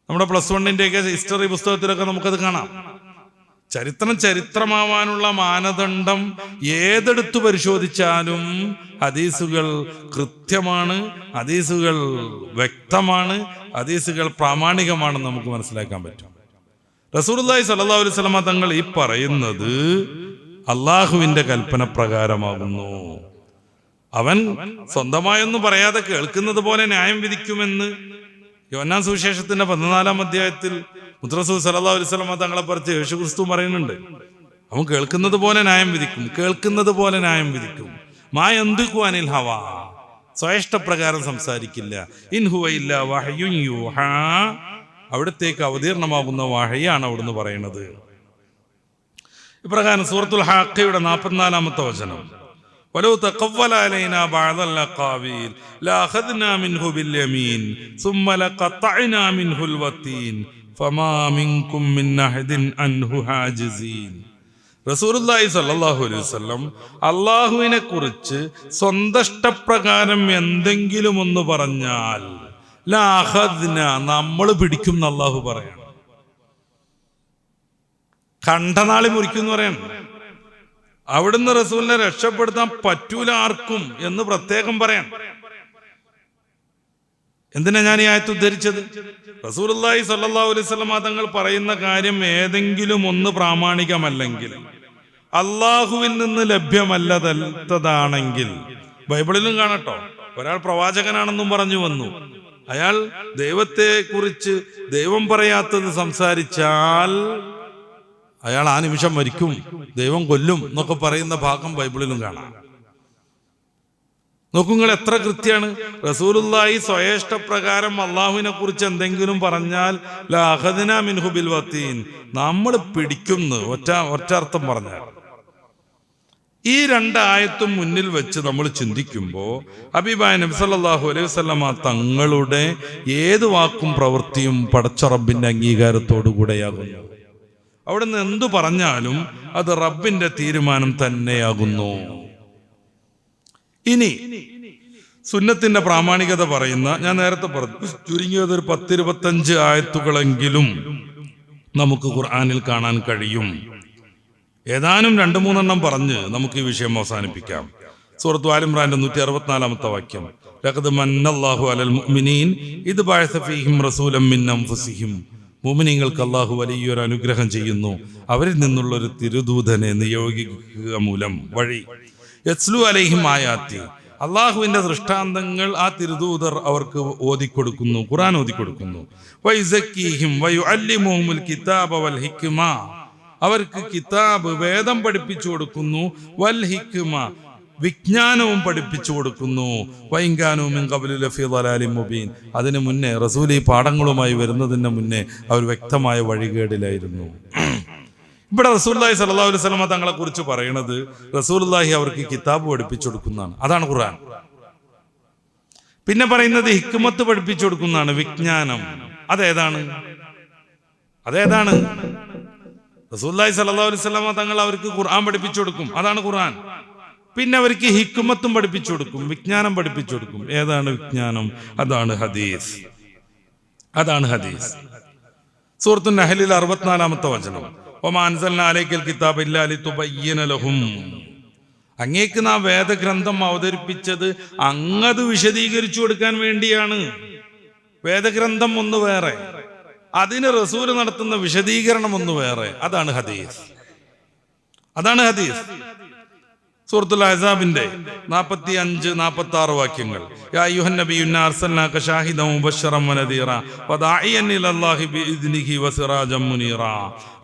നമ്മുടെ +1-ന്റെയൊക്കെ ഹിസ്റ്ററി പുസ്തകത്തിലൊക്കെ നമുക്കത് കാണാം. ചരിത്രമാവാനുള്ള മാനദണ്ഡം ഏതെടുത്തു പരിശോധിച്ചാലും ഹദീസുകൾ കൃത്യമാണ്, ഹദീസുകൾ വ്യക്തമാണ്, ഹദീസുകൾ പ്രാമാണികമാണെന്ന് നമുക്ക് മനസ്സിലാക്കാൻ പറ്റും. റസൂലുള്ളാഹി സ്വല്ലല്ലാഹു അലൈഹി വസല്ലമ തങ്ങൾ ഈ പറയുന്നത് അള്ളാഹുവിന്റെ കൽപ്പന പ്രകാരമാകുന്നു. അവൻ സ്വന്തമായൊന്നും പറയാതെ കേൾക്കുന്നത് പോലെ ന്യായം വിധിക്കുമെന്ന് യോഹന്നാൻ സുവിശേഷത്തിന്റെ 14-ാം അധ്യായത്തിൽ റസൂൽ സ്വല്ലല്ലാഹു അലൈഹി വസല്ലമ തങ്ങളെ പറിച്ച് യേശുക്രിസ്തു പറയുന്നുണ്ട്. അവൻ കേൾക്കുന്നത് പോലെ ന്യായം വിധിക്കും. മാ യന്തിഖു അനിൽ ഹവാ, സ്വയഷ്ടപ്രകാരം സംസാരിക്കില്ല. ഇൻ ഹുവ ഇല്ലാ വഹ്യുൻ യൂഹാ, അവിടത്തേക്ക് അവതീർണമാകുന്ന വഹയാണ് അവിടുന്ന് പറയുന്നത്. ഇപ്രകാരം സൂറത്തുൽ ഹാഖയുടെ 44-ാമത്തെ വചനം, വലൗ തഖവ്വല അലൈനാ ബഅദൽ അഖാവീൽ ലഅഖദ്നാ മിൻഹു ബിൽ യമീൻ സുമ്മ ലഖതഅനാ മിൻഹുൽ വതീൻ ഫമാ മിൻകും മിൻ അഹദിൻ അൻഹു ഹാജിസീൻ. റസൂലുള്ളാഹി സ്വല്ലല്ലാഹു അലൈഹി വസല്ലം അല്ലാഹുവിനെ കുറിച്ച് സ്വന്തഷ്ടപ്രകാരം എന്തെങ്കിലും ഒന്ന് പറഞ്ഞാൽ നമ്മൾ പിടിക്കും എന്ന് അല്ലാഹു പറയാണ്. കണ്ടനാളി മുറിക്കും എന്ന് പറയാണ്. അവിടുന്ന് റസൂലിനെ രക്ഷപ്പെടുത്താൻ പറ്റൂല ആർക്കും എന്ന് പ്രത്യേകം പറയാൻ. എന്തിനാ ഞാൻ ഈ ആയത്ത് ഉദ്ധരിച്ചത്? റസൂലുള്ളാഹി സ്വല്ലല്ലാഹു അലൈഹി വസല്ലം തങ്ങൾ പറയുന്ന കാര്യം ഏതെങ്കിലും ഒന്ന് പ്രാമാണികമല്ലെങ്കിൽ, അള്ളാഹുവിൽ നിന്ന് ലഭ്യമല്ലതാണെങ്കിൽ, ബൈബിളിലും കാണട്ടോ, ഒരാൾ പ്രവാചകനാണെന്നും പറഞ്ഞു വന്നു, അയാൾ ദൈവത്തെ കുറിച്ച് ദൈവം പറയാത്തത് സംസാരിച്ചാൽ അയാൾ ആ നിമിഷം മരിക്കും, ദൈവം കൊല്ലും എന്നൊക്കെ പറയുന്ന ഭാഗം ബൈബിളിലും കാണാം. നോക്കുങ്ങൾ എത്ര കൃത്യമാണ്. റസൂലുള്ളാഹി സ്വയേഷ്ടപ്രകാരം അള്ളാഹുവിനെ കുറിച്ച് എന്തെങ്കിലും പറഞ്ഞാൽ ലഅഖദ്നാ മിൻഹു ബിൽ വതീൻ, നമ്മൾ പിടിക്കുന്നു, ഒറ്റർത്ഥം പറഞ്ഞാൽ. ഈ രണ്ടായത്തും മുന്നിൽ വെച്ച് നമ്മൾ ചിന്തിക്കുമ്പോൾ ഹബീബായ നബി സല്ലല്ലാഹു അലൈഹി വസല്ലമ തങ്ങളുടെ ഏത് വാക്കും പ്രവൃത്തിയും പടച്ച റബ്ബിന്റെ അംഗീകാരത്തോടു കൂടെയാകുന്നു. അവിടുന്ന് എന്തു പറഞ്ഞാലും അത് റബ്ബിന്റെ തീരുമാനം തന്നെയാകുന്നു. ഇനി സുന്നത്തിന്റെ പ്രാമാണികത പറയുന്ന, ഞാൻ നേരത്തെ പറഞ്ഞു, ചുരുങ്ങിയത് ഒരു 10-25 ആയത്തുകളെങ്കിലും നമുക്ക് ഖുർആനിൽ കാണാൻ കഴിയും. ഏതാനും 2-3 പറഞ്ഞ് നമുക്ക് ഈ വിഷയം അവസാനിപ്പിക്കാം. സൂറത്ത് ആൽ ഇംറാന്റെ 164-ാമത്തെ വാക്യം, ലഖദ് മന്നല്ലാഹു അലൽ മുഅ്മിനീൻ ഇദ് ബഅസ ഫീഹിം റസൂലൻ മിൻ അൻഫുസിഹിം. മുഅ്മിനീങ്ങൾക്ക് അല്ലാഹു വലിയൊരു അനുഗ്രഹം ചെയ്യുന്നു, അവരിൽ നിന്നുള്ള ഒരു തിരുദൂതനെ നിയോഗിക്കുക മൂലം വഴി. യത്ലു അലൈഹിം ആയാത്തി, അള്ളാഹുവിന്റെ ദൃഷ്ടാന്തങ്ങൾ ആ തിരുദൂതർ അവർക്ക് ഓതിക്കൊടുക്കുന്നു, ഖുർആൻ ഓതിക്കൊടുക്കുന്നു. വയുസക്കീഹിം വയുഅല്ലിമുഹുൽ കിതാബ വൽ ഹിക്മ, അവർക്ക് കിതാബ് വേദം പഠിപ്പിച്ചു കൊടുക്കുന്നു, വൽ ഹിക്മ വിജ്ഞാനവും പഠിപ്പിച്ചു കൊടുക്കുന്നു. വൈൻകാനൂ മിൻ ഖബ്ലു ലഫീ ളലാലിൻ മുബീൻ, അതിനു മുന്നേ റസൂൽ ഈ പാഠങ്ങളുമായി വരുന്നതിന് മുന്നേ അവർ വ്യക്തമായ വഴികേടിലായിരുന്നു. ഇവിടെ റസൂലുള്ളാഹി സ്വല്ലല്ലാഹു അലൈഹി വസല്ലം തങ്ങളെ കുറിച്ച് പറയുന്നത് റസൂലുള്ളാഹി അവർക്ക് കിതാബ് പഠിപ്പിച്ചു കൊടുക്കുന്നതാണ്, അതാണ് ഖുർആൻ. പിന്നെ പറയുന്നത് ഹിക്മത്ത് പഠിപ്പിച്ചു കൊടുക്കുന്നതാണ്, വിജ്ഞാനം. അതേതാണ്? റസൂലുള്ളാഹി സ്വല്ലല്ലാഹു അലൈഹി വസല്ലം തങ്ങൾ അവർക്ക് ഖുർആൻ പഠിപ്പിച്ചു കൊടുക്കും, അതാണ് ഖുർആൻ. പിന്നെ അവർക്ക് ഹിക്മത്തും പഠിപ്പിച്ചു കൊടുക്കും, വിജ്ഞാനം പഠിപ്പിച്ചു കൊടുക്കും. ഏതാണ് വിജ്ഞാനം? അതാണ് ഹദീസ്. സൂറത്തുൻ നഹ്ലിൽ 64-ാമത്തെ വചനം, വമാ അൻസൽനാ അലൈക്കൽ കിതാബ ഇല്ലാ ലിതുബയ്യിന ലഹും, അങ്ങേക്ക് നാം വേദഗ്രന്ഥം അവതരിപ്പിച്ചത് അങ്ങത് വിശദീകരിച്ചു കൊടുക്കാൻ വേണ്ടിയാണ്. വേദഗ്രന്ഥം ഒന്ന് വേറെ, അതിന് റസൂൽ നടത്തുന്ന വിശദീകരണം ഒന്ന് വേറെ. അതാണ് ഹദീസ്. സൂറത്തുൽ അഹ്സാബിന്റെ 45-46 വാക്യങ്ങൾ, യാ അയ്യുഹൻ നബിയ്യു ഇന്നാ അർസൽനാക ഷാഹിദൻ മുബശ്ശിറൻ വനദീറ വദാഇയൻ ഇലല്ലാഹി ബിഇദ്നിഹി വസിറാജൻ മുനീറ.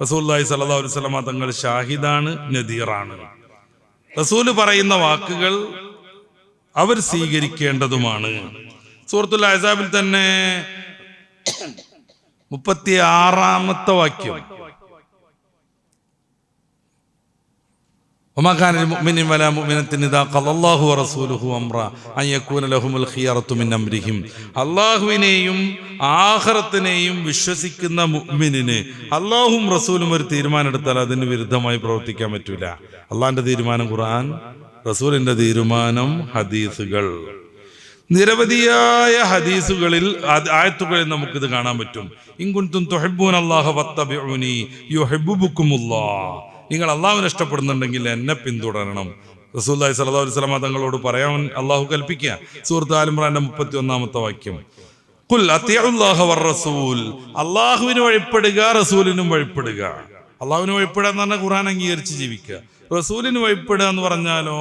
റസൂലുള്ളാഹി സ്വല്ലല്ലാഹു അലൈഹി വസല്ലം തങ്ങൾ ഷാഹിദാണ്, നദീറാണ്. റസൂൽ പറയുന്ന വാക്കുകൾ അവർ സ്വീകരിക്കേണ്ടതുമാണ്. സൂറത്തുൽ അഹ്സാബിൽ തന്നെ 36-ാമത്തെ വാക്യം, وما كان لمؤمن ولا مؤمنة إذا قضى الله ورسوله أمرا أن يكون لهم الخيارة من أمرهم. അള്ളാഹുവിനെയും ആഖിറത്തിനെയും വിശ്വസിക്കുന്ന മുഅ്മിനിന് അള്ളാഹും റസൂലും ഒരു തീരുമാനം എടുത്താൽ അതിന് വിരുദ്ധമായി പ്രവർത്തിക്കാൻ പറ്റൂല. അള്ളാഹിന്റെ തീരുമാനം ഖുർആൻ, റസൂലിന്റെ തീരുമാനം ഹദീസുകൾ. നിരവധിയായ ഹദീസുകളിൽ ആയത്തുകളിൽ നമുക്കിത് കാണാൻ പറ്റും. ഇൻ കുൻതും തുഹിബ്ബൂനല്ലാഹ ഫത്തബിഊനി യുഹിബ്ബുകുമുല്ലാഹ്. നിങ്ങൾ അള്ളാഹുവിനെ ഇഷ്ടപ്പെടുന്നുണ്ടെങ്കിൽ എന്നെ പിന്തുടരണം. റസൂലുള്ളാഹി സ്വല്ലല്ലാഹു അലൈഹി വസല്ലം തങ്ങളോട് പറയാൻ അള്ളാഹു കൽപ്പിക്കുക. സൂറത്ത് ആൽ ഇംറാന്റെ 31-ാമത്തെ വാക്യം, ഖുൽ അത്തിഉല്ലാഹ വറസൂൽ. അള്ളാഹുവിന് വഴിപ്പെടുക, റസൂലിനും വഴിപ്പെടുക. അള്ളാഹുവിന് വഴിപ്പെടുക എന്ന് പറഞ്ഞാൽ ഖുർആൻ അംഗീകരിച്ച് ജീവിക്കുക. റസൂലിന് വഴിപ്പെടുക എന്ന് പറഞ്ഞാലോ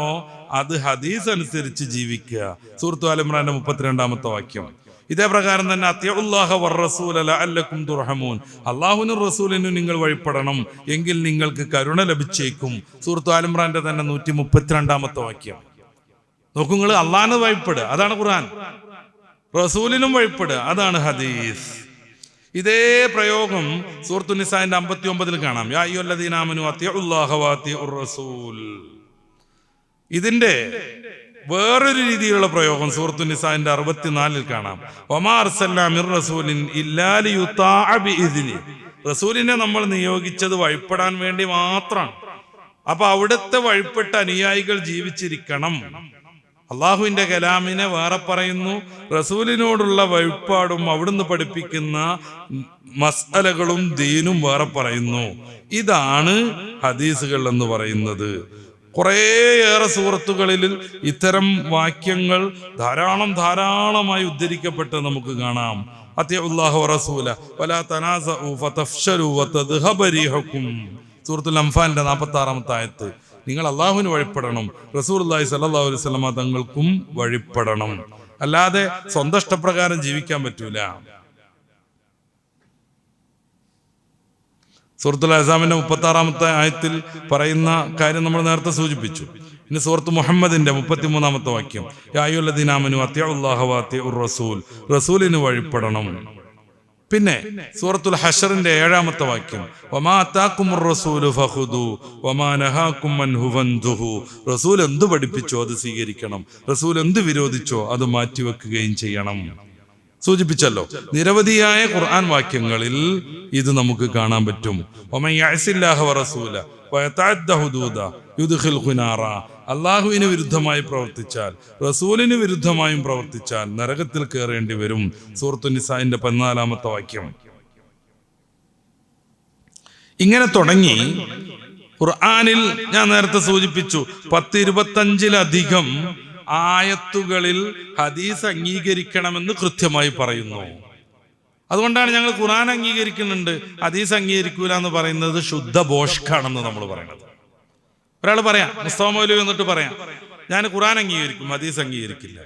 അത് ഹദീസ് അനുസരിച്ച് ജീവിക്കുക. സൂറത്ത് ആൽ ഇംറാന്റെ 32-ാമത്തെ വാക്യം. ഇതേ പ്രകാരം തന്നെ അത്തിഉല്ലാഹ വറസൂല ലഅല്ലക്കും തുർഹമൂൻ. അല്ലാഹുവിനും റസൂലിനും നിങ്ങൾ വഴിപ്പെടണം, എങ്കിൽ നിങ്ങൾക്ക് കരുണ ലഭിച്ചേക്കും. സൂറത്ത് ആൽ ഇംറാന്റെ തന്നെ 132-ാമത്തെ വാക്യം. നോക്കൂ നിങ്ങൾ, അള്ളാഹിന് വഴിപ്പെടുക അതാണ് ഖുർആൻ, റസൂലിനും വഴിപ്പെടുക അതാണ് ഹദീസ്. ഇതേ പ്രയോഗം സൂറത്തു നിസാഇന്റെ 59-ൽ കാണാം. യാ അയ്യുഹല്ലദീന ആമനൂ അത്തിഉല്ലാഹ വഅത്തിഉർ റസൂൽ. ഇതിന്റെ വേറൊരു രീതിയിലുള്ള പ്രയോഗം സൂറത്തു നിസാഇന്റെ 64-ൽ കാണാം. വമാ അർസൽനാ മിർ റസൂലിൻ ഇല്ലാ ലിയുതാഅ ബിഇദ്നി. റസൂലിനെ നമ്മൾ നിയോഗിച്ചത് വഴിപ്പെടാൻ വേണ്ടി മാത്രമാണ്. അപ്പൊ അവിടുത്തെ വഴിപ്പെട്ട അനുയായികൾ ജീവിച്ചിരിക്കണം. അള്ളാഹുവിന്റെ കലാമിനെ വേറെ പറയുന്നു, റസൂലിനോടുള്ള വഴിപ്പാടും അവിടുന്ന് പഠിപ്പിക്കുന്ന മസ്അലകളും ദീനും വേറെ പറയുന്നു. ഇതാണ് ഹദീസുകൾ എന്ന് പറയുന്നത്. കുറേയേറെ സൂറത്തുകളിൽ ഇത്തരം വാക്യങ്ങൾ ധാരാളമായി ഉദ്ധരിക്കപ്പെട്ട് നമുക്ക് കാണാം. അത്തിഉല്ലാഹ വറസൂല വലാ തനാസഉ ഫതഫ്ശലു വതദ്ഹബ റീഹുക്കും. സൂറത്തുൽ അൻഫാലിന്റെ 46-ാമത്തെ ആയത്ത്. നിങ്ങൾ അള്ളാഹുവിന് വഴിപ്പെടണം, റസൂലുള്ളാഹി സ്വല്ലല്ലാഹു അലൈഹി വസല്ലമ തങ്ങൾക്കും വഴിപ്പെടണം. അല്ലാതെ സ്വന്തം ഇഷ്ടപ്രകാരം ജീവിക്കാൻ പറ്റൂല. സൂറത്തുൽ അഹ്സാബിന്റെ 36-ാമത്തെ ആയത്തിൽ പറയുന്ന കാര്യം നമ്മൾ നേരത്തെ സൂചിപ്പിച്ചു. ഇനി സൂറത്ത് മുഹമ്മദിന്റെ 33-ാമത്തെ വാക്യം, യാ അയ്യുഹല്ലദീന ആമനൂ അത്തിഉല്ലാഹ വഅത്തിഉർ റസൂൽ. റസൂലിന് വഴിപ്പെടണം. പിന്നെ സൂറത്തുൽ ഹശറിന്റെ 7-ാമത്തെ വാക്യം, വമാ അതാകുമുർ റസൂലു ഫഖുദു വമാ നഹാകും അൻഹു ഫൻതുഹു. റസൂൽ എന്ത് പഠിപ്പിച്ചോ അത് സ്വീകരിക്കണം, റസൂൽ എന്ത് വിരോധിച്ചോ അത് മാറ്റിവെക്കുകയും ചെയ്യണം. സൂചിപ്പിച്ചല്ലോ, നിരവധിയായ ഖുർആൻ വാക്യങ്ങളിൽ ഇത് നമുക്ക് കാണാൻ പറ്റും. വമൻ യഅസില്ലാഹ വറസൂല വയതഅദ്ദ ഹുദൂദ യുദ്ഖിൽഹു നാറ. അള്ളാഹുവിന് വിരുദ്ധമായി പ്രവർത്തിച്ചാൽ, റസൂലിന് വിരുദ്ധമായും പ്രവർത്തിച്ചാൽ നരകത്തിൽ കയറേണ്ടി വരും. സൂറത്തു നിസാഇന്റെ 14-ാമത്തെ വാക്യം. ഇങ്ങനെ തുടങ്ങി ഖുർആനിൽ ഞാൻ നേരത്തെ സൂചിപ്പിച്ചു 10-25-ലധികം ആയത്തുകളിൽ ഹദീസ് അംഗീകരിക്കണമെന്ന് കൃത്യമായി പറയുന്നു. അതുകൊണ്ടാണ് ഞങ്ങൾ ഖുർആൻ അംഗീകരിക്കുന്നുണ്ട്, ഹദീസ് അംഗീകരിക്കൂല എന്ന് പറയുന്നത് ശുദ്ധ ബോഷ്കാണെന്ന് നമ്മൾ പറയുന്നത്. ഒരാൾ പറയാം, മുസ്തഫ മൗലവി വന്നിട്ട് പറയാം, ഞാൻ ഖുർആൻ അംഗീകരിക്കും, ഹദീസ് അംഗീകരിക്കില്ല.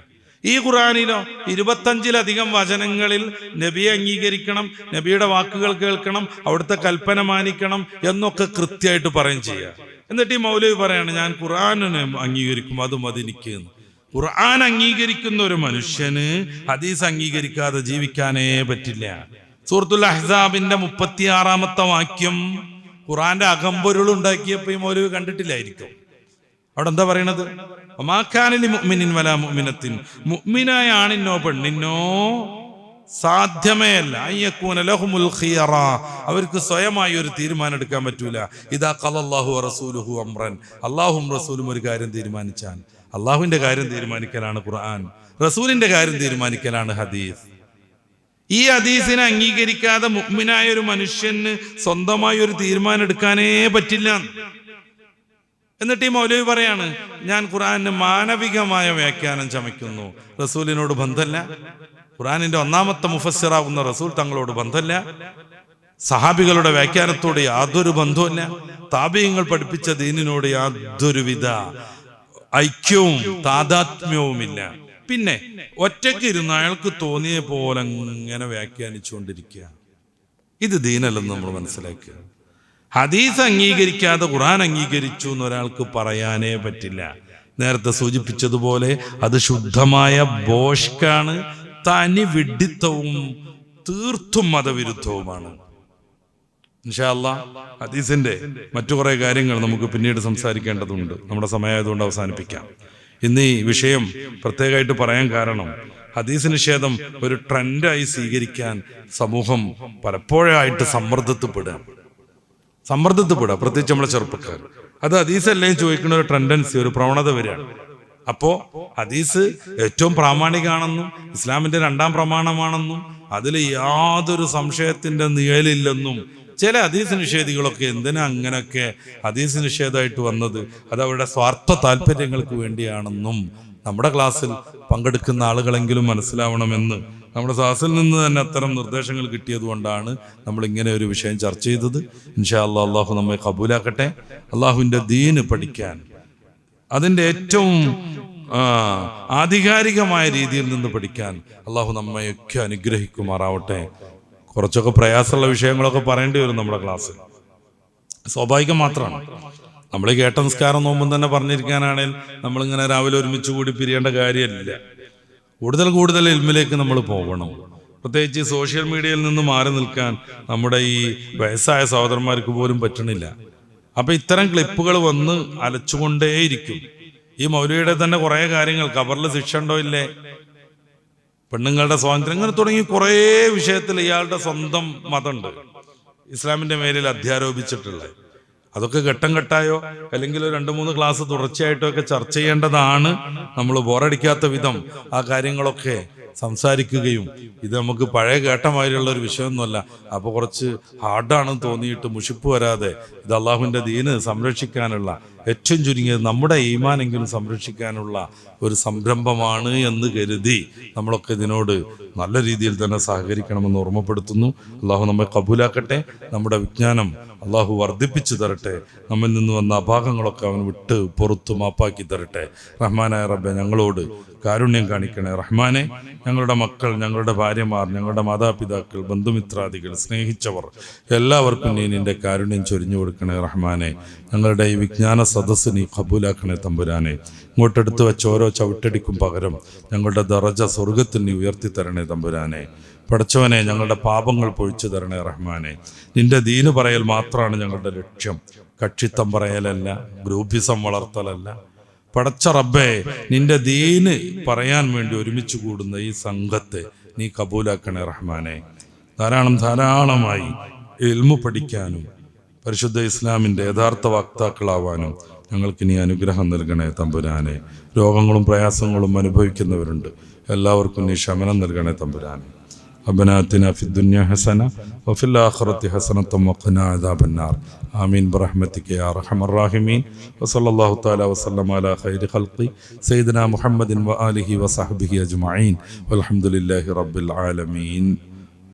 ഈ ഖുർആനിലോ 25-ലധികം വചനങ്ങളിൽ നബിയെ അംഗീകരിക്കണം, നബിയുടെ വാക്കുകൾ കേൾക്കണം, അവിടുത്തെ കൽപ്പന മാനിക്കണം എന്നൊക്കെ കൃത്യമായിട്ട് പറയും ചെയ്യാം. എന്നിട്ട് ഈ മൗലവി പറയാണ്, ഞാൻ ഖുർആനിനെ അംഗീകരിക്കും, അത് മതിനിക്ക്. ഖുർആൻ അംഗീകരിക്കുന്ന ഒരു മനുഷ്യന് ഹദീസ് അംഗീകരിക്കാതെ ജീവിക്കാനേ പറ്റില്ല. സൂറത്തുൽ അഹ്സാബിന്റെ 36-ാമത്തെ വാക്യം ഖുർആന്റെ അകമ്പൊരുൾ ഉണ്ടാക്കിയപ്പോ ഈ മൗലവി കണ്ടിട്ടില്ലായിരിക്കും. അവിടെ എന്താ പറയണത്? വമാ കാന ലിമുഅ്മിനിൻ വലാ മുഅ്മിനത്തിൻ. മുഅ്മിനായ ആണിനോ പെണ്ണിനോ സാധ്യമേ അല്ല അയ്യകൂന ലഹുമുൽ ഖിയറ, അവർക്ക് സ്വയമായി ഒരു തീരുമാനം എടുക്കാൻ പറ്റൂല. ഇദാ ഖലല്ലാഹു വറസൂലുഹു അംറൻ, അല്ലാഹും റസൂലും ഒരു കാര്യം തീരുമാനിച്ചാൽ, അള്ളാഹുവിന്റെ കാര്യം തീരുമാനിക്കലാണ് ഖുർആൻ, റസൂലിന്റെ കാര്യം തീരുമാനിക്കലാണ് ഹദീസ്. ഈ ഹദീസിനെ അംഗീകരിക്കാതെ മുഅ്മിനായ ഒരു മനുഷ്യന് സ്വന്തമായി ഒരു തീരുമാനം എടുക്കാനേ പറ്റില്ല. എന്നിട്ട് ഈ മൗലവി പറയാണ്, ഞാൻ ഖുർആനിന് മാനവികമായ വ്യാഖ്യാനം ചമയ്ക്കുന്നു. റസൂലിനോട് ബന്ധമല്ല, ഖുർആനിന്റെ 1-ാമത്തെ മുഫസ്സിറാകുന്ന റസൂൽ തങ്ങളോട് ബന്ധമല്ല, സഹാബികളുടെ വ്യാഖ്യാനത്തോട് യാതൊരു ബന്ധവുമില്ല, താബിഈങ്ങൾ പഠിപ്പിച്ച ദീനിനോട് യാതൊരുവിധ ഐക്യവും താദാത്മ്യവുമില്ല. പിന്നെ ഒറ്റയ്ക്ക് ഇരുന്ന് അയാൾക്ക് തോന്നിയ പോലെ ഇങ്ങനെ വ്യാഖ്യാനിച്ചുകൊണ്ടിരിക്കുക. ഇത് ദീനല്ലെന്ന് നമ്മൾ മനസ്സിലാക്കുക. ഹദീസ് അംഗീകരിക്കാതെ ഖുർആൻ അംഗീകരിച്ചു എന്ന് ഒരാൾക്ക് പറയാനേ പറ്റില്ല. നേരത്തെ സൂചിപ്പിച്ചതുപോലെ അത് ശുദ്ധമായ ബോഷ്കാണ്, തനി വിഡ്ഢിത്തവും തീർത്തും മതവിരുദ്ധവുമാണ്. ഇൻഷാ അല്ലാഹ് ഹദീസിന്റെ മറ്റു കുറേ കാര്യങ്ങൾ നമുക്ക് പിന്നീട് സംസാരിക്കേണ്ടതുണ്ട്. നമ്മുടെ സമയമായതുകൊണ്ട് അവസാനിപ്പിക്കാം. ഇന്ന് ഈ വിഷയം പ്രത്യേകമായിട്ട് പറയാൻ കാരണം ഹദീസ് നിഷേധം ഒരു ട്രെൻഡായി സ്വീകരിക്കാൻ സമൂഹം പലപ്പോഴായിട്ട് സമ്മർദ്ദത്തിൽപ്പെടുക, പ്രത്യേകിച്ച് നമ്മുടെ ചെറുപ്പക്കാർ. അത് ഹദീസല്ലേ ചോദിക്കുന്ന ഒരു ടെൻഡൻസി, ഒരു പ്രവണത വരികയാണ്. അപ്പോ ഹദീസ് ഏറ്റവും പ്രാമാണികമാണെന്നും ഇസ്ലാമിന്റെ 2ാം പ്രമാണമാണെന്നും അതിൽ യാതൊരു സംശയത്തിന്റെ നിഴലില്ലെന്നും ചില ഹദീസ് നിഷേധികളൊക്കെ എന്തിനാ അങ്ങനെയൊക്കെ ഹദീസ് നിഷേധമായിട്ട് വന്നത്, അത് അവരുടെ സ്വാർത്ഥ താല്പര്യങ്ങൾക്ക് വേണ്ടിയാണെന്നും നമ്മുടെ ക്ലാസ്സിൽ പങ്കെടുക്കുന്ന ആളുകളെങ്കിലും മനസ്സിലാവണമെന്ന് നമ്മുടെ ക്ലാസ്സിൽ നിന്ന് തന്നെ അത്തരം നിർദ്ദേശങ്ങൾ കിട്ടിയതുകൊണ്ടാണ് നമ്മൾ ഇങ്ങനെ ഒരു വിഷയം ചർച്ച ചെയ്തത്. ഇൻഷാ അല്ലാഹ് അള്ളാഹു നമ്മെ കബൂലാക്കട്ടെ. അള്ളാഹുവിൻ്റെ ദീന് പഠിക്കാൻ, അതിൻ്റെ ഏറ്റവും ആധികാരികമായ രീതിയിൽ നിന്ന് പഠിക്കാൻ അള്ളാഹു നമ്മയൊക്കെ അനുഗ്രഹിക്കുമാറാവട്ടെ. കുറച്ചൊക്കെ പ്രയാസമുള്ള വിഷയങ്ങളൊക്കെ പറയേണ്ടി വരും നമ്മുടെ ക്ലാസ്സിൽ, സ്വാഭാവികം മാത്രമാണ്. നമ്മൾ കേട്ട നിസ്കാരം നോമ്പും തന്നെ പറഞ്ഞിരിക്കാനാണെങ്കിൽ നമ്മളിങ്ങനെ രാവിലെ ഒരുമിച്ച് കൂടി പിരിയേണ്ട കാര്യമില്ല. കൂടുതൽ ഇൽമിലേക്ക് നമ്മൾ പോകണം. പ്രത്യേകിച്ച് സോഷ്യൽ മീഡിയയിൽ നിന്ന് മാറി നിൽക്കാൻ നമ്മുടെ ഈ വയസ്സായ സഹോദരന്മാർക്ക് പോലും പറ്റണില്ല. അപ്പൊ ഇത്തരം ക്ലിപ്പുകൾ വന്ന് അലച്ചുകൊണ്ടേയിരിക്കും. ഈ മൗലവിയുടെ തന്നെ കുറെ കാര്യങ്ങൾ, ഖബറിൽ ശിക്ഷ ഉണ്ടോ ഇല്ലേ, പെണ്ണുങ്ങളുടെ സ്വാതന്ത്ര്യം, ഇങ്ങനെ തുടങ്ങി കുറേ വിഷയത്തിൽ ഇയാളുടെ സ്വന്തം മതമുണ്ട് ഇസ്ലാമിന്റെ മേലിൽ അധ്യാരോപിച്ചിട്ടുള്ളത്. അതൊക്കെ ഘട്ടം ഘട്ടമായോ അല്ലെങ്കിൽ 2-3 ക്ലാസ് തുടർച്ചയായിട്ടോ ഒക്കെ ചർച്ച ചെയ്യേണ്ടതാണ്. നമ്മൾ ബോറടിക്കാത്ത വിധം ആ കാര്യങ്ങളൊക്കെ സംസാരിക്കുകയും, ഇത് നമുക്ക് പഴയ കേട്ടമാതിരിയുള്ള ഒരു വിഷയമൊന്നുമല്ല. അപ്പോൾ കുറച്ച് ഹാർഡാണെന്ന് തോന്നിയിട്ട് മുഷിപ്പ് വരാതെ ഇത് അള്ളാഹുവിൻ്റെ ദീന് സംരക്ഷിക്കാനുള്ള, ഏറ്റവും ചുരുങ്ങിയത് നമ്മുടെ ഈമാനെങ്കിലും സംരക്ഷിക്കാനുള്ള ഒരു സംരംഭമാണ് എന്ന് കരുതി നമ്മളൊക്കെ ഇതിനോട് നല്ല രീതിയിൽ തന്നെ സഹകരിക്കണമെന്ന് ഓർമ്മപ്പെടുത്തുന്നു. അള്ളാഹു നമ്മെ കബൂലാക്കട്ടെ. നമ്മുടെ വിജ്ഞാനം അള്ളാഹു വർദ്ധിപ്പിച്ചു തരട്ടെ. നമ്മിൽ നിന്ന് വന്ന അഭാഗങ്ങളൊക്കെ അവൻ വിട്ട് പുറത്തു മാപ്പാക്കി തരട്ടെ. റഹ്മാനായ റബ്ബെ, ഞങ്ങളോട് കാരുണ്യം കാണിക്കണേ റഹ്മാനെ. ഞങ്ങളുടെ മക്കൾ, ഞങ്ങളുടെ ഭാര്യമാർ, ഞങ്ങളുടെ മാതാപിതാക്കൾ, ബന്ധുമിത്രാദികൾ, സ്നേഹിച്ചവർ എല്ലാവർക്കും നീ നിന്റെ കാരുണ്യം ചൊരിഞ്ഞു കൊടുക്കണേ റഹ്മാനെ. ഞങ്ങളുടെ ഈ വിജ്ഞാന സദസ്സ് നീ കബൂലാക്കണേ തമ്പുരാനെ. ഇങ്ങോട്ടെടുത്ത് വെച്ച ഓരോ ചവിട്ടടിക്കും പകരം ഞങ്ങളുടെ ദറജ സ്വർഗത്തിൽ നീ ഉയർത്തി തരണേ തമ്പുരാനെ. പടച്ചവനെ, ഞങ്ങളുടെ പാപങ്ങൾ പൊഴിച്ചു തരണേ റഹ്മാനെ. നിന്റെ ദീന് പറയൽ മാത്രമാണ് ഞങ്ങളുടെ ലക്ഷ്യം, കക്ഷിത്തം പറയലല്ല, ഗ്രൂപ്പിസം വളർത്തലല്ല. പടച്ച റബ്ബേ, നിന്റെ ദീന് പറയാൻ വേണ്ടി ഒരുമിച്ച് കൂടുന്ന ഈ സംഘത്തെ നീ കബൂലാക്കണേ റഹ്മാനെ. ധാരാളമായി ഇൽമു പഠിക്കാനും പരിശുദ്ധ ഇസ്ലാമിൻ്റെ യഥാർത്ഥ വക്താക്കളാവാനും ഞങ്ങൾക്ക് നീ അനുഗ്രഹം നൽകണേ തമ്പുരാനെ. രോഗങ്ങളും പ്രയാസങ്ങളും അനുഭവിക്കുന്നവരുണ്ട്, എല്ലാവർക്കും നീ ശമനം നൽകണേ തമ്പുരാനെ. ربنا آتنا في الدنيا حسنة وفي الآخرة حسنة وقنا عذاب النار. آمين برحمتك يا أرحم الراحمين. وصلى الله تعالى وسلم على خير خلقه سيدنا محمد وآله وصحبه أجمعين والحمد لله رب العالمين.